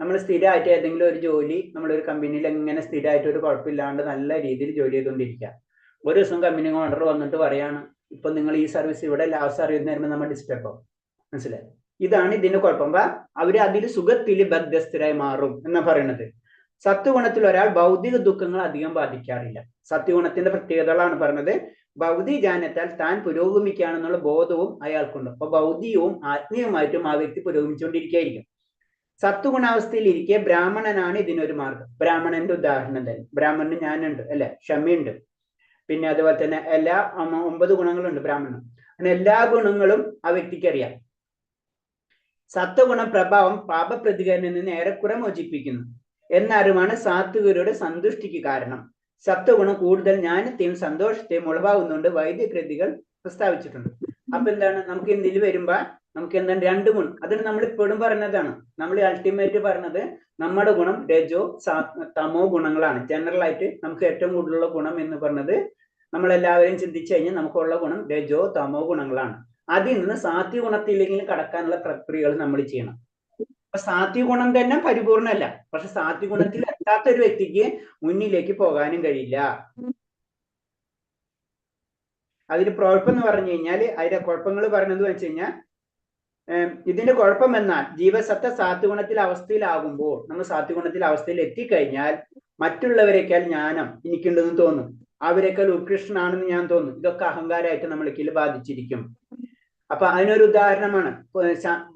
നമ്മൾ സ്ഥിരമായിട്ട് ഏതെങ്കിലും ഒരു ജോലി നമ്മളൊരു കമ്പനിയിൽ എങ്ങനെ സ്ഥിരമായിട്ട് ഒരു കുഴപ്പമില്ലാണ്ട് നല്ല രീതിയിൽ ജോലി ചെയ്തുകൊണ്ടിരിക്കുക. ഒരു ദിവസം കമ്പനി ഓണർ വന്നിട്ട് പറയാണ്, ഇപ്പൊ നിങ്ങൾ ഈ സർവീസ് ഇവിടെ ലാസ്റ്റ് അറിയുന്ന വരുമ്പോൾ നമ്മൾ ഡിസ്റ്റർബ് ആവും. മനസ്സിലായി? ഇതാണ് ഇതിന്റെ കുഴപ്പം. അവര് അതിൽ സുഖത്തിൽ ബദ്ധസ്ഥരായി മാറും എന്നാ പറയുന്നത്. സത്വഗുണത്തിൽ ഒരാൾ ഭൗതിക ദുഃഖങ്ങൾ അധികം ബാധിക്കാറില്ല. സത്വഗുണത്തിന്റെ പ്രത്യേകതകളാണ് പറഞ്ഞത്. ഭൗതിക ജ്ഞാനത്താൽ താൻ പുരോഗമിക്കുകയാണെന്നുള്ള ബോധവും അയാൾക്കുണ്ട്. അപ്പൊ ഭൗതികവും ആത്മീയമായിട്ടും ആ വ്യക്തി പുരോഗമിച്ചുകൊണ്ടിരിക്കുകയായിരിക്കും. സത്വഗുണാവസ്ഥയിൽ ഇരിക്കെ ബ്രാഹ്മണനാണ് ഇതിനൊരു മാർഗം. ബ്രാഹ്മണന്റെ ഉദാഹരണം തന്നെ, ബ്രാഹ്മണന് ജ്ഞാനുണ്ട് അല്ലെ, ക്ഷമയുണ്ട്, പിന്നെ അതുപോലെ തന്നെ എല്ലാ 9 ഗുണങ്ങളുണ്ട് ബ്രാഹ്മണൻ. അങ്ങനെ എല്ലാ ഗുണങ്ങളും ആ വ്യക്തിക്ക് അറിയാം. സത്വഗുണ പ്രഭാവം പാപപ്രതികരണത്തിൽ നിന്ന് ഏറെക്കുറെ മോചിപ്പിക്കുന്നു എന്നറിവാണ് സാത്വികരുടെ സന്തുഷ്ടിക്ക് കാരണം. സത്വഗുണം കൂടുതൽ ജ്ഞാനത്തെയും സന്തോഷത്തെയും ഉളവാകുന്നുകൊണ്ട് വൈദ്യകൃതികൾ പ്രസ്താവിച്ചിട്ടുണ്ട്. അപ്പൊ എന്താണ് നമുക്ക് ഇതിൽ വരുമ്പോ നമുക്ക് എന്താണ് 2 ഗുണം, അതിന് നമ്മൾ ഇപ്പോഴും പറഞ്ഞതാണ്. നമ്മൾ അൾട്ടിമേറ്റ് പറഞ്ഞത് നമ്മുടെ ഗുണം രജോ തമോ ഗുണങ്ങളാണ്. ജനറൽ ആയിട്ട് നമുക്ക് ഏറ്റവും കൂടുതലുള്ള ഗുണം എന്ന് പറഞ്ഞത് നമ്മളെല്ലാവരും ചിന്തിച്ചു കഴിഞ്ഞാൽ നമുക്കുള്ള ഗുണം രജോ തമോ ഗുണങ്ങളാണ്. അതിൽ നിന്ന് സാത്വിക ഗുണത്തിലെങ്കിലും കടക്കാനുള്ള പ്രക്രിയകൾ നമ്മൾ ചെയ്യണം. അപ്പൊ സാത്വിക ഗുണം തന്നെ പരിപൂർണമല്ല, പക്ഷെ സാത്വിക ഗുണത്തിൽ എത്താത്ത ഒരു വ്യക്തിക്ക് മുന്നിലേക്ക് പോകാനും കഴിയില്ല. അതിന് കുഴപ്പം എന്ന് പറഞ്ഞു കഴിഞ്ഞാൽ അതിന്റെ കുഴപ്പങ്ങൾ പറഞ്ഞത് വെച്ച് കഴിഞ്ഞാൽ ഇതിന്റെ കുഴപ്പം എന്നാൽ ജീവസത്ത സാത്വികഗുണത്തിൽ അവസ്ഥയിലാകുമ്പോൾ നമ്മൾ സാത്വികഗുണത്തിൽ അവസ്ഥയിൽ എത്തിക്കഴിഞ്ഞാൽ മറ്റുള്ളവരെക്കാൾ ജ്ഞാനം എനിക്കുണ്ടെന്ന് തോന്നും, അവരെക്കാൾ ഉത്കൃഷ്ടനാണെന്ന് ഞാൻ തോന്നും. ഇതൊക്കെ അഹങ്കാരമായിട്ട് നമ്മൾക്കിൽ ബാധിച്ചിരിക്കും. അപ്പൊ അതിനൊരു ഉദാഹരണമാണ്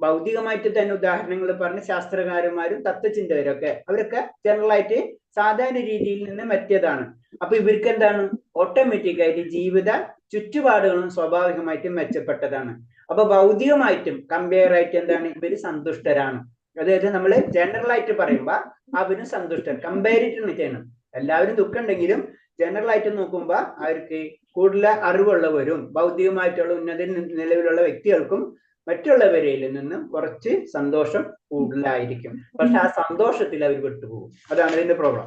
ഭൗതികമായിട്ട് തന്നെ ഉദാഹരണങ്ങൾ പറഞ്ഞ ശാസ്ത്രകാരന്മാരും തത്വചിന്തകരൊക്കെ അവരൊക്കെ ജനറലായിട്ട് സാധാരണ രീതിയിൽ നിന്ന് മറ്റേതാണ്. അപ്പൊ ഇവർക്ക് എന്താണ് ഓട്ടോമാറ്റിക് ആയിട്ട് ജീവിത ചുറ്റുപാടുകളും സ്വാഭാവികമായിട്ടും മെച്ചപ്പെട്ടതാണ്. അപ്പൊ ഭൗതികമായിട്ടും കമ്പയർ ആയിട്ട് എന്താണ് ഇവര് സന്തുഷ്ടരാണ്. അതായത് നമ്മൾ ജനറൽ ആയിട്ട് പറയുമ്പോ അവരും സന്തുഷ്ടർ. കമ്പാരിറ്റീവ് ചെയ്യണം. എല്ലാവരും ദുഃഖം ഉണ്ടെങ്കിലും ജനറൽ ആയിട്ട് നോക്കുമ്പോ അവർക്ക് കൂടുതൽ അറിവുള്ളവരും ഭൗതികമായിട്ടുള്ള ഉന്നത നിലവിലുള്ള വ്യക്തികൾക്കും മറ്റുള്ളവരിൽ നിന്നും കുറച്ച് സന്തോഷം കൂടുതലായിരിക്കും. പക്ഷെ ആ സന്തോഷത്തിൽ അവർ വിട്ടുപോകും. അതാണ് ഇതിന്റെ പ്രോബ്ലം.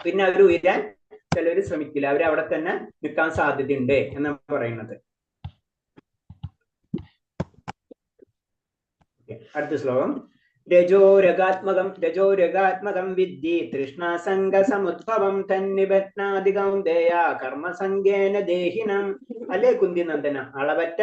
പിന്നെ അവർ ഉയരാൻ ചിലർ ശ്രമിക്കില്ല, അവർ അവിടെ തന്നെ നിൽക്കാൻ സാധ്യതയുണ്ട് എന്നാണ് പറയുന്നത്. അടുത്ത ശ്ലോകം. രജോരഗാത്മകം വിദ്ധി തൃഷ്ണാസംഗസമുദ്ഭവം തന്നിബധ്നാദികം ദേയ കർമ്മസംഗേന ദേഹിനം. അല്ലേ കുന്തിനന്ദന, അളവറ്റ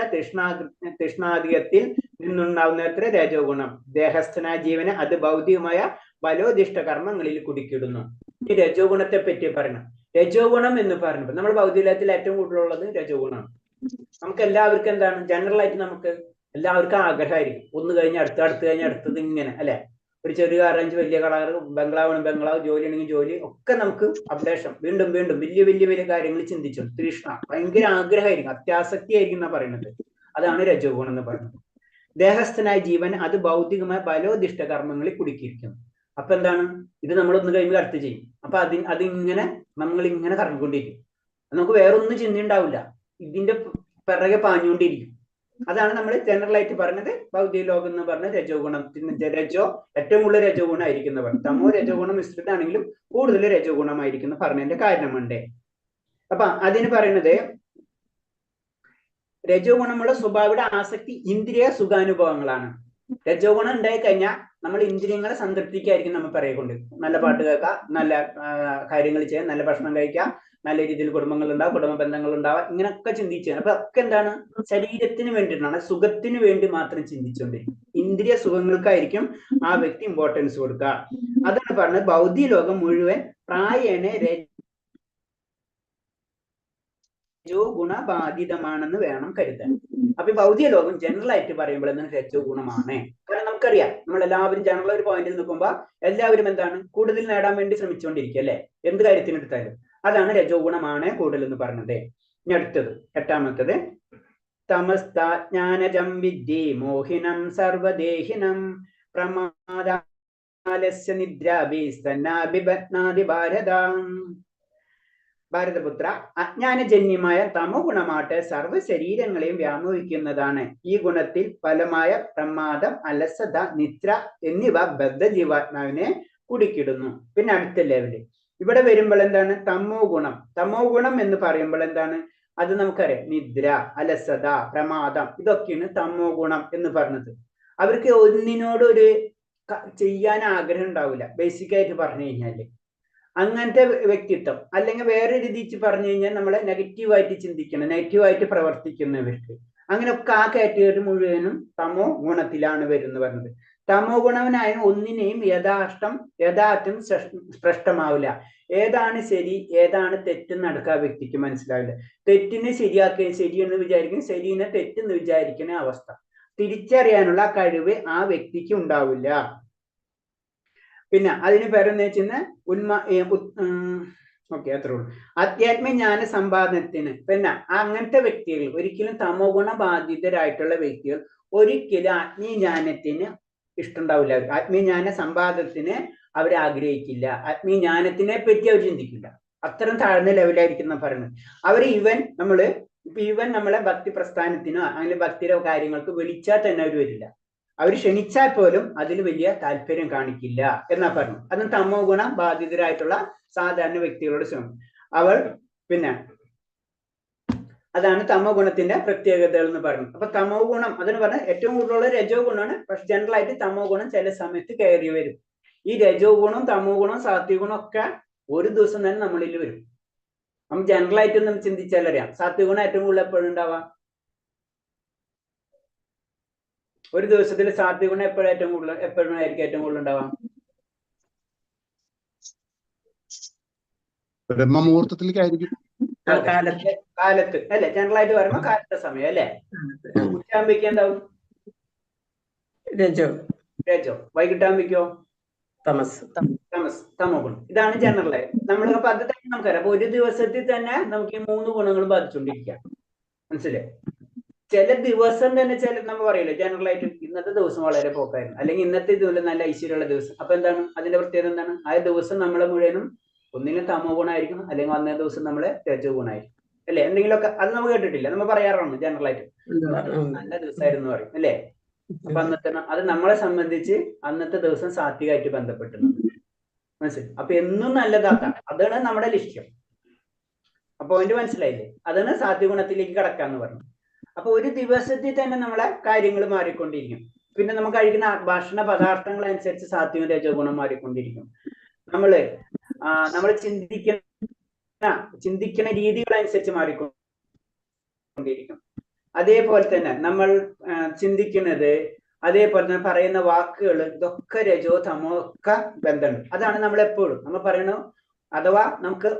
തൃഷ്ണാധികത്തിൽ നിന്നുണ്ടാവുന്നത്ര രജോ ഗുണം. ദേഹസ്ഥനായ ജീവന് അത് ഭൗതികമായ ബലോദിഷ്ട കർമ്മങ്ങളിൽ കുടുക്കിടുന്നു. ഈ രജോ ഗുണത്തെ പറ്റി പറയണം. രജോ ഗുണം എന്ന് പറഞ്ഞപ്പോൾ നമ്മൾ ഭൗതികത്തിൽ ഏറ്റവും കൂടുതലുള്ളത് രജോ ഗുണമാണ്. നമുക്ക് എല്ലാവർക്കും എന്താണ് ജനറൽ ആയിട്ട് നമുക്ക് എല്ലാവർക്കും ആഗ്രഹമായിരിക്കും, ഒന്ന് കഴിഞ്ഞ് അടുത്ത് കഴിഞ്ഞ് അടുത്തത് ഇങ്ങനെ അല്ലെ. ഒരു ചെറിയ അറേഞ്ച്, വലിയ കളർ, ബംഗ്ലാവ് ബംഗ്ലാവ്, ജോലി ആണെങ്കിൽ ജോലി, ഒക്കെ നമുക്ക് അപ്ഡേഷൻ വീണ്ടും വീണ്ടും വലിയ കാര്യങ്ങൾ ചിന്തിച്ചു. തൃഷ്ണ ഭയങ്കര ആഗ്രഹമായിരിക്കും, അത്യാസക്തി ആയിരിക്കും എന്നാ പറയുന്നത്. അതാണ് രജോ ഗുണം എന്ന് പറയുന്നത്. ദേഹസ്ഥനായ ജീവൻ അത് ഭൗതികമായ ബലോദിഷ്ട കർമ്മങ്ങളിൽ കുടുക്കിയിരിക്കുന്നു. അപ്പൊ എന്താണ് ഇത് നമ്മളൊന്ന് കഴിയുമ്പോൾ അടുത്ത് ചെയ്യും. അപ്പൊ അതിങ്ങനെ നമ്മളിങ്ങനെ കറങ്ങിക്കൊണ്ടിരിക്കും. നമുക്ക് വേറൊന്നും ചിന്തയുണ്ടാവില്ല, ഇതിന്റെ പിറകെ പാഞ്ഞുകൊണ്ടിരിക്കും. അതാണ് നമ്മൾ ജനറൽ ആയിട്ട് പറഞ്ഞത് ഭൗതിക ലോകം എന്ന് പറഞ്ഞ രജോ ഗുണത്തിന് രജോ ഏറ്റവും കൂടുതൽ രജോ ഗുണമായിരിക്കും എന്ന് പറഞ്ഞു. തമോ രജോ ഗുണം മിശ്രിതാണെങ്കിലും കൂടുതൽ രജോ ഗുണമായിരിക്കും പറഞ്ഞതിന്റെ കാരണമുണ്ട്. അപ്പൊ അതിന് പറയുന്നത് രജോ ഗുണമുള്ള സ്വഭാവയുടെ ആസക്തി ഇന്ദ്രിയ സുഖാനുഭവങ്ങളാണ്. രജോ ഗുണം ഉണ്ടായി കഴിഞ്ഞാൽ നമ്മൾ ഇന്ദ്രിയങ്ങളെ സംതൃപ്തിക്കായിരിക്കും നമ്മൾ പറയുകൊണ്ട്. നല്ല പാട്ട് കേൾക്കാം, നല്ല കാര്യങ്ങൾ ചെയ്യാം, നല്ല ഭക്ഷണം കഴിക്കാം, നല്ല രീതിയിൽ കുടുംബങ്ങൾ ഉണ്ടാവും, കുടുംബ ബന്ധങ്ങൾ ഉണ്ടാവാം, ഇങ്ങനെയൊക്കെ ചിന്തിച്ചു. അപ്പൊ ഒക്കെ എന്താണ്? ശരീരത്തിന് വേണ്ടിയിട്ടാണ്, സുഖത്തിന് വേണ്ടി മാത്രം ചിന്തിച്ചുകൊണ്ടിരിക്കും. ഇന്ദ്രിയ സുഖങ്ങൾക്കായിരിക്കും ആ വ്യക്തി ഇമ്പോർട്ടൻസ് കൊടുക്കുക. അതാണ് പറഞ്ഞത് ഭൗതിക ലോകം മുഴുവൻ പ്രായേണ രജോ ഗുണബാധിതമാണെന്ന് വേണം കരുതാൻ. അപ്പൊ ഭൗതിക ലോകം ജനറൽ ആയിട്ട് പറയുമ്പോൾ എന്താണ്? രജോ ഗുണമാണ്. കാരണം നമുക്കറിയാം, നമ്മൾ എല്ലാവരും ജനറൽ ഒരു പോയിന്റിൽ നിൽക്കുമ്പോൾ എല്ലാവരും എന്താണ്? കൂടുതൽ നേടാൻ വേണ്ടി ശ്രമിച്ചുകൊണ്ടിരിക്കുക അല്ലെ? എന്ത് കാര്യത്തിനെടുത്താലും അതാണ് രജോ ഗുണമാണ് കൂടുതൽ എന്ന് പറഞ്ഞത്. ഇനി അടുത്തത് 8ാമത്തത് തമസ്താജ്ഞാനജം വിദ്ധി മോഹിനം സർവദേഹിനം പ്രമാദാലസ്യ നിദ്രാഭിസ്തന്നാഭിബധ്നാതി ഭാരതം. ഭാരതപുത്ര, അജ്ഞാനജന്യമായ തമോ ഗുണമായിട്ട് സർവ്വ ശരീരങ്ങളെയും വ്യാമോഹിക്കുന്നതാണ്. ഈ ഗുണത്തിൽ ഫലമായ പ്രമാദം, അലസത, നിദ്ര എന്നിവ ബദ്ധജീവാത്മാവിനെ കുടുക്കിടുന്നു. പിന്നെ അടുത്ത ലെവല് ഇവിടെ വരുമ്പോൾ എന്താണ്? തമോ ഗുണം. തമോ ഗുണം എന്ന് പറയുമ്പോൾ എന്താണ്? അത് നമുക്കറിയാം, നിദ്ര, അലസത, പ്രമാദം, ഇതൊക്കെയാണ് തമോ ഗുണം എന്ന് പറഞ്ഞത്. അവർക്ക് ഒന്നിനോട് ഒരു ചെയ്യാൻ ആഗ്രഹം ഉണ്ടാവില്ല. ബേസിക് ആയിട്ട് പറഞ്ഞു കഴിഞ്ഞാല് അങ്ങനത്തെ വ്യക്തിത്വം. അല്ലെങ്കിൽ വേറെ രീതിച്ച് പറഞ്ഞു കഴിഞ്ഞാൽ നമ്മളെ നെഗറ്റീവായിട്ട് ചിന്തിക്കണം, നെഗറ്റീവായിട്ട് പ്രവർത്തിക്കുന്നവർക്ക്, അങ്ങനെയൊക്കെ ആ കാറ്റഗറി മുഴുവനും തമോ ഗുണത്തിലാണ് വരുന്നത് പറഞ്ഞത്. തമോ ഗുണവനായ ഒന്നിനെയും യഥാർത്ഥം സ്പഷ്ടമാവില്ല. ഏതാണ് ശരി ഏതാണ് തെറ്റെന്ന് നടക്കുക വ്യക്തിക്ക് മനസ്സിലാവില്ല. തെറ്റിനെ ശരിയെന്ന് വിചാരിക്കും, ശരിനെ തെറ്റെന്ന് വിചാരിക്കുന്ന അവസ്ഥ തിരിച്ചറിയാനുള്ള കഴിവ് ആ വ്യക്തിക്ക് ഉണ്ടാവില്ല. പിന്നെ അതിന് പേരെന്ന് വെച്ചാൽ ഓക്കെ, അത്രേ ഉള്ളൂ. അധ്യാത്മജ്ഞാന സമ്പാദനത്തിന് പിന്നെ അങ്ങനത്തെ വ്യക്തികൾ, ഒരിക്കലും തമോ ഗുണബാധിതരായിട്ടുള്ള വ്യക്തികൾ ഒരിക്കലും ആത്മീയജ്ഞാനത്തിന് ഇഷ്ടമുണ്ടാവില്ല. ആത്മീയജ്ഞാന സമ്പാദനത്തിന് അവർ ആഗ്രഹിക്കില്ല. ആത്മീയജ്ഞാനത്തിനെ പറ്റി അവർ ചിന്തിക്കില്ല. അത്തരം താഴ്ന്ന ലെവലായിരിക്കുന്ന പറയുന്നത്. അവർ ഈവൻ നമ്മളെ ഭക്തി പ്രസ്ഥാനത്തിനോ അങ്ങനെ ഭക്തിയുടെ കാര്യങ്ങൾക്ക് വിളിച്ചാൽ തന്നെ അവർ വരില്ല. അവർ ക്ഷണിച്ചാൽ പോലും അതിൽ വലിയ താല്പര്യം കാണിക്കില്ല എന്നാ പറഞ്ഞു. അതും തമോ ഗുണ ബാധിതരായിട്ടുള്ള സാധാരണ വ്യക്തികളോട് ശ്രമം. പിന്നെ അതാണ് തമോ ഗുണത്തിന്റെ പ്രത്യേകതകൾ എന്ന് പറയുന്നത്. അപ്പൊ തമോ ഗുണം അതിന് പറഞ്ഞാൽ ഏറ്റവും കൂടുതലുള്ള രജോ ഗുണമാണ്. പക്ഷെ ജനറൽ ആയിട്ട് തമോ ഗുണം ചില സമയത്ത് കയറി വരും. ഈ രജോ ഗുണം, തമോ ഗുണം, സാത്വിക ഗുണം ഒക്കെ ഒരു ദിവസം തന്നെ നമ്മളിൽ വരും. നമുക്ക് ജനറൽ ആയിട്ട് ഒന്ന് ചിന്തിച്ചാൽ അറിയാം. സാത്വിക ഗുണം ഏറ്റവും കൂടുതൽ എപ്പോഴും ഉണ്ടാവാം. ഒരു ദിവസത്തിൽ സാത്വിക ഗുണം എപ്പോഴായിരിക്കും ഏറ്റവും കൂടുതൽ ഉണ്ടാവാം? ബ്രഹ്മമുഹൂർത്തത്തിലേക്കായിരിക്കും. കാലത്ത് അല്ലെ? ജനറൽ ആയിട്ട് പറയുമ്പോ കാലത്തെ സമയം അല്ലെ? ഉച്ചയാകുമ്പോഴേക്കും എന്താവും? രജോ. വൈകിട്ടാകുമ്പോഴേക്കോ? തമോ ഗുണം. ഇതാണ് ജനറൽ ആയിട്ട് നമ്മൾ. അപ്പൊ അത് തന്നെ നമുക്കറിയാം. അപ്പൊ ഒരു ദിവസത്തിൽ തന്നെ നമുക്ക് ഈ 3 ഗുണങ്ങൾ ബാധിച്ചുകൊണ്ടിരിക്കുക. മനസ്സിലായി? ചില ദിവസം തന്നെ നമ്മൾ പറയില്ലേ ജനറൽ ആയിട്ട് ഇന്നത്തെ ദിവസം വളരെ പോക്കായിരുന്നു, അല്ലെങ്കിൽ ഇന്നത്തെ ഇതുപോലെ നല്ല ഐശ്വര്യമുള്ള ദിവസം. അപ്പൊ എന്താണ് അതിന്റെ പ്രത്യേകത? എന്താണ്? ആ ദിവസം നമ്മളെ മുഴുവനും ഒന്നിനും തമോ ഗുണമായിരിക്കും, അല്ലെങ്കിൽ അന്നേ ദിവസം നമ്മളെ രജോ ഗുണമായിരിക്കും അല്ലെ? എന്തെങ്കിലുമൊക്കെ അത് നമ്മൾ കേട്ടിട്ടില്ല, നമ്മൾ പറയാറാണ് ജനറൽ ആയിട്ട് നല്ല ദിവസമായിരുന്നു പറയും അല്ലെ? അപ്പൊ അന്നത്തെ അത് നമ്മളെ സംബന്ധിച്ച് അന്നത്തെ ദിവസം സാത്വികമായിട്ട് ബന്ധപ്പെട്ടുന്നത്. മനസ്സിലായി? അപ്പൊ എന്നും നല്ലതാക്കാം, അതാണ് നമ്മുടെ ലക്ഷ്യം. അപ്പൊ പോയിന്റ് മനസ്സിലായില്ലേ? അതാണ് സാത്വിക ഗുണത്തിലേക്ക് കടക്കാന്ന് പറഞ്ഞു. അപ്പൊ ഒരു ദിവസത്തിൽ തന്നെ നമ്മളെ കാര്യങ്ങൾ മാറിക്കൊണ്ടിരിക്കും. പിന്നെ നമുക്ക് കഴിക്കുന്ന ഭക്ഷണ പദാർത്ഥങ്ങൾ അനുസരിച്ച് സാത്വിക രജോ ഗുണം മാറിക്കൊണ്ടിരിക്കും. നമ്മൾ ചിന്തിക്കുന്ന രീതികളനുസരിച്ച് മാറിക്കൊണ്ടിരിക്കും. അതേപോലെ തന്നെ നമ്മൾ ചിന്തിക്കുന്നത്, അതേപോലെ തന്നെ പറയുന്ന വാക്കുകൾ, ഇതൊക്കെ രജോ തമോ ഒക്കെ ബന്ധമുണ്ട്. അതാണ് നമ്മൾ എപ്പോഴും നമ്മൾ പറയണു. അഥവാ നമുക്ക്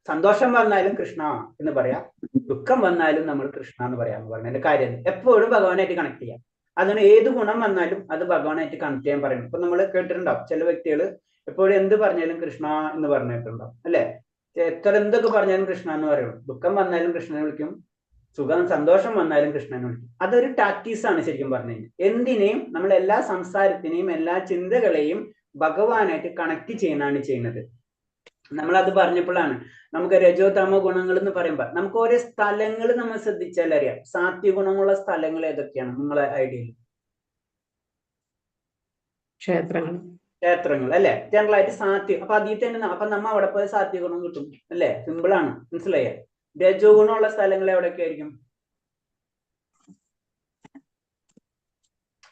സന്തോഷം വന്നാലും കൃഷ്ണ എന്ന് പറയാം, ദുഃഖം വന്നാലും നമ്മൾ കൃഷ്ണ എന്ന് പറയാന്ന് പറഞ്ഞതിന്റെ കാര്യം എപ്പോഴും ഭഗവാനായിട്ട് കണക്ട് ചെയ്യാം. അതിന് ഏത് ഗുണം വന്നാലും അത് ഭഗവാനായിട്ട് കണക്ട് ചെയ്യാൻ പറയുന്നു. ഇപ്പൊ നമ്മൾ കേട്ടിട്ടുണ്ടാവും ചില വ്യക്തികൾ എപ്പോഴും എന്ത് പറഞ്ഞാലും കൃഷ്ണ എന്ന് പറഞ്ഞിട്ടുണ്ടാവും അല്ലെ? എന്തൊക്കെ പറഞ്ഞാലും കൃഷ്ണ എന്ന് പറയുള്ളൂ. ദുഃഖം വന്നാലും കൃഷ്ണനെ വിളിക്കും, സന്തോഷം വന്നാലും കൃഷ്ണനെ വിളിക്കും. അതൊരു ടാക്ടീസ് ആണ് ശരിക്കും പറഞ്ഞു കഴിഞ്ഞാൽ. എന്തിനേയും നമ്മൾ എല്ലാ സംസാരത്തിനെയും എല്ലാ ചിന്തകളെയും ഭഗവാനായിട്ട് കണക്ട് ചെയ്യാനാണ് ചെയ്യുന്നത്. നമ്മളത് പറഞ്ഞപ്പോഴാണ് നമുക്ക് രജോ തമോ ഗുണങ്ങൾ എന്ന് പറയുമ്പോൾ നമുക്ക് ഓരോ സ്ഥലങ്ങൾ നമ്മൾ ശ്രദ്ധിച്ചാൽ അറിയാം. സാത്വിക ഗുണമുള്ള സ്ഥലങ്ങൾ ഏതൊക്കെയാണ് നിങ്ങളെ ഐഡിയയിൽ? ക്ഷേത്രങ്ങൾ അല്ലെ? ജനറൽ ആയിട്ട് സാത്വിക. അപ്പൊ അതിൽ തന്നെ അപ്പൊ നമ്മ അവിടെ പോയ സാത്വിക ഗുണം കിട്ടും അല്ലെ? സിമ്പിൾ ആണ്, മനസ്സിലായ? രജോ ഗുണമുള്ള സ്ഥലങ്ങൾ എവിടെയൊക്കെ ആയിരിക്കും?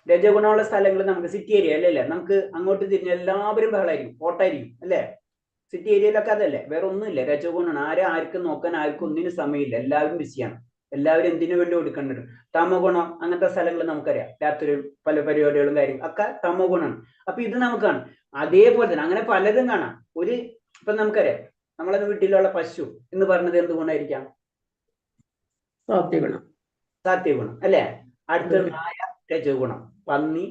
രജോ ഗുണമുള്ള സ്ഥലങ്ങൾ നമുക്ക് സിറ്റി ഏരിയ അല്ലേ? നമുക്ക് അങ്ങോട്ട് തിരിഞ്ഞ എല്ലാവരും ബഹളായിരിക്കും, ഓട്ടായിരിക്കും അല്ലെ? സിറ്റി ഏരിയയിലൊക്കെ അതല്ലേ, വേറെ ഒന്നുമില്ല, രജോ ഗുണമാണ്. ആർക്കും നോക്കാൻ ആർക്കും ഒന്നിനും സമയമില്ല, എല്ലാവരും ബിസിയാണ്, എല്ലാവരും എന്തിനു വേണ്ടി കൊടുക്കേണ്ടത്. തമോ ഗുണം അങ്ങനത്തെ സ്ഥലങ്ങൾ നമുക്കറിയാം, രാത്രി പല പരിപാടികളും കാര്യങ്ങളും ഒക്കെ തമോ ഗുണമാണ്. അപ്പൊ ഇത് നമുക്കാണ്. അതേപോലെ തന്നെ അങ്ങനെ പലതും കാണാം. ഇപ്പൊ നമുക്കറിയാം നമ്മളെ വീട്ടിലുള്ള പശു എന്ന് പറഞ്ഞത് എന്ത് ഗുണമായിരിക്കാം? സാത്വികഗുണം. സാത്വികഗുണം അല്ലെ. അടുത്ത നായ രജോ ഗുണം, പന്നി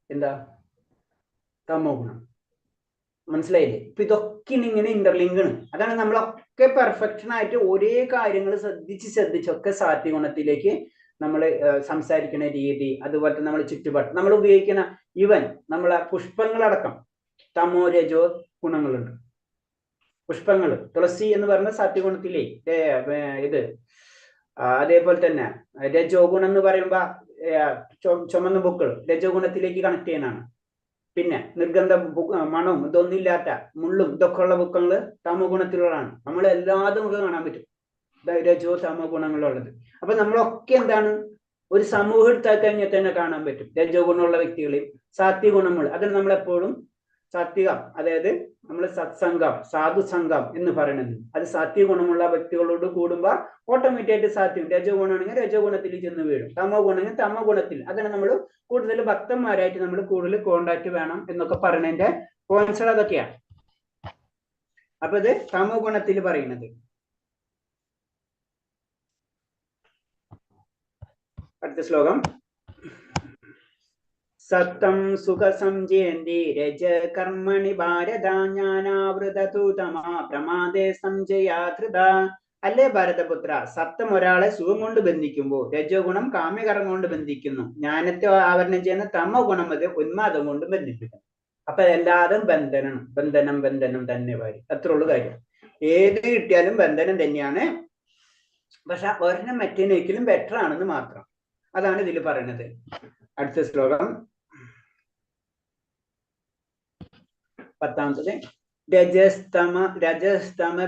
എന്താ തമോ ഗുണം. മനസ്സിലായില്ലേ? ഇപ്പൊ ഇതൊക്കെ ഇങ്ങനെ ഇന്റർലിങ്കാണ്. അതാണ് നമ്മളൊക്കെ പെർഫെക്ഷൻ ആയിട്ട് ഒരേ കാര്യങ്ങൾ ശ്രദ്ധിച്ചൊക്കെ സാത്വിക ഗുണത്തിലേക്ക് നമ്മൾ സംസാരിക്കുന്ന രീതി, അതുപോലെ തന്നെ നമ്മൾ ചുറ്റുപാട് നമ്മൾ ഉപയോഗിക്കുന്ന ഈവൻ നമ്മളെ പുഷ്പങ്ങളടക്കം തമോ രജോ ഗുണങ്ങളുണ്ട്. പുഷ്പങ്ങൾ, തുളസി എന്ന് പറയുന്ന സാത്വിക ഗുണത്തിലേ ഇത്. അതേപോലെ തന്നെ രജോ ഗുണം എന്ന് പറയുമ്പോ ചുമന്ന പൂക്കൾ രജോ ഗുണത്തിലേക്ക് കണക്ട് ചെയ്യാനാണ്. പിന്നെ നിർഗന്ധ മണവും ഇതൊന്നും ഇല്ലാത്ത മുള്ളും ഇതൊക്കെ ഉള്ള പുഷ്പങ്ങള് തമോ ഗുണത്തിലുള്ളതാണ്. നമ്മൾ എല്ലാതും നമുക്ക് കാണാൻ പറ്റും രജോ തമോ ഗുണങ്ങളുള്ളത്. അപ്പൊ നമ്മളൊക്കെ എന്താണ്, ഒരു സമൂഹം എടുത്താൽ കഴിഞ്ഞാൽ തന്നെ കാണാൻ പറ്റും രജോ ഗുണമുള്ള വ്യക്തികളെയും സാത്വിക ഗുണമുള്ള. അതിന് നമ്മളെപ്പോഴും സാത്വികം, അതായത് നമ്മൾ സത്സംഗം, സാധുസംഗം എന്ന് പറയുന്നത്, അത് സാത്വിക ഗുണമുള്ള വ്യക്തികളോട് കൂടുമ്പോൾ ഓട്ടോമാറ്റിക് ആയിട്ട് സാത്വികം. രജോ ഗുണമാണെങ്കിൽ രജോ ഗുണത്തിൽ ചെന്ന് വീഴും, തമോ ഗുണമെങ്കിൽ തമോ ഗുണത്തിൽ. അതാണ് നമ്മൾ കൂടുതൽ ഭക്തന്മാരായിട്ട് നമ്മൾ കൂടുതൽ കോണ്ടാക്ട് വേണം എന്നൊക്കെ പറയുന്നതിന്റെ പോയിന്റ്സ് അതൊക്കെയാണ്. അപ്പൊ ഇത് തമോ ഗുണത്തിൽ പറയുന്നത്. അടുത്ത ശ്ലോകം. സത്തം സുഖ സംജയന്തി രജ കർമ്മണി ഭാരത ജ്ഞാനാവൃതതു തമാ പ്രമാദേ സംജയാധൃത. അല്ലേ ഭാരതപുത്ര, സത്യം ഒരാളെ സുഖം കൊണ്ട് ബന്ധിക്കുമ്പോൾ രജോ ഗുണം കാമ്യകർമ്മം കൊണ്ട് ബന്ധിക്കുന്നു, ജ്ഞാനത്തെ ആവരണം ചെയ്യുന്ന തമോ ഗുണം അത് ഉന്മാദം കൊണ്ട് ബന്ധിപ്പിക്കുന്നു. അപ്പൊ എല്ലാതും ബന്ധനമാണ്. ബന്ധനം തന്നെ വാരി, അത്രേ ഉള്ളു കാര്യം. ഏത് കിട്ടിയാലും ബന്ധനം തന്നെയാണ്. പക്ഷെ ഒരെണ്ണം മറ്റേനൊരിക്കലും ബെറ്റർ ആണെന്ന് മാത്രം. അതാണ് ഇതിൽ പറയുന്നത്. അടുത്ത ശ്ലോകം 10. രജസ്തമ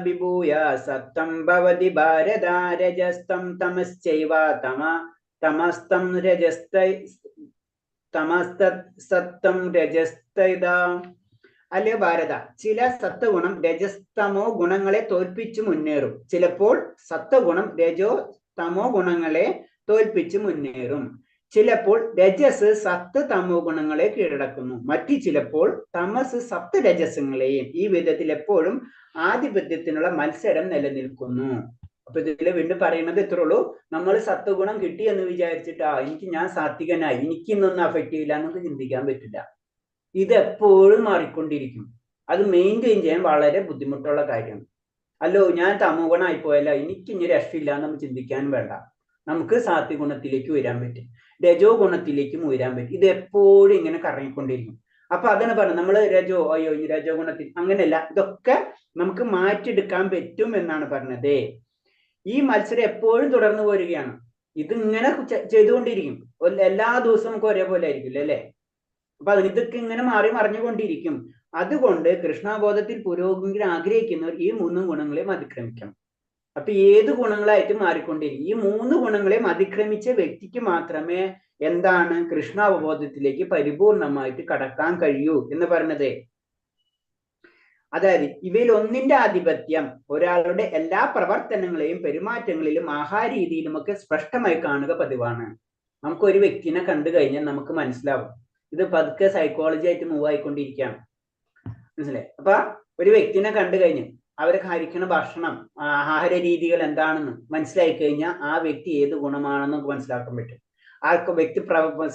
വിഭൂയ സത്തം ഭവതി ഭാരത രജസ്തം തമശ്ചൈവ തമസ്തം സത്തം രജസ്തൈത. അല്ലേ ഭാരത, ചില സത്വഗുണം രജസ്തമോ ഗുണങ്ങളെ തോൽപ്പിച്ചു മുന്നേറും. ചിലപ്പോൾ സത്വഗുണം രജോ തമോ ഗുണങ്ങളെ തോൽപ്പിച്ചു മുന്നേറും. ചിലപ്പോൾ രജസ് സത്ത് തമോ ഗുണങ്ങളെ കീഴടക്കുന്നു. മറ്റു ചിലപ്പോൾ തമസ് സപ്ത രജസ്സുകളെയും. ഈ വിധത്തിൽ എപ്പോഴും ആധിപത്യത്തിനുള്ള മത്സരം നിലനിൽക്കുന്നു. അപ്പൊ ഇതിൽ വീണ്ടും പറയുന്നത് ഇത്രേ ഉള്ളൂ. നമ്മൾ സത്വഗുണം കിട്ടി എന്ന് വിചാരിച്ചിട്ട് ഞാൻ സാത്വികനായി, എനിക്ക് ഇന്നൊന്നും അഫക്റ്റ് ചെയ്യില്ല എന്നൊക്കെ ചിന്തിക്കാൻ പറ്റില്ല. ഇത് എപ്പോഴും മാറിക്കൊണ്ടിരിക്കും. അത് മെയിൻറ്റെയിൻ ചെയ്യാൻ വളരെ ബുദ്ധിമുട്ടുള്ള കാര്യമാണ്. അല്ലോ ഞാൻ തമോ ഗുണമായി പോയല്ല, എനിക്ക് ഇനി രക്ഷയില്ല എന്ന് ചിന്തിക്കാൻ വേണ്ട. നമുക്ക് സാത്വിക ഗുണത്തിലേക്ക് ഉയരാൻ പറ്റും, രജോ ഗുണത്തിലേക്കും ഉയരാൻ പറ്റും. ഇത് എപ്പോഴും ഇങ്ങനെ കറങ്ങിക്കൊണ്ടിരിക്കും. അപ്പൊ അതാണ് പറഞ്ഞത്, നമ്മൾ ഈ രജോ ഗുണത്തിൽ അങ്ങനെയല്ല, ഇതൊക്കെ നമുക്ക് മാറ്റിയെടുക്കാൻ പറ്റും എന്നാണ് പറഞ്ഞത്. ഈ മത്സരം എപ്പോഴും തുടർന്നു പോരുകയാണ്. ഇതിങ്ങനെ ചെയ്തുകൊണ്ടിരിക്കും. എല്ലാ ദിവസവും നമുക്ക് ഒരേപോലെ ആയിരിക്കില്ല അല്ലെ. അപ്പൊ ഇതൊക്കെ ഇങ്ങനെ മാറി മറിഞ്ഞുകൊണ്ടിരിക്കും. അതുകൊണ്ട് കൃഷ്ണബോധത്തിൽ പുരോഗമനം ആഗ്രഹിക്കുന്നവർ ഈ 3 ഗുണങ്ങളെയും അതിക്രമിക്കണം. അപ്പൊ ഏത് ഗുണങ്ങളായിട്ട് മാറിക്കൊണ്ടിരിക്കും. ഈ 3 ഗുണങ്ങളെയും അതിക്രമിച്ച വ്യക്തിക്ക് മാത്രമേ എന്താണ് കൃഷ്ണാവബോധത്തിലേക്ക് പരിപൂർണമായിട്ട് കടക്കാൻ കഴിയൂ എന്ന് പറഞ്ഞത്. അതായത് ഇവയിൽ ഒന്നിന്റെ ആധിപത്യം ഒരാളുടെ എല്ലാ പ്രവർത്തനങ്ങളെയും പെരുമാറ്റങ്ങളിലും ആഹാരരീതിയിലും ഒക്കെ സ്പഷ്ടമായി കാണുക പതിവാണ്. നമുക്ക് ഒരു വ്യക്തിനെ കണ്ടു കഴിഞ്ഞാൽ നമുക്ക് മനസ്സിലാവും. ഇത് പതുക്കെ സൈക്കോളജി ആയിട്ട് മൂവ് ആയിക്കൊണ്ടിരിക്കുകയാണ്. മനസ്സിലായി? അപ്പൊ ഒരു വ്യക്തിനെ കണ്ടു കഴിഞ്ഞു അവരെ കഴിക്കുന്ന ഭക്ഷണം, ആഹാര രീതികൾ എന്താണെന്ന് മനസ്സിലാക്കി കഴിഞ്ഞാൽ ആ വ്യക്തി ഏത് ഗുണമാണെന്ന് മനസ്സിലാക്കാൻ പറ്റും. വ്യക്തി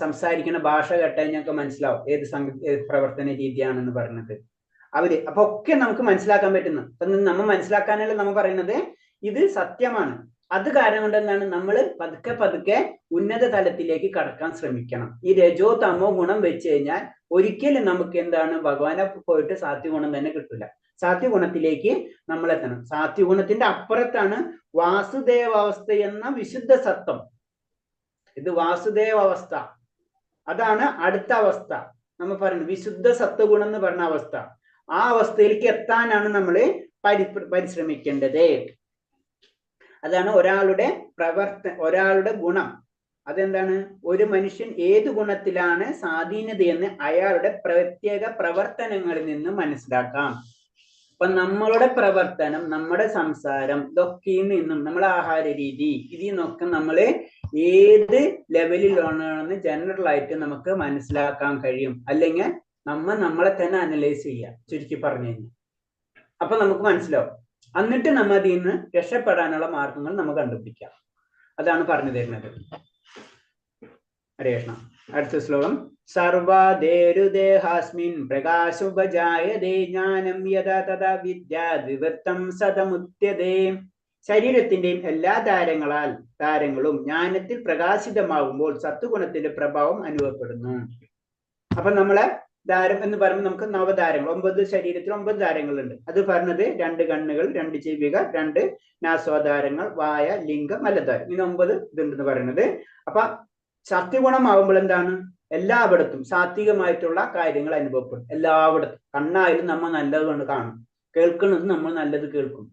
സംസാരിക്കുന്ന ഭാഷ കേട്ടുകഴിഞ്ഞൊക്കെ മനസ്സിലാവും ഏത് പ്രവർത്തന രീതിയാണെന്ന് പറയുന്നത് അപ്പൊ ഒക്കെ നമുക്ക് മനസ്സിലാക്കാൻ പറ്റുന്നു. അപ്പൊ നമ്മൾ മനസ്സിലാക്കാനല്ല നമ്മൾ പറയുന്നത്, ഇത് സത്യമാണ്. അത് കാരണം കൊണ്ട് എന്താണ് നമ്മൾ പതുക്കെ ഉന്നത തലത്തിലേക്ക് കടക്കാൻ ശ്രമിക്കണം. ഈ രജോ തമോ ഗുണം വെച്ച് കഴിഞ്ഞാൽ ഒരിക്കലും നമുക്ക് എന്താണ് ഭഗവാനെ പോയിട്ട് സാത്വിക ഗുണം തന്നെ കിട്ടില്ല. സാത്വിക ഗുണത്തിലേക്ക് നമ്മൾ എത്തണം. സാത്വിക ഗുണത്തിന്റെ അപ്പുറത്താണ് വാസുദേവാവസ്ഥ എന്ന വിശുദ്ധ സത്വം. ഇത് വാസുദേവാവസ്ഥ, അതാണ് അടുത്ത അവസ്ഥ. നമ്മൾ പറയുന്നത് വിശുദ്ധ സത്വഗുണം എന്ന് പറഞ്ഞ അവസ്ഥ. ആ അവസ്ഥയിലേക്ക് എത്താനാണ് നമ്മൾ പരിശ്രമിക്കേണ്ടത്. അതാണ് ഒരാളുടെ ഗുണം. അതെന്താണ്? ഒരു മനുഷ്യൻ ഏത് ഗുണത്തിലാണ് സ്വാധീനതയെന്ന് അയാളുടെ പ്രത്യേക പ്രവർത്തനങ്ങളിൽ നിന്ന് മനസ്സിലാക്കാം. അപ്പൊ നമ്മളുടെ പ്രവർത്തനം, നമ്മുടെ സംസാരം, ഇതൊക്കെയിൽ നിന്നും നമ്മളെ ആഹാര രീതി, ഇതിൽ നിന്നൊക്കെ നമ്മള് ഏത് ലെവലിലാണെന്ന് ജനറൽ ആയിട്ട് നമുക്ക് മനസ്സിലാക്കാൻ കഴിയും. അല്ലെങ്കിൽ നമ്മളെ തന്നെ അനലൈസ് ചെയ്യാം, ചുരുക്കി പറഞ്ഞു കഴിഞ്ഞാൽ. അപ്പൊ നമുക്ക് മനസ്സിലാവും. എന്നിട്ട് നമ്മൾ അതിൽ നിന്ന് രക്ഷപ്പെടാനുള്ള മാർഗങ്ങൾ നമുക്ക് കണ്ടുപിടിക്കാം. അതാണ് പറഞ്ഞു തരുന്നത്. ഹരേ കൃഷ്ണ. അടുത്ത ശ്ലോകം. സർവദേരുദേഹാസ്മിൻ പ്രകാശോപജായതേ ജ്ഞാനം യഥാ തഥാ വിദ്യാദ്വിവൃത്തം സതമുത്യതേ. ശരീരത്തിന്റെയും എല്ലാ താരങ്ങളും ജ്ഞാനത്തിൽ പ്രകാശിതമാകുമ്പോൾ സത്വഗുണത്തിന്റെ പ്രഭാവം അനുഭവപ്പെടുന്നു. അപ്പൊ നമ്മളെ ധാരം എന്ന് പറയുമ്പോൾ നമുക്ക് നവധാരങ്ങൾ, 9 ശരീരത്തിൽ 9 ധാരങ്ങളുണ്ട്. അത് പറഞ്ഞത് 2 കണ്ണുകൾ, 2 ചെവികൾ, 2 നാസ്വാധാരങ്ങൾ, വായ, ലിംഗം, മലദ്വാരം, ഇങ്ങനെ 9 ഇതുണ്ടെന്ന് പറയുന്നത്. അപ്പൊ സത്വഗുണമാകുമ്പോൾ എന്താണ്? എല്ലായിടത്തും സാത്വികമായിട്ടുള്ള കാര്യങ്ങൾ അനുഭവപ്പെടും. എല്ലായിടത്തും കണ്ണായാലും നമ്മൾ നല്ലത് കൊണ്ട് കാണും, കേൾക്കുന്നത് നമ്മൾ നല്ലത് കേൾക്കും,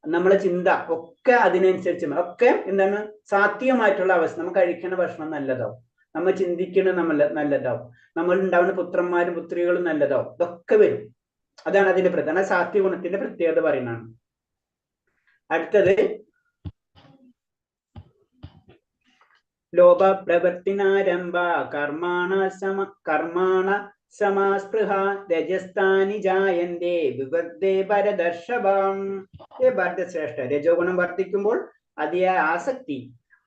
നമ്മളെ ചിന്ത ഒക്കെ അതിനനുസരിച്ച് ഒക്കെ എന്താണ് സാത്വികമായിട്ടുള്ള അവസ്ഥ. നമ്മൾ കഴിക്കുന്ന ഭക്ഷണം നല്ലതാവും, നമ്മൾ ചിന്തിക്കുന്നത് നല്ലതാവും, നമ്മൾ ഉണ്ടാവുന്ന പുത്രന്മാരും പുത്രികളും നല്ലതാവും, ഇതൊക്കെ വരും. അതാണ് അതിന്റെ പ്രധാന സാത്വിക ഗുണത്തിന്റെ പ്രത്യേകത പറയുന്നതാണ്. അടുത്തത് ലോഭ പ്രവൃത്തിനാരംഭ കർമാണ സമാസ്പൃഹ രജസ്ഥാനി ജായന്തേ വിവൃദ്ധേ ഭരതർഷഭം. ഭരതശ്രേഷ്ഠ, രജോഗുണം വർദ്ധിക്കുമ്പോൾ അതിയായ ആസക്തി,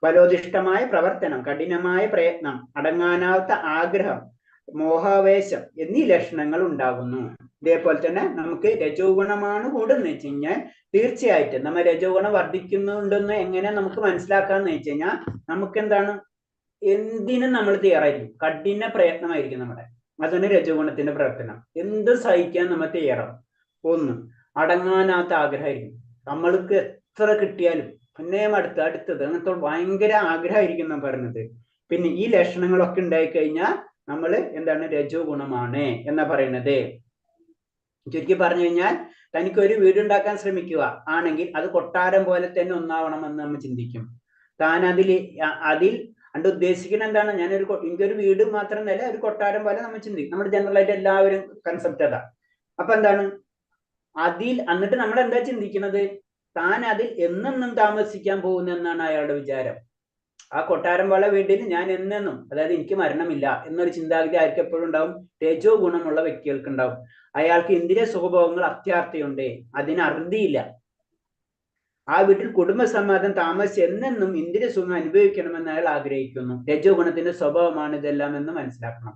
ബലോദിഷ്ടമായ പ്രവർത്തനം, കഠിനമായ പ്രയത്നം, അടങ്ങാനാവാത്ത ആഗ്രഹം, മോഹാവേശം എന്നീ ലക്ഷണങ്ങൾ ഉണ്ടാകുന്നു. ഇതേപോലെ തന്നെ നമുക്ക് രജോ ഗുണമാണ് കൂടുന്നത് വെച്ച് കഴിഞ്ഞാൽ തീർച്ചയായിട്ടും നമ്മൾ രജോ ഗുണം വർദ്ധിക്കുന്നുണ്ടെന്ന് എങ്ങനെ നമുക്ക് മനസ്സിലാക്കാന്ന് വെച്ച് കഴിഞ്ഞാൽ നമുക്ക് എന്താണ്, എന്തിനും നമ്മൾ തയ്യാറായിരിക്കും, കഠിന പ്രയത്നമായിരിക്കും നമ്മുടെ. അതാണ് രജോ ഗുണത്തിന്റെ പ്രവർത്തനം. എന്ത് സഹിക്കാൻ നമ്മൾ തയ്യാറാവും. ഒന്ന്, അടങ്ങാനാത്ത ആഗ്രഹമായിരിക്കും, നമ്മൾക്ക് എത്ര കിട്ടിയാലും പിന്നെയും അടുത്തത് അങ്ങനത്തെ ഭയങ്കര ആഗ്രഹമായിരിക്കും നാം പറയുന്നത്. പിന്നെ ഈ ലക്ഷണങ്ങളൊക്കെ ഉണ്ടായിക്കഴിഞ്ഞാൽ നമ്മൾ എന്താണ്, രജോ ഗുണമാണ് എന്നാ പറയുന്നത്. ചുരുക്കി പറഞ്ഞു കഴിഞ്ഞാൽ തനിക്കൊരു വീടുണ്ടാക്കാൻ ശ്രമിക്കുക ആണെങ്കിൽ അത് കൊട്ടാരം പോലെ തന്നെ ഒന്നാവണമെന്ന് നമ്മൾ ചിന്തിക്കും. താൻ അതിൽ അണ്ട് ഉദ്ദേശിക്കുന്നത് എന്താണ്, എനിക്കൊരു വീട് മാത്രമല്ല ഒരു കൊട്ടാരം പോലെ നമ്മൾ ചിന്തിക്കും. നമ്മുടെ ജനറൽ ആയിട്ട് എല്ലാവരും കൺസെപ്റ്റ് അതാ. അപ്പൊ എന്താണ് എന്നിട്ട് നമ്മൾ എന്താ ചിന്തിക്കുന്നത്, താൻ അതിൽ എന്നെന്നും താമസിക്കാൻ പോകുന്നെന്നാണ് അയാളുടെ വിചാരം. ആ കൊട്ടാരം പോലെ വീട്ടിൽ ഞാൻ എന്നെന്നും, അതായത് എനിക്ക് മരണമില്ല എന്നൊരു ചിന്താഗതി ആർക്ക് എപ്പോഴും ഉണ്ടാവും, രജോ ഗുണമുള്ള വ്യക്തികൾക്ക് ഉണ്ടാവും. അയാൾക്ക് ഇന്ദ്രിയ സുഖഭോഗങ്ങൾ അത്യാർത്തിയുണ്ട്, അതിന് അറുതിയില്ല. ആ വീട്ടിൽ കുടുംബസമാധാനം താമസിച്ച് എന്നെന്നും ഇന്ദ്രിയ സുഖം അനുഭവിക്കണമെന്ന് അയാൾ ആഗ്രഹിക്കുന്നു. രജോ ഗുണത്തിന്റെ സ്വഭാവമാണ് ഇതെല്ലാം എന്ന് മനസ്സിലാക്കണം.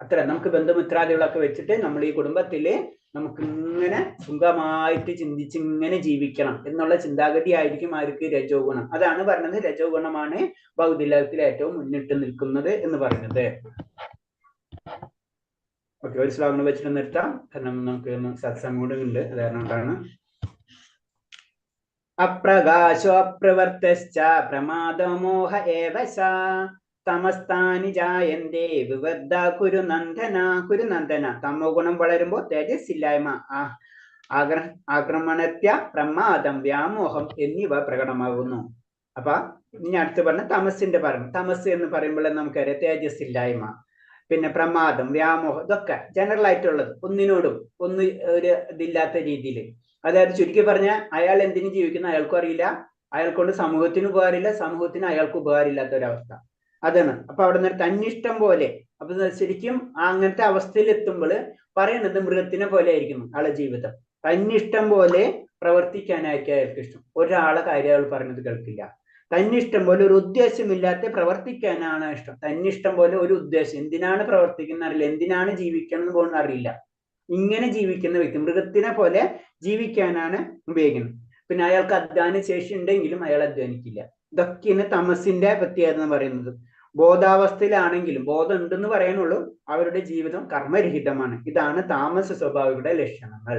അത്ര നമുക്ക് ബന്ധുമിത്രാദികളൊക്കെ വെച്ചിട്ട് നമ്മൾ ഈ കുടുംബത്തില് നമുക്ക് ഇങ്ങനെ സുഖമായിട്ട് ചിന്തിച്ച് ഇങ്ങനെ ജീവിക്കണം എന്നുള്ള ചിന്താഗതി ആയിരിക്കും ആർക്ക്, രജോ ഗുണം. അതാണ് പറഞ്ഞത് രജോ ഗുണമാണ് ഭൗതികത്തിൽ ഏറ്റവും മുന്നിട്ട് നിൽക്കുന്നത് എന്ന് പറയുന്നത്. ഓക്കെ, ഒരു ശ്ലോകം വെച്ചിട്ട് നിർത്താം, കാരണം നമുക്ക് സത്സംഗം കൂടെ ഉണ്ട്, അത് കാരണമാണ്. അപ്രകാശോ അപ്രവർത്തശ്ച പ്രമാദമോഹ ഏവ സ തമസ്താനി ജായന്തേ വിവദ്ധ കുരുനന്ദന. തമോ ഗുണം വളരുമ്പോൾ തേജസ്സില്ലായ്മ, ആക്രമണത്യ, പ്രമാദം, വ്യാമോഹം എന്നിവ പ്രകടമാകുന്നു. അപ്പൊ ഇനി അടുത്ത് പറഞ്ഞ തമസിന്റെ പറഞ്ഞു. തമസ് എന്ന് പറയുമ്പോൾ നമുക്കറിയാം തേജസ്സില്ലായ്മ, പിന്നെ പ്രമാദം, വ്യാമോഹം, ഇതൊക്കെ ജനറൽ ആയിട്ടുള്ളത്, ഒന്നിനോടും ഒരു ഇതില്ലാത്ത രീതിയിൽ. അതായത് ചുരുക്കി പറഞ്ഞാൽ അയാൾ എന്തിനു ജീവിക്കുന്ന അയാൾക്കും അറിയില്ല, അയാൾക്കൊണ്ട് സമൂഹത്തിന് ഉപകാരമില്ല, സമൂഹത്തിന് അയാൾക്ക് ഉപകാരമില്ലാത്ത ഒരവസ്ഥ. അതാണ്. അപ്പൊ അവിടെ നിന്ന് തന്നിഷ്ടം പോലെ, അപ്പൊ ശരിക്കും അങ്ങനത്തെ അവസ്ഥയിൽ എത്തുമ്പോൾ പറയുന്നത് മൃഗത്തിനെ പോലെ ആയിരിക്കുന്നു ആളെ ജീവിതം. തന്നിഷ്ടം പോലെ പ്രവർത്തിക്കാനായിരിക്കും അയാൾക്ക് ഇഷ്ടം. ഒരാളെ കാര്യം അയാൾ പറഞ്ഞത് കേൾക്കില്ല. തന്നിഷ്ടം പോലെ ഒരു ഉദ്ദേശമില്ലാത്ത പ്രവർത്തിക്കാനാണ് ഇഷ്ടം. തന്നിഷ്ടം പോലെ ഒരു ഉദ്ദേശം, എന്തിനാണ് പ്രവർത്തിക്കുന്ന അറിയില്ല, എന്തിനാണ് ജീവിക്കണം എന്ന് പോകുന്ന അറിയില്ല. ഇങ്ങനെ ജീവിക്കുന്ന വ്യക്തി മൃഗത്തിനെ പോലെ ജീവിക്കാനാണ് ഉപയോഗിക്കുന്നത്. പിന്നെ അയാൾക്ക് അധ്വാന ശേഷി ഉണ്ടെങ്കിലും അയാൾ അധ്വാനിക്കില്ല. ഇതൊക്കെയാണ് തമസിന്റെ പ്രത്യേകത എന്ന് പറയുന്നത്. ബോധാവസ്ഥയിലാണെങ്കിലും, ബോധം ഉണ്ടെന്ന് പറയാനുള്ളൂ, അവരുടെ ജീവിതം കർമ്മരഹിതമാണ്. ഇതാണ് താമസ സ്വഭാവികളുടെ ലക്ഷണങ്ങൾ.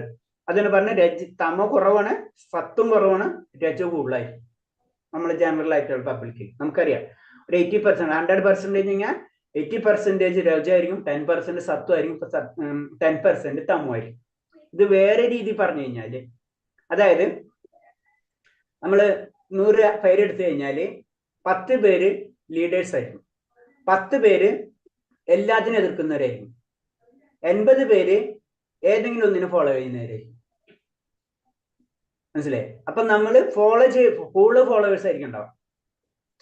അതിന് പറഞ്ഞ തമോ കുറവാണ്, സത്വം കുറവാണ്, രജോ കൂടുതലായിരിക്കും. നമ്മൾ ജനറൽ ആയിട്ടുള്ള പബ്ലിക്കിൽ നമുക്കറിയാം ഒരു 80%, 100% കഴിഞ്ഞാൽ 80% രജോ ആയിരിക്കും, 10% സത്വമായിരിക്കും, 10% തമോമായിരിക്കും. ഇത് വേറെ രീതി പറഞ്ഞു കഴിഞ്ഞാല്, അതായത് നമ്മള് 100 പേര് എടുത്തു കഴിഞ്ഞാല് 10 പേര് ലീഡേഴ്സ് ആയിരിക്കും, 10 പേര് എല്ലാത്തിനും എതിർക്കുന്നവരായിരിക്കും, 80 പേര് ഏതെങ്കിലും ഒന്നിനെ ഫോളോ ചെയ്യുന്നവരായിരിക്കും. മനസ്സിലായി? അപ്പൊ നമ്മൾ ഫോളോ കൂടുതൽ ഫോളോവേഴ്സ് ആയിരിക്കും ഉണ്ടാവും.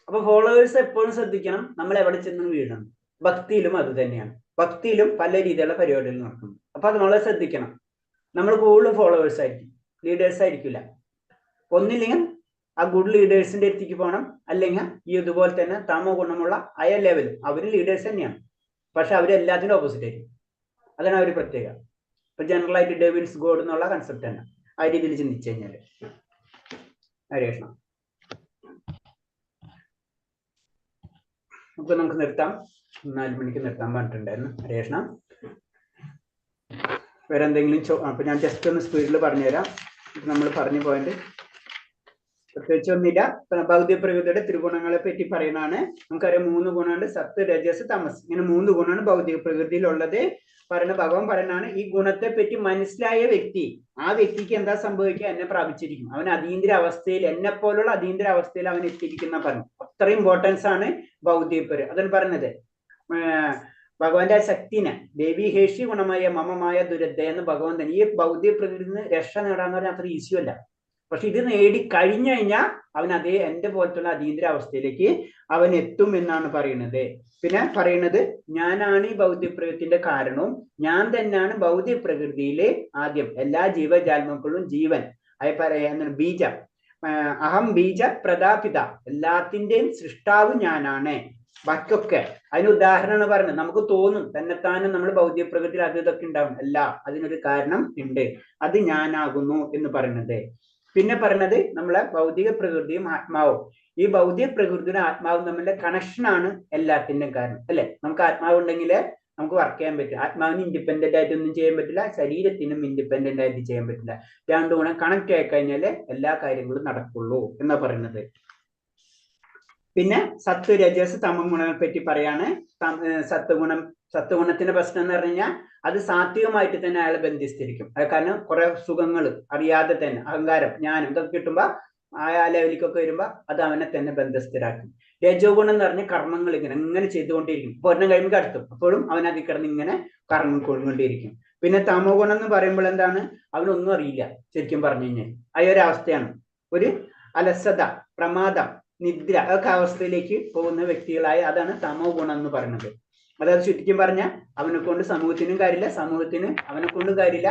അപ്പൊ ഫോളോവേഴ്സ് എപ്പോഴും ശ്രദ്ധിക്കണം, നമ്മൾ എവിടെ ചെന്ന് വീഴണം. ഭക്തിയിലും അത് തന്നെയാണ്. ഭക്തിയിലും പല രീതിയിലുള്ള പരിപാടികൾ നടക്കുന്നു. അപ്പൊ അത് നമ്മളെ ശ്രദ്ധിക്കണം. നമ്മൾ കൂടുതലും ഫോളോവേഴ്സ് ആയിരിക്കും, ലീഡേഴ്സ് ആയിരിക്കില്ല. ഒന്നില്ലെങ്കിൽ ആ ഗുഡ് ലീഡേഴ്സിന്റെ അടുത്തേക്ക് പോകണം, അല്ലെങ്കിൽ ഈ ഇതുപോലെ തന്നെ തമോ ഗുണമുള്ള ഹയർ ലെവൽ അവർ ലീഡേഴ്സ് തന്നെയാണ്, പക്ഷെ അവരെല്ലാത്തിനും ഓപ്പോസിറ്റ് ആയിരിക്കും. അതാണ് അവർ പ്രത്യേകത. ഇപ്പൊ ജനറൽ ആയിട്ട് ഡെവിൾസ് ഗോഡ് എന്നുള്ള കൺസെപ്റ്റ് തന്നെ ആ രീതിയിൽ ചിന്തിച്ചു കഴിഞ്ഞാല്. ഹരേഷ്ണ, അപ്പൊ നമുക്ക് നിർത്താം. 4 മണിക്ക് നിർത്താൻ പറഞ്ഞിട്ടുണ്ടായിരുന്നു. ഹരേഷ്ണ, വേറെ എന്തെങ്കിലും അപ്പൊ ഞാൻ ജസ്റ്റ് ഒന്ന് സ്പീഡിൽ പറഞ്ഞുതരാം. നമ്മൾ പറഞ്ഞു പോയിന്റ് പ്രത്യേകിച്ചൊന്നുമില്ല. ഭൗതിക പ്രകൃതിയുടെ ത്രിഗുണങ്ങളെ പറ്റി പറയുന്നതാണ്. നമുക്കറിയാം 3 ഗുണമുണ്ട്, സത്ത്, രജസ്, തമസ്. ഇങ്ങനെ 3 ഗുണമാണ് ഭൗതിക പ്രകൃതിയിലുള്ളത്. ഭഗവാൻ പറയുന്നതാണ്, ഈ ഗുണത്തെ പറ്റി മനസ്സിലായ വ്യക്തി, ആ വ്യക്തിക്ക് എന്താ സംഭവിക്കുക? എന്നെ പ്രാപിച്ചിരിക്കും. അവൻ അതീന്ദ്ര അവസ്ഥയിൽ, എന്നെ പോലുള്ള അതീന്ദ്ര അവസ്ഥയിൽ അവൻ എത്തിയിരിക്കുന്ന പറഞ്ഞു. അത്രയും ഇമ്പോർട്ടൻസ് ആണ് ഭൗതിക പ്രകൃതി. അതാണ് പറഞ്ഞത്. ഭഗവാന്റെ ശക്തിനെ ദേവി ഹേഷി ഗുണമായ മമമായ ദുരദ്ധ എന്ന് ഭഗവാൻ തന്നെ. ഈ ഭൗതിക പ്രകൃതിയിൽ നിന്ന് രക്ഷ നേടാന്ന് പറഞ്ഞാൽ അത്ര ഈസിയല്ല. പക്ഷെ ഇത് നേടി കഴിഞ്ഞു കഴിഞ്ഞാൽ അവൻ അതേ എന്റെ പോലത്തുള്ള അതീന്ദ്ര അവസ്ഥയിലേക്ക് അവൻ എത്തും എന്നാണ് പറയുന്നത്. പിന്നെ പറയുന്നത്, ഞാനാണ് ഈ ഭൗതിക പ്രകൃതിന്റെ കാരണവും ഞാൻ തന്നെയാണ് ഭൗതിക പ്രകൃതിയിലെ ആദ്യം. എല്ലാ ജീവജാലങ്ങളും ജീവൻ അത് പറയുന്ന ബീജ, അഹം ബീജ പ്രതാപിത, എല്ലാത്തിന്റെയും സൃഷ്ടാവ് ഞാനാണ്. ബാക്കിയൊക്കെ അതിന് ഉദാഹരണമാണ് പറയുന്നത്. നമുക്ക് തോന്നും തന്നെത്താനും നമ്മൾ ഭൗതിക പ്രകൃതിയിൽ അത് ഇതൊക്കെ ഉണ്ടാവും. അല്ല, അതിനൊരു കാരണം ഉണ്ട്, അത് ഞാനാകുന്നു എന്ന് പറയുന്നത്. പിന്നെ പറയുന്നത്, നമ്മളെ ഭൗതിക പ്രകൃതിയും ആത്മാവും, ഈ ഭൗതിക പ്രകൃതിയുടെ ആത്മാവും തമ്മിലെ കണക്ഷനാണ് എല്ലാത്തിന്റെയും കാരണം, അല്ലെ? നമുക്ക് ആത്മാവ് ഉണ്ടെങ്കിൽ നമുക്ക് വർക്ക് ചെയ്യാൻ പറ്റും. ആത്മാവിന് ഇൻഡിപെൻഡന്റ് ആയിട്ട് ഒന്നും ചെയ്യാൻ പറ്റില്ല, ശരീരത്തിനും ഇൻഡിപെൻഡന്റ് ആയിട്ട് ചെയ്യാൻ പറ്റില്ല. രണ്ടു ഗുണം കണക്ട് ആയി കഴിഞ്ഞാല് എല്ലാ കാര്യങ്ങളും നടക്കുള്ളൂ എന്നാ പറയുന്നത്. പിന്നെ സത്ത്, രജസ്, തമോ ഗുണങ്ങളെ പറ്റി പറയാണ്. സത്വഗുണത്തിന്റെ പ്രശ്നം എന്ന് പറഞ്ഞു കഴിഞ്ഞാൽ അത് സാത്വികമായിട്ട് തന്നെ അയാളെ ബന്ധിച്ചിരിക്കും. കാരണം കുറെ സുഖങ്ങൾ അറിയാതെ തന്നെ അഹങ്കാരം, ജ്ഞാനം ഇതൊക്കെ കിട്ടുമ്പോ ആ ലെവലിലേക്കൊക്കെ വരുമ്പോ അത് അവനെ തന്നെ ബന്ധസ്ഥരാക്കും. രജോ ഗുണം എന്ന് പറഞ്ഞ കർമ്മങ്ങൾ ഇങ്ങനെ ചെയ്തുകൊണ്ടിരിക്കും. ഒരെണ്ണം കഴിയുമ്പോൾ അടുത്തും അപ്പോഴും അവൻ അതിൽ കിടന്ന് ഇങ്ങനെ കർമ്മം കൊണ്ടുകൊണ്ടിരിക്കും. പിന്നെ തമോ ഗുണം എന്ന് പറയുമ്പോൾ എന്താണ്? അവനൊന്നും അറിയില്ല. ശരിക്കും പറഞ്ഞു കഴിഞ്ഞാൽ ആ ഒരു അവസ്ഥയാണ്. ഒരു അലസത, പ്രമാദം, നിദ്ര ഒക്കെ അവസ്ഥയിലേക്ക് പോകുന്ന വ്യക്തികളായ, അതാണ് തമോ ഗുണം എന്ന് പറയുന്നത്. അതായത് ചുരുക്കം പറഞ്ഞാൽ അവനെ കൊണ്ട് സമൂഹത്തിനും കാര്യമില്ല, സമൂഹത്തിന് അവനെ കൊണ്ടും കാര്യമില്ല.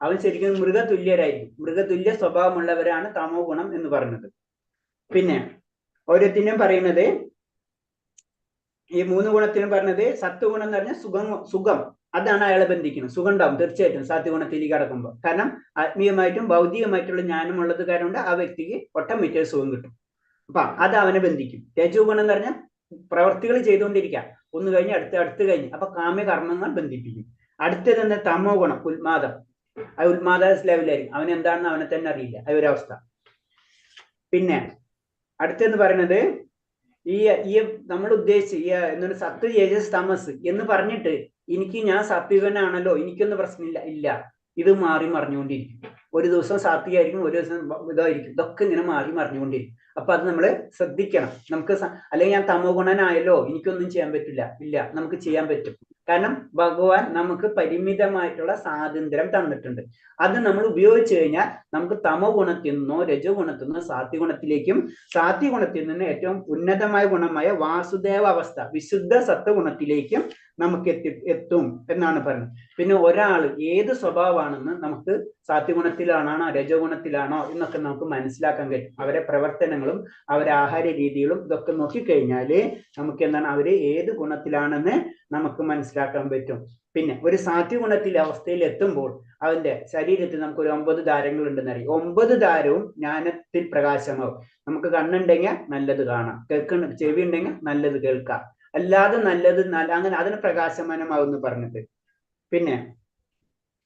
അവൻ ശരിക്കും മൃഗതുല്യരായിരിക്കും. മൃഗതുല്യ സ്വഭാവമുള്ളവരാണ് തമോ ഗുണം എന്ന് പറയുന്നത്. പിന്നെ ഓരോത്തിനും പറയുന്നത്, ഈ 3 ഗുണത്തിനും പറഞ്ഞത്, സത്വഗുണം എന്ന് പറഞ്ഞാൽ സുഖം, അതാണ് അയാളെ ബന്ധിക്കുന്നത്. സുഖം ഉണ്ടാവും തീർച്ചയായിട്ടും സത്വഗുണത്തിലേക്ക് കടക്കുമ്പോൾ. കാരണം ആത്മീയമായിട്ടും ഭൗതികമായിട്ടുള്ള ജ്ഞാനമുള്ളത് കാരണം കൊണ്ട് ആ വ്യക്തിക്ക് ഓട്ടോമാറ്റിക് സുഖം കിട്ടും. അപ്പൊ അത് അവനെ ബന്ധിക്കും. രജോ ഗുണം എന്ന് പറഞ്ഞാൽ പ്രവർത്തികൾ ചെയ്തുകൊണ്ടിരിക്കുക, ഒന്ന് കഴിഞ്ഞ് അടുത്ത് കഴിഞ്ഞ്, അപ്പൊ കാമ്യകർമ്മങ്ങൾ ബന്ധിപ്പിക്കും. അടുത്തത് എന്താ? തമോ ഗുണം, ഉന്മാദം. ആ ഉന്മാദ ലെവലായിരിക്കും. അവൻ എന്താണെന്ന് അവനെ തന്നെ അറിയില്ല, ആ ഒരു അവസ്ഥ. പിന്നെ അടുത്തെന്ന് പറയുന്നത്, ഈ നമ്മൾ ഉദ്ദേശിച്ച് ഈ എന്താണ് സത്ത്, രജസ്, തമസ് എന്ന് പറഞ്ഞിട്ട് ഞാൻ സാത്വികനാണല്ലോ, എനിക്കൊന്നും പ്രശ്നമില്ല, ഇല്ല. ഇത് മാറി മറിഞ്ഞുകൊണ്ടിരിക്കും. ഒരു ദിവസം സാത്വികമായിരിക്കും, ഒരു ദിവസം ഇതായിരിക്കും. ഇതൊക്കെ ഇങ്ങനെ മാറി മറിഞ്ഞുകൊണ്ടിരിക്കും. അപ്പൊ അത് നമ്മൾ ശ്രദ്ധിക്കണം. നമുക്ക് അല്ലെങ്കിൽ ഞാൻ തമോ ഗുണനായല്ലോ, എനിക്കൊന്നും ചെയ്യാൻ പറ്റില്ല, ഇല്ല, നമുക്ക് ചെയ്യാൻ പറ്റും. കാരണം ഭഗവാൻ നമുക്ക് പരിമിതമായിട്ടുള്ള സ്വാതന്ത്ര്യം തന്നിട്ടുണ്ട്. അത് നമ്മൾ ഉപയോഗിച്ചു കഴിഞ്ഞാൽ നമുക്ക് തമോ ഗുണത്തിൽ നിന്നോ രജോ ഗുണത്തിൽ നിന്നോ സാത്വിഗുണത്തിലേക്കും, സാത്വിഗുണത്തിൽ നിന്ന് ഏറ്റവും ഉന്നതമായ ഗുണമായ വാസുദേവ അവസ്ഥ, വിശുദ്ധ സത്വഗുണത്തിലേക്കും നമുക്ക് എത്തും എന്നാണ് പറയുന്നത്. പിന്നെ ഒരാൾ ഏത് സ്വഭാവമാണെന്ന് നമുക്ക് സാത്വിഗുണത്തിലാണോ രജോ ഗുണത്തിലാണോ എന്നൊക്കെ നമുക്ക് മനസ്സിലാക്കാൻ കഴിയും. അവരെ പ്രവർത്തനങ്ങളും അവരെ ആഹാര രീതികളും ഇതൊക്കെ നോക്കിക്കഴിഞ്ഞാല് നമുക്ക് എന്താണ് അവര് ഏത് ഗുണത്തിലാണെന്ന് നമുക്ക് മനസ്സിലാക്കാൻ പറ്റും. പിന്നെ ഒരു സാത്വിഗുണത്തിലെ അവസ്ഥയിൽ എത്തുമ്പോൾ അവന്റെ ശരീരത്തിൽ നമുക്ക് ഒരു 9 ദ്വാരങ്ങൾ ഉണ്ടെന്ന് അറിയാം. 9 ദ്വാരവും ജ്ഞാനത്തിൽ പ്രകാശമാവും. നമുക്ക് കണ്ണുണ്ടെങ്കിൽ നല്ലത് കാണാം, ചെവി ഉണ്ടെങ്കിൽ നല്ലത് കേൾക്കാം, അല്ലാതെ നല്ലത് അങ്ങനെ അതിന് പ്രകാശമാനമാവെന്ന് പറഞ്ഞിട്ട്. പിന്നെ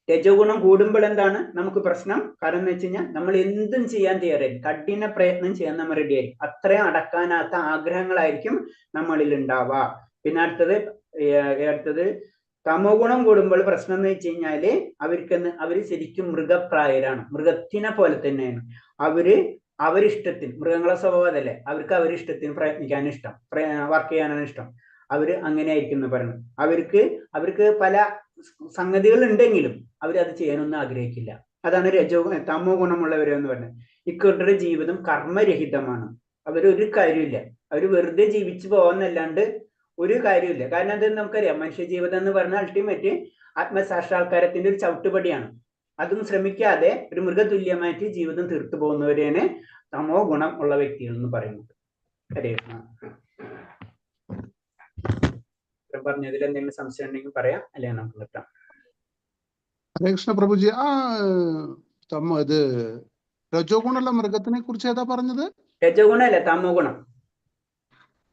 രജോ ഗുണം കൂടുമ്പോൾ എന്താണ് നമുക്ക് പ്രശ്നം? കാരണം എന്ന് വെച്ച് കഴിഞ്ഞാൽ നമ്മൾ എന്തും ചെയ്യാൻ തയ്യാറായിരിക്കും, കഠിന പ്രയത്നം ചെയ്യാൻ നമ്മൾ റെഡി ആയിരിക്കും. അത്രയും അടക്കാനാത്ത ആഗ്രഹങ്ങളായിരിക്കും നമ്മളിൽ ഉണ്ടാവുക. പിന്നെ അടുത്തത് തമോ ഗുണം കൂടുമ്പോൾ പ്രശ്നം എന്ന് വെച്ച് കഴിഞ്ഞാല് അവര് ശരിക്കും മൃഗപ്രായരാണ്, മൃഗത്തിനെ പോലെ തന്നെയാണ്. അവരിഷ്ടത്തിന്, മൃഗങ്ങളെ സ്വഭാവം അതല്ലേ, അവർക്ക് അവരിഷ്ടത്തിന് പ്രയത്നിക്കാനും ഇഷ്ടം, വർക്ക് ചെയ്യാനാണ് ഇഷ്ടം. അവര് അങ്ങനെ ആയിരിക്കും എന്ന് പറയുന്നത്. അവർക്ക് പല സംഗതികൾ ഉണ്ടെങ്കിലും അവരത് ചെയ്യാനൊന്നും ആഗ്രഹിക്കില്ല. അതാണ് തമോ ഗുണമുള്ളവരെന്ന് പറയുന്നത്. ഇക്കൂട്ടരുടെ ജീവിതം കർമ്മരഹിതമാണ്. അവരൊരു കാര്യമില്ല, അവര് വെറുതെ ജീവിച്ചു പോകാന്നല്ലാണ്ട് ഒരു കാര്യമില്ല. കാരണം എന്തെന്ന് നമുക്കറിയാം, മനുഷ്യ ജീവിതം എന്ന് പറഞ്ഞാൽ അൾട്ടിമേറ്റ് ആത്മസാക്ഷാത്കാരത്തിന്റെ ഒരു ചവിട്ടുപടിയാണ്. അതും ശ്രമിക്കാതെ ഒരു മൃഗതുല്യമായിട്ട് ജീവിതം തീർത്തു പോകുന്നവരെയാണ് തമോ ഗുണം ഉള്ള വ്യക്തികൾ എന്ന് പറയുന്നത്. ഹരേ കൃഷ്ണ. പറഞ്ഞതിൽ എന്തെങ്കിലും സംശയം ഉണ്ടെങ്കിൽ പറയാം, അല്ലെങ്കിൽ നമുക്ക് നിർത്താം. ഹരേ കൃഷ്ണ പ്രഭുജി. ഇത് രജോ ഗുണമുള്ള മൃഗത്തിനെ കുറിച്ച് ഏതാ പറഞ്ഞത്? രജോ ഗുണമല്ല, തമോ ഗുണം.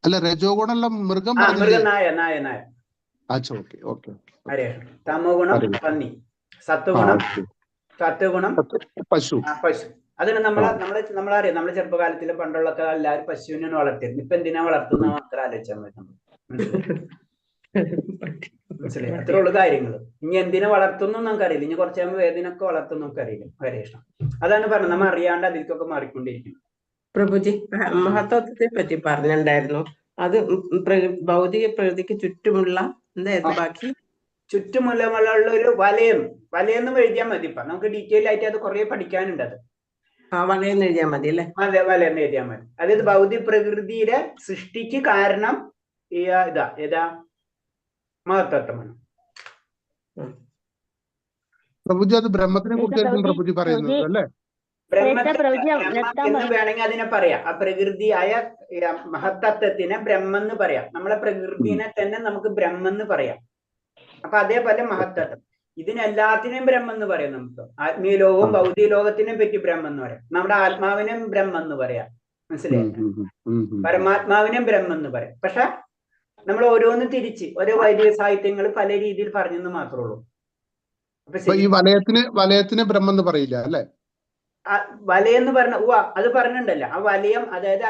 അല്ല, രജോ ഗുണമുള്ള മൃഗം നായ. Okay okay. ഹരേ കൃഷ്ണ. തമോ ഗുണം പന്നി, സത്വഗുണം പശു. പശു. അതിന് നമ്മളറിയാം, നമ്മളെ ചെറുപ്പകാലത്തിൽ പണ്ടുള്ള എല്ലാവരും പശുവിനാണ് വളർത്തിയിരുന്നു. ഇപ്പൊ എന്തിനാ വളർത്തുന്ന മാത്രം ആലോചിച്ചാൽ മതി. മനസ്സിലായി? അത്രേ ഉള്ളു കാര്യങ്ങൾ. ഇനി എന്തിനെ വളർത്തുന്നു നമുക്കറിയില്ല, ഇനി കുറച്ചാകുമ്പോൾ വേദനയൊക്കെ വളർത്തുന്നു നമുക്കറിയില്ല. ഹരേ കൃഷ്ണ. അതാണ് പറഞ്ഞത്, നമ്മൾ അറിയാണ്ട് അതിലേക്കൊക്കെ മാറിക്കൊണ്ടിരിക്കും. പ്രഭുജി, മഹത്വത്തെ പറ്റി പറഞ്ഞിട്ടുണ്ടായിരുന്നു. അത് ഭൗതിക പ്രകൃതിക്ക് ചുറ്റുമുള്ള എന്തായിരുന്നു ബാക്കി? ചുറ്റുമുള്ള ഒരു വലയം എന്ന് എഴുതിയാൽ മതി. ഇപ്പൊ നമുക്ക് ഡീറ്റെയിൽ ആയിട്ട് അത് കുറെ പഠിക്കാനുണ്ട്. അത് വലയെന്ന് എഴുതിയാൽ മതി അല്ലെ? അതെ, വലയെന്ന് എഴുതിയാൽ മതി. അതായത് ഭൗതിക പ്രകൃതിയുടെ സൃഷ്ടിക്ക് കാരണം ഏതാ മഹത്തത്വമാണ്. പ്രഭുജി, അത് ബ്രഹ്മത്തിനെ കുറിച്ചായിരിക്കും പ്രഭുജി പറയുന്നത് അല്ലേ? എന്ന് വേണമെങ്കിൽ അതിനെ പറയാം. ആ പ്രകൃതിയായ മഹത്തത്വത്തിനെ ബ്രഹ്മെന്ന് പറയാം. നമ്മളെ പ്രകൃതിനെ തന്നെ നമുക്ക് ബ്രഹ്മെന്ന് പറയാം. അപ്പൊ അതേപോലെ മഹത്തത്വം, ഇതിനെല്ലാത്തിനെയും ബ്രഹ്മെന്ന് പറയാം. നമുക്ക് ആത്മീയ ലോകവും ഭൗതിക ലോകത്തിനെ പറ്റി ബ്രഹ്മെന്ന് പറയാം. നമ്മുടെ ആത്മാവിനെയും ബ്രഹ്മെന്ന് പറയാം. മനസ്സിലായി? പരമാത്മാവിനെയും ബ്രഹ്മെന്ന് പറയാം. പക്ഷെ നമ്മൾ ഓരോന്ന് തിരിച്ച് ഓരോ വൈദിക സാഹിത്യങ്ങൾ പല രീതിയിൽ പറഞ്ഞെന്ന് മാത്രമേ ഉള്ളൂ. അപ്പൊ ഈ വലയത്തിന് ബ്രഹ്മെന്ന് പറയില്ല അല്ലെ? വലയെന്ന് പറഞ്ഞ അത് പറഞ്ഞിട്ടുണ്ടല്ലോ. ആ വലയം, അതായത്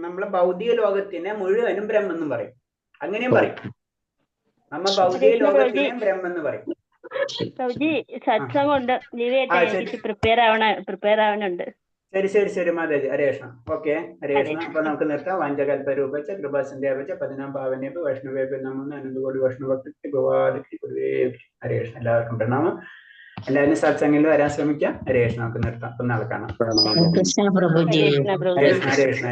നമ്മളെ ഭൗതിക ലോകത്തിനെ മുഴുവനും ബ്രഹ്മെന്നും പറയും. അങ്ങനെയും പറയും. നമ്മ ഭൗതിക ലോകത്തിനെയും ബ്രഹ്മെന്ന് പറയും. സത്സംഗമുണ്ട്, പ്രിപ്പയർ ആവാനുണ്ട്. ശരി മാതാജി. ഹരേ കൃഷ്ണ. ഓക്കെ, ഹരേ കൃഷ്ണ. അപ്പൊ നമുക്ക് നിർത്താം. വാഞ്ചകൽപരൂപേച്ച കൃപാസന്ധ്യാപേച്ച പതിനാം പാവനേപ വൈഷ്ണവേപ നമോ അനന്തകോടി വൈഷ്ണവഭക്തി ഗോവാദി ഗുരുവേ. ഹരേ കൃഷ്ണ. എല്ലാവർക്കും പ്രണാമം. എല്ലാവരും സത്സംഗത്തിൽ വരാൻ ശ്രമിക്കാം. ഹരേ കൃഷ്ണ. നമുക്ക് നിർത്താം. നാളെ കാണാം. കൃഷ്ണ പ്രഭുജി. ഹരേ കൃഷ്ണ.